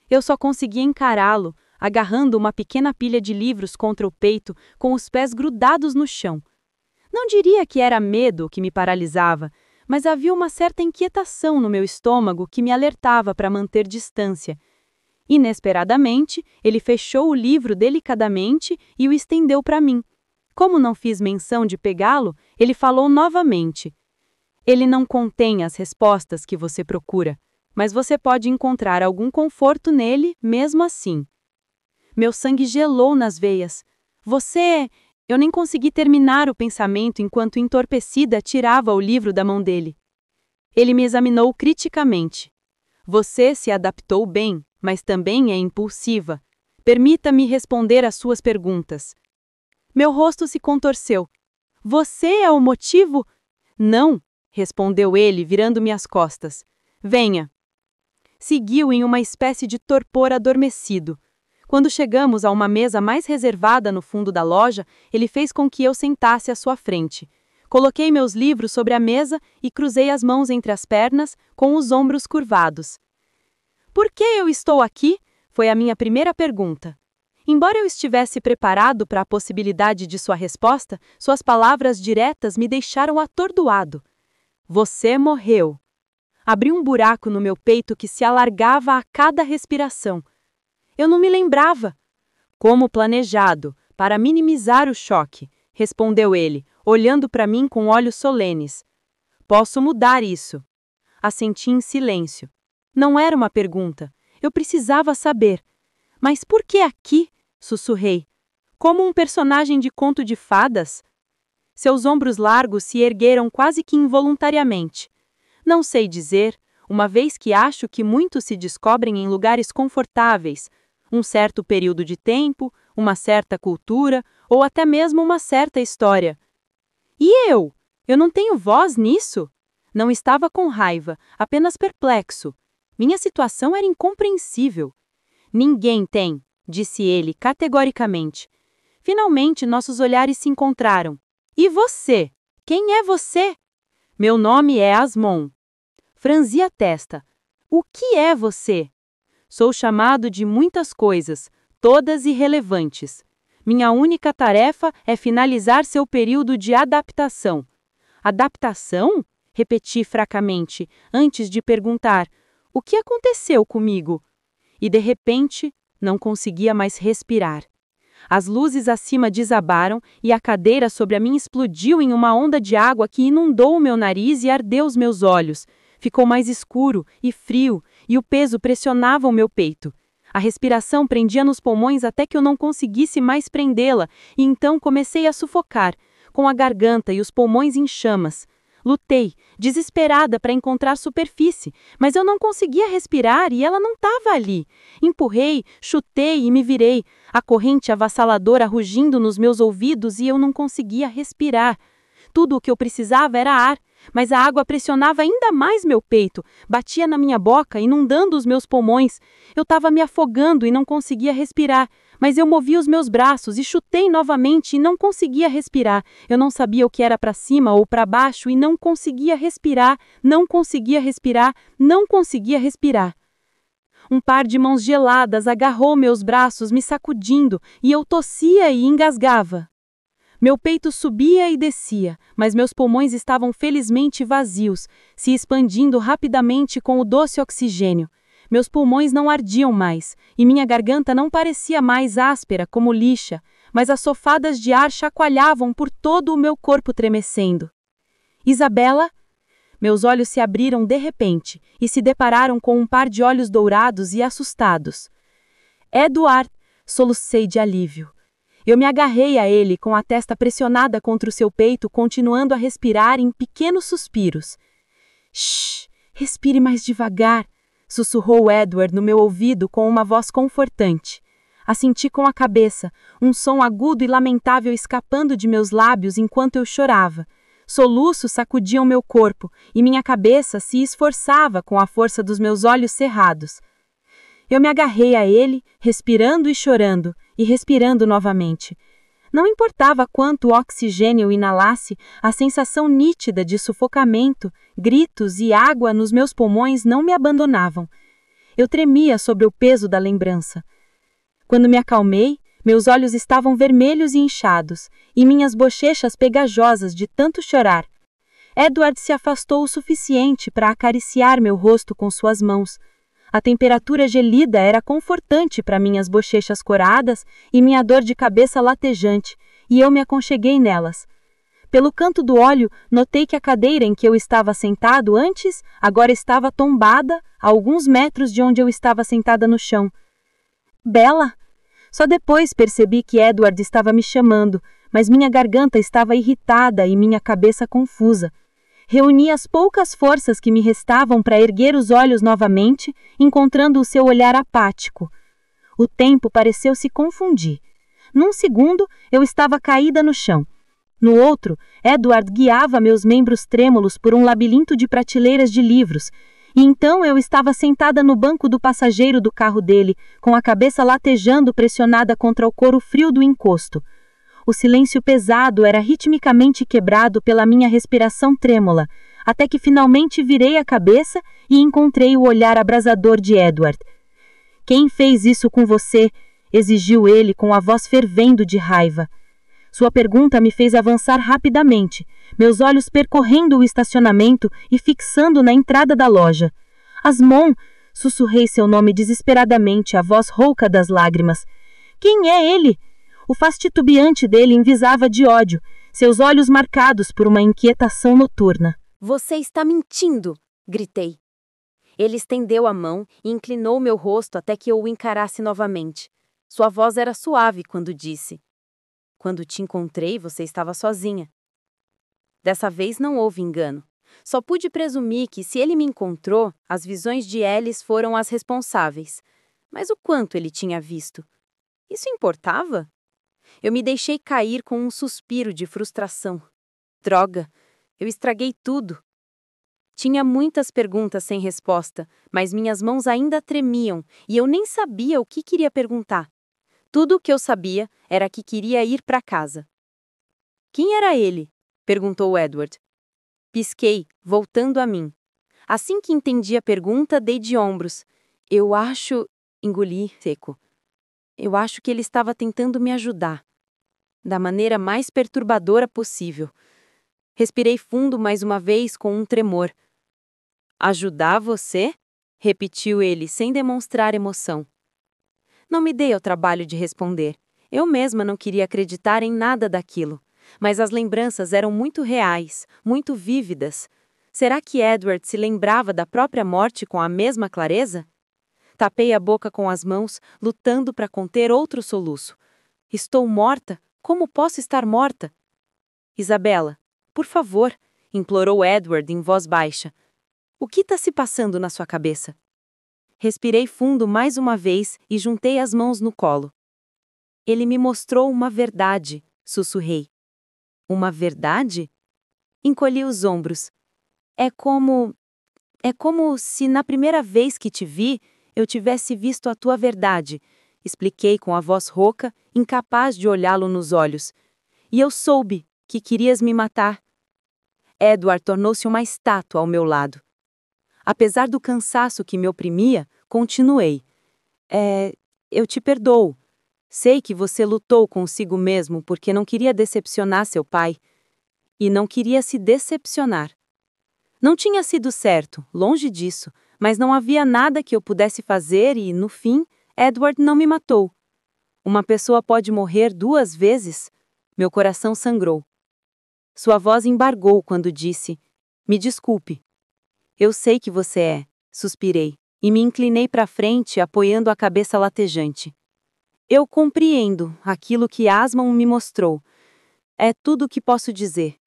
Speaker 1: Eu só conseguia encará-lo, agarrando uma pequena pilha de livros contra o peito, com os pés grudados no chão. Não diria que era medo que me paralisava, mas havia uma certa inquietação no meu estômago que me alertava para manter distância. Inesperadamente, ele fechou o livro delicadamente e o estendeu para mim. Como não fiz menção de pegá-lo, ele falou novamente. Ele não contém as respostas que você procura, mas você pode encontrar algum conforto nele mesmo assim. Meu sangue gelou nas veias. Eu nem consegui terminar o pensamento enquanto entorpecida tirava o livro da mão dele. Ele me examinou criticamente. Você se adaptou bem, mas também é impulsiva. Permita-me responder às suas perguntas. Meu rosto se contorceu. Você é o motivo? Não, respondeu ele, virando-me as costas. Venha. Seguiu em uma espécie de torpor adormecido. Quando chegamos a uma mesa mais reservada no fundo da loja, ele fez com que eu sentasse à sua frente. Coloquei meus livros sobre a mesa e cruzei as mãos entre as pernas, com os ombros curvados. Por que eu estou aqui? Foi a minha primeira pergunta. Embora eu estivesse preparado para a possibilidade de sua resposta, suas palavras diretas me deixaram atordoado. Você morreu. Abri um buraco no meu peito que se alargava a cada respiração. Eu não me lembrava. Como planejado, para minimizar o choque, respondeu ele, olhando para mim com olhos solenes. Posso mudar isso. Assenti em silêncio. Não era uma pergunta. Eu precisava saber.
Speaker 2: Mas por que aqui? Sussurrei. Como um personagem de conto de fadas? Seus ombros largos se ergueram quase que involuntariamente. Não sei dizer, uma vez que acho que muitos se descobrem em lugares confortáveis, um certo período de tempo, uma certa cultura ou até mesmo uma certa história. E eu? Eu não tenho voz nisso? Não estava com raiva, apenas perplexo. Minha situação era incompreensível. Ninguém tem, disse ele categoricamente. Finalmente nossos olhares se encontraram. E você? Quem é você? Meu nome é Asmon. Franzi a testa. O que é você? Sou chamado de muitas coisas, todas irrelevantes. Minha única tarefa é finalizar seu período de adaptação. Adaptação? Repeti fracamente, antes de perguntar: o que aconteceu comigo? E de repente, não conseguia mais respirar. As luzes acima desabaram e a cadeira sobre a mim explodiu em uma onda de água que inundou o meu nariz e ardeu os meus olhos. Ficou mais escuro e frio, e o peso pressionava o meu peito. A respiração prendia nos pulmões até que eu não conseguisse mais prendê-la, e então comecei a sufocar, com a garganta e os pulmões em chamas. Lutei, desesperada para encontrar superfície, mas eu não conseguia respirar e ela não estava ali. Empurrei, chutei e me virei, a corrente avassaladora rugindo nos meus ouvidos e eu não conseguia respirar. Tudo o que eu precisava era ar, mas a água pressionava ainda mais meu peito, batia na minha boca, inundando os meus pulmões. Eu estava me afogando e não conseguia respirar, mas eu movi os meus braços e chutei novamente e não conseguia respirar. Eu não sabia o que era para cima ou para baixo e não conseguia respirar, não conseguia respirar, não conseguia respirar. Um par de mãos geladas agarrou meus braços, me sacudindo, e eu tossia e engasgava. Meu peito subia e descia, mas meus pulmões estavam felizmente vazios, se expandindo rapidamente com o doce oxigênio. Meus pulmões não ardiam mais, e minha garganta não parecia mais áspera como lixa, mas as sofadas de ar chacoalhavam por todo o meu corpo tremecendo. Isabela? Meus olhos se abriram de repente, e se depararam com um par de olhos dourados e assustados. Edward, solucei de alívio. Eu me agarrei a ele com a testa pressionada contra o seu peito, continuando a respirar em pequenos suspiros. Shh, respire mais devagar, sussurrou Edward no meu ouvido com uma voz confortante. Assenti com a cabeça, um som agudo e lamentável escapando de meus lábios enquanto eu chorava. Soluços sacudiam meu corpo e minha cabeça se esforçava com a força dos meus olhos cerrados. Eu me agarrei a ele, respirando e chorando, e respirando novamente. Não importava quanto oxigênio eu inalasse, a sensação nítida de sufocamento, gritos e água nos meus pulmões não me abandonavam. Eu tremia sob o peso da lembrança. Quando me acalmei, meus olhos estavam vermelhos e inchados, e minhas bochechas pegajosas de tanto chorar. Edward se afastou o suficiente para acariciar meu rosto com suas mãos. A temperatura gelida era confortante para minhas bochechas coradas e minha dor de cabeça latejante, e eu me aconcheguei nelas. Pelo canto do olho, notei que a cadeira em que eu estava sentado antes, agora estava tombada, a alguns metros de onde eu estava sentada no chão. Bella! Só depois percebi que Edward estava me chamando, mas minha garganta estava irritada e minha cabeça confusa. Reuni as poucas forças que me restavam para erguer os olhos novamente, encontrando o seu olhar apático. O tempo pareceu se confundir. Num segundo, eu estava caída no chão. No outro, Edward guiava meus membros trêmulos por um labirinto de prateleiras de livros, e então eu estava sentada no banco do passageiro do carro dele, com a cabeça latejando pressionada contra o couro frio do encosto. O silêncio pesado era ritmicamente quebrado pela minha respiração trêmula, até que finalmente virei a cabeça e encontrei o olhar abrasador de Edward. Quem fez isso com você? Exigiu ele com a voz fervendo de raiva. Sua pergunta me fez avançar rapidamente, meus olhos percorrendo o estacionamento e fixando na entrada da loja. Asmon! Sussurrei seu nome desesperadamente, a voz rouca das lágrimas. Quem é ele? O faz titubeante dele envisava de ódio, seus olhos marcados por uma inquietação noturna.
Speaker 1: Você está mentindo! Gritei. Ele estendeu a mão e inclinou meu rosto até que eu o encarasse novamente. Sua voz era suave quando disse: "Quando te encontrei, você estava sozinha." Dessa vez não houve engano. Só pude presumir que, se ele me encontrou, as visões de Alice foram as responsáveis. Mas o quanto ele tinha visto? Isso importava? Eu me deixei cair com um suspiro de frustração. Droga! Eu estraguei tudo. Tinha muitas perguntas sem resposta, mas minhas mãos ainda tremiam e eu nem sabia o que queria perguntar. Tudo o que eu sabia era que queria ir para casa. "Quem era ele?" perguntou Edward. Pisquei, voltando a mim. Assim que entendi a pergunta, dei de ombros. "Eu acho..." engoli seco. "Eu acho que ele estava tentando me ajudar. Da maneira mais perturbadora possível." Respirei fundo mais uma vez com um tremor. "Ajudar você?" repetiu ele, sem demonstrar emoção. Não me dei ao trabalho de responder. Eu mesma não queria acreditar em nada daquilo. Mas as lembranças eram muito reais, muito vívidas. Será que Edward se lembrava da própria morte com a mesma clareza? Tapei a boca com as mãos, lutando para conter outro soluço. "Estou morta? Como posso estar morta?" "Isabela, por favor", implorou Edward em voz baixa. "O que está se passando na sua cabeça?" Respirei fundo mais uma vez e juntei as mãos no colo. "Ele me mostrou uma verdade", sussurrei. "Uma verdade?" Encolhi os ombros. É como se na primeira vez que te vi, eu tivesse visto a tua verdade", expliquei com a voz rouca, incapaz de olhá-lo nos olhos. "E eu soube que querias me matar." Edward tornou-se uma estátua ao meu lado. Apesar do cansaço que me oprimia, continuei. Eu te perdoo. Sei que você lutou consigo mesmo porque não queria decepcionar seu pai. E não queria se decepcionar. Não tinha sido certo, longe disso, mas não havia nada que eu pudesse fazer e, no fim, Edward não me matou. Uma pessoa pode morrer 2 vezes? Meu coração sangrou. Sua voz embargou quando disse: "Me desculpe." "Eu sei que você é", suspirei, e me inclinei para frente, apoiando a cabeça latejante. "Eu compreendo aquilo que Asmon me mostrou. É tudo o que posso dizer."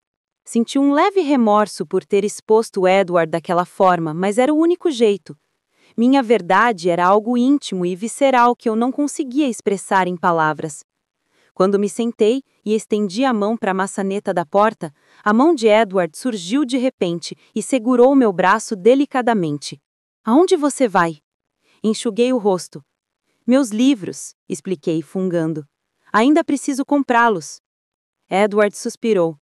Speaker 1: Senti um leve remorso por ter exposto Edward daquela forma, mas era o único jeito. Minha verdade era algo íntimo e visceral que eu não conseguia expressar em palavras. Quando me sentei e estendi a mão para a maçaneta da porta, a mão de Edward surgiu de repente e segurou meu braço delicadamente. "Aonde você vai?" Enxuguei o rosto. "Meus livros", expliquei, fungando. "Ainda preciso comprá-los." Edward suspirou.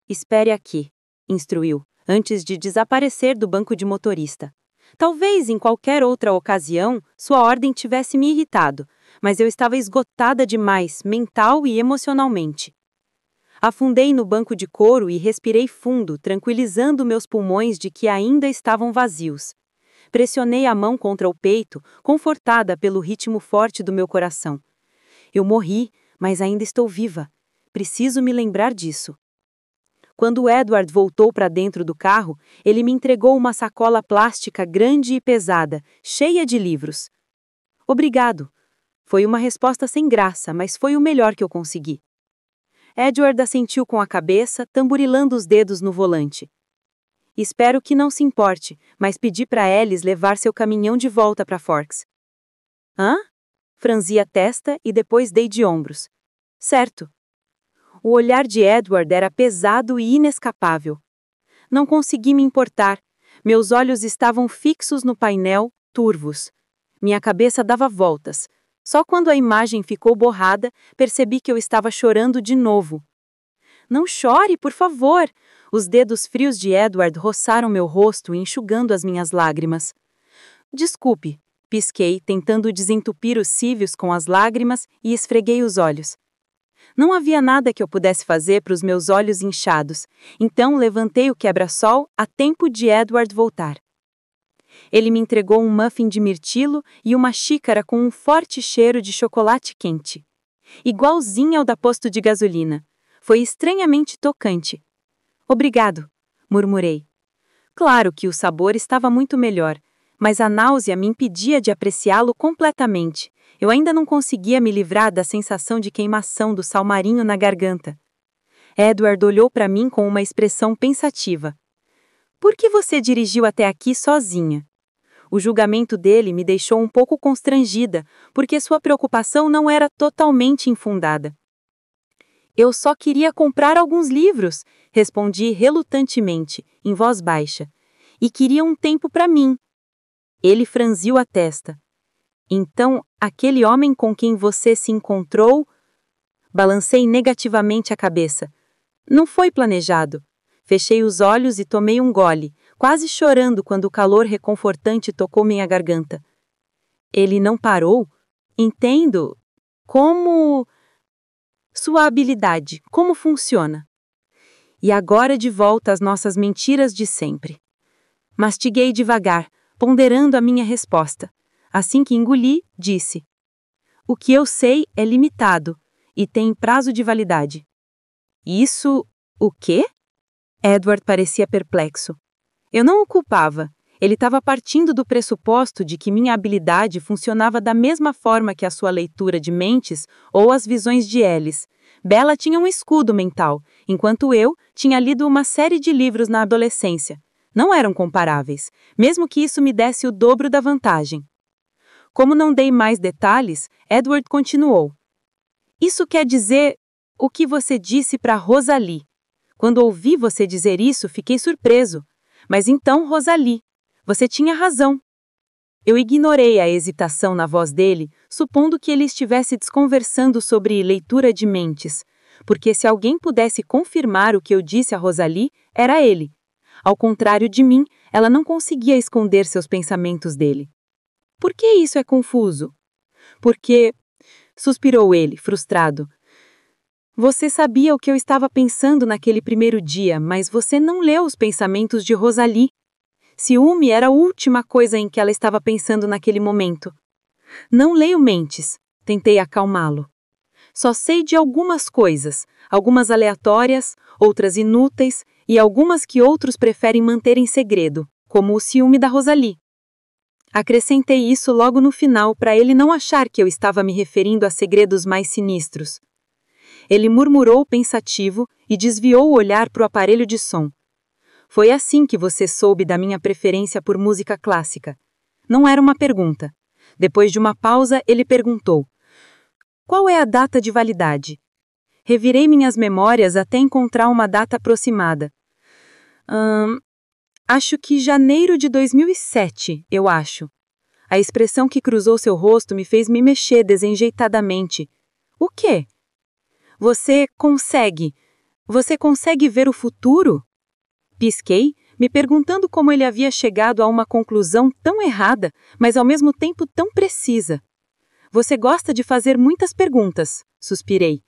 Speaker 1: "Espere aqui", instruiu, antes de desaparecer do banco de motorista. Talvez em qualquer outra ocasião sua ordem tivesse me irritado, mas eu estava esgotada demais, mental e emocionalmente. Afundei no banco de couro e respirei fundo, tranquilizando meus pulmões de que ainda estavam vazios. Pressionei a mão contra o peito, confortada pelo ritmo forte do meu coração. Eu morri, mas ainda estou viva. Preciso me lembrar disso. Quando Edward voltou para dentro do carro, ele me entregou uma sacola plástica grande e pesada, cheia de livros. "Obrigado." Foi uma resposta sem graça, mas foi o melhor que eu consegui. Edward assentiu com a cabeça, tamborilando os dedos no volante. "Espero que não se importe, mas pedi para Alice levar seu caminhão de volta para Forks." "Hã?" Franzi a testa e depois dei de ombros. "Certo." O olhar de Edward era pesado e inescapável. Não consegui me importar. Meus olhos estavam fixos no painel, turvos. Minha cabeça dava voltas. Só quando a imagem ficou borrada, percebi que eu estava chorando de novo. "Não chore, por favor!" Os dedos frios de Edward roçaram meu rosto, enxugando as minhas lágrimas. "Desculpe", pisquei, tentando desentupir os cílios com as lágrimas e esfreguei os olhos. Não havia nada que eu pudesse fazer para os meus olhos inchados, então levantei o quebra-sol a tempo de Edward voltar. Ele me entregou um muffin de mirtilo e uma xícara com um forte cheiro de chocolate quente. Igualzinho ao da posto de gasolina. Foi estranhamente tocante. "Obrigado", murmurei. Claro que o sabor estava muito melhor.
Speaker 2: mas a náusea me impedia de apreciá-lo completamente. Eu ainda não conseguia me livrar da sensação de queimação do sal marinho na garganta. Edward olhou para mim com uma expressão pensativa. Por que você dirigiu até aqui sozinha? O julgamento dele me deixou um pouco constrangida, porque sua preocupação não era totalmente infundada. Eu só queria comprar alguns livros, respondi relutantemente, em voz baixa, e queria um tempo para mim. Ele franziu a testa. Então, aquele homem com quem você se encontrou? Balancei negativamente a cabeça. Não foi planejado. Fechei os olhos e tomei um gole, quase chorando quando o calor reconfortante tocou minha garganta. Ele não parou? Entendo. Como... Sua habilidade, como funciona? E agora de volta às nossas mentiras de sempre. Mastiguei devagar, ponderando a minha resposta. Assim que engoli, disse: o que eu sei é limitado e tem prazo de validade. Isso... o quê? Edward parecia perplexo. Eu não o culpava. Ele estava partindo do pressuposto de que minha habilidade funcionava da mesma forma que a sua leitura de mentes ou as visões de Alice. Bella tinha um escudo mental, enquanto eu tinha lido uma série de livros na adolescência. Não eram comparáveis, mesmo que isso me desse o dobro da vantagem. Como não dei mais detalhes, Edward continuou. Isso quer dizer o que você disse para Rosalie. Quando ouvi você dizer isso, fiquei surpreso. Mas então, Rosalie, você tinha razão. Eu ignorei a hesitação na voz dele, supondo que ele estivesse desconversando sobre leitura de mentes, porque se alguém pudesse confirmar o que eu disse a Rosalie, era ele. Ao contrário de mim, ela não conseguia esconder seus pensamentos dele. Por que isso é confuso? Porque... suspirou ele, frustrado. Você sabia o que eu estava pensando naquele primeiro dia, mas você não leu os pensamentos de Rosalie. Ciúme era a última coisa em que ela estava pensando naquele momento. Não leio mentes, tentei acalmá-lo. Só sei de algumas coisas, algumas aleatórias, outras inúteis e algumas que outros preferem manter em segredo, como o ciúme da Rosalie. Acrescentei isso logo no final para ele não achar que eu estava me referindo a segredos mais sinistros. Ele murmurou pensativo e desviou o olhar para o aparelho de som. Foi assim que você soube da minha preferência por música clássica. Não era uma pergunta. Depois de uma pausa, ele perguntou: qual é a data de validade? Revirei minhas memórias até encontrar uma data aproximada. Acho que janeiro de 2007, eu acho. A expressão que cruzou seu rosto me fez me mexer desenjeitadamente. O quê? Você consegue ver o futuro? Pisquei, me perguntando como ele havia chegado a uma conclusão tão errada, mas ao mesmo tempo tão precisa. Você gosta de fazer muitas perguntas, suspirei.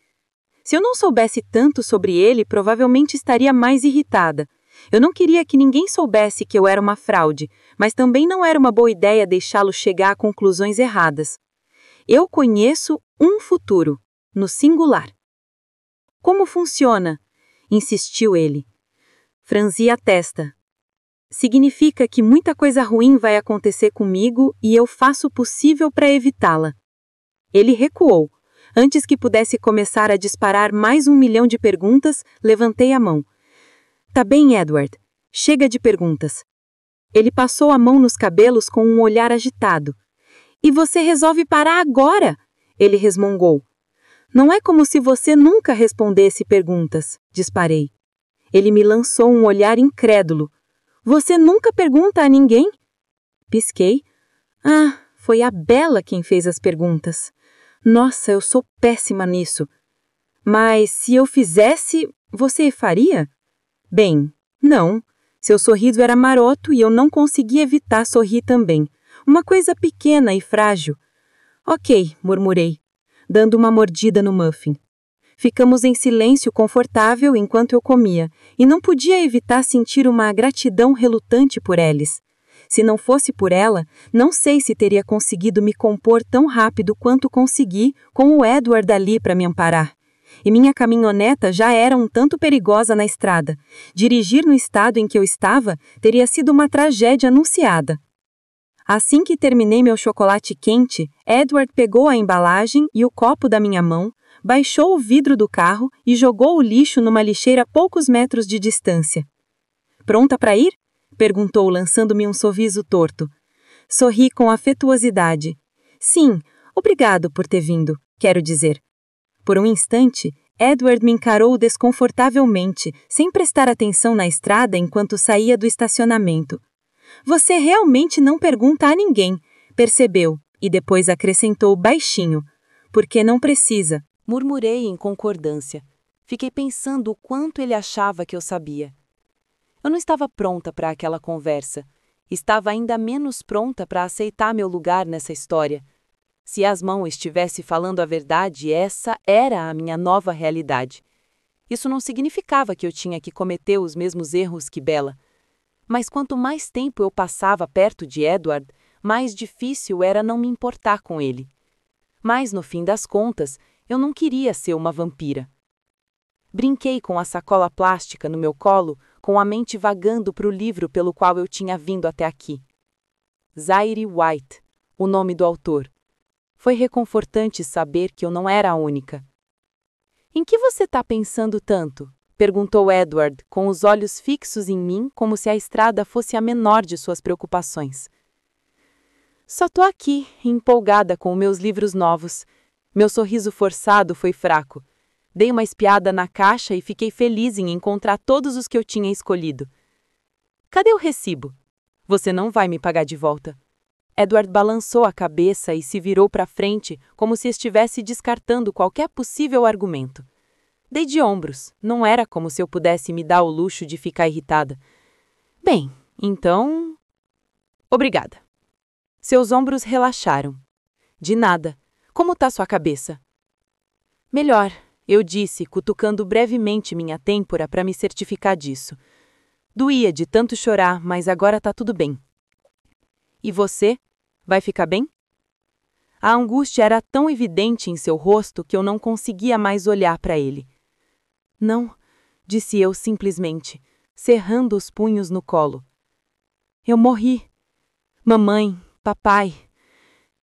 Speaker 2: Se eu não soubesse tanto sobre ele, provavelmente estaria mais irritada. Eu não queria que ninguém soubesse que eu era uma fraude, mas também não era uma boa ideia deixá-lo chegar a conclusões erradas. Eu conheço um futuro, no singular. Como funciona? Insistiu ele. Franzi a testa. Significa que muita coisa ruim vai acontecer comigo e eu faço o possível para evitá-la. Ele recuou. Antes que pudesse começar a disparar mais 1 milhão de perguntas, levantei a mão. Tá bem, Edward. Chega de perguntas. Ele passou a mão nos cabelos com um olhar agitado. E você resolve parar agora? Ele resmungou. Não é como se você nunca respondesse perguntas, disparei. Ele me lançou um olhar incrédulo. Você nunca pergunta a ninguém? Pisquei. Foi a Bella quem fez as perguntas. Nossa, eu sou péssima nisso. Mas se eu fizesse, você faria? Bem, não. Seu sorriso era maroto e eu não conseguia evitar sorrir também. Uma coisa pequena e frágil. Ok, murmurei, dando uma mordida no muffin. Ficamos em silêncio confortável enquanto eu comia, e não podia evitar sentir uma gratidão relutante por Alice. Se não fosse por ela, não sei se teria conseguido me compor tão rápido quanto consegui com o Edward ali para me amparar. E minha caminhoneta já era um tanto perigosa na estrada. Dirigir no estado em que eu estava teria sido uma tragédia anunciada. Assim que terminei meu chocolate quente, Edward pegou a embalagem e o copo da minha mão, baixou o vidro do carro e jogou o lixo numa lixeira a poucos metros de distância. Pronta para ir? Perguntou, lançando-me um sorriso torto. Sorri com afetuosidade. Sim, obrigado por ter vindo, quero dizer. Por um instante, Edward me encarou desconfortavelmente, sem prestar atenção na estrada enquanto saía do estacionamento. Você realmente não pergunta a ninguém, percebeu, e depois acrescentou baixinho. Porque não precisa.
Speaker 1: Murmurei em concordância. Fiquei pensando o quanto ele achava que eu sabia. Eu não estava pronta para aquela conversa. Estava ainda menos pronta para aceitar meu lugar nessa história. Se Asmão estivesse falando a verdade, essa era a minha nova realidade. Isso não significava que eu tinha que cometer os mesmos erros que Bella. Mas quanto mais tempo eu passava perto de Edward, mais difícil era não me importar com ele. Mas, no fim das contas, eu não queria ser uma vampira. Brinquei com a sacola plástica no meu colo, com a mente vagando para o livro pelo qual eu tinha vindo até aqui. Zaire White, o nome do autor. Foi reconfortante saber que eu não era a única. Em que você está pensando tanto? Perguntou Edward, com os olhos fixos em mim, como se a estrada fosse a menor de suas preocupações. Só tô aqui, empolgada com meus livros novos. Meu sorriso forçado foi fraco. Dei uma espiada na caixa e fiquei feliz em encontrar todos os que eu tinha escolhido. Cadê o recibo? Você não vai me pagar de volta. Edward balançou a cabeça e se virou para frente, como se estivesse descartando qualquer possível argumento. Dei de ombros, não era como se eu pudesse me dar o luxo de ficar irritada. Bem, então... Obrigada. Seus ombros relaxaram. De nada. Como tá sua cabeça? Melhor, eu disse, cutucando brevemente minha têmpora para me certificar disso. Doía de tanto chorar, mas agora tá tudo bem. E você? Vai ficar bem? A angústia era tão evidente em seu rosto que eu não conseguia mais olhar para ele. Não, disse eu simplesmente, cerrando os punhos no colo. Eu morri. Mamãe, papai,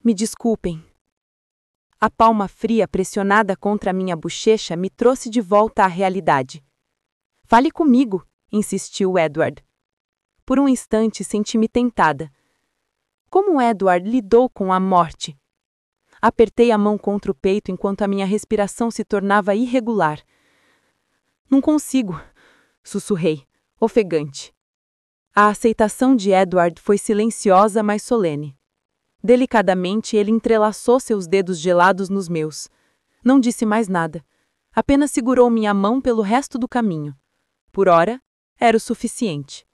Speaker 1: me desculpem. A palma fria pressionada contra minha bochecha me trouxe de volta à realidade. Fale comigo, insistiu Edward. Por um instante senti-me tentada. Como Edward lidou com a morte? Apertei a mão contra o peito enquanto a minha respiração se tornava irregular. Não consigo, sussurrei, ofegante. A aceitação de Edward foi silenciosa, mas solene. Delicadamente, ele entrelaçou seus dedos gelados nos meus. Não disse mais nada. Apenas segurou minha mão pelo resto do caminho. Por ora, era o suficiente.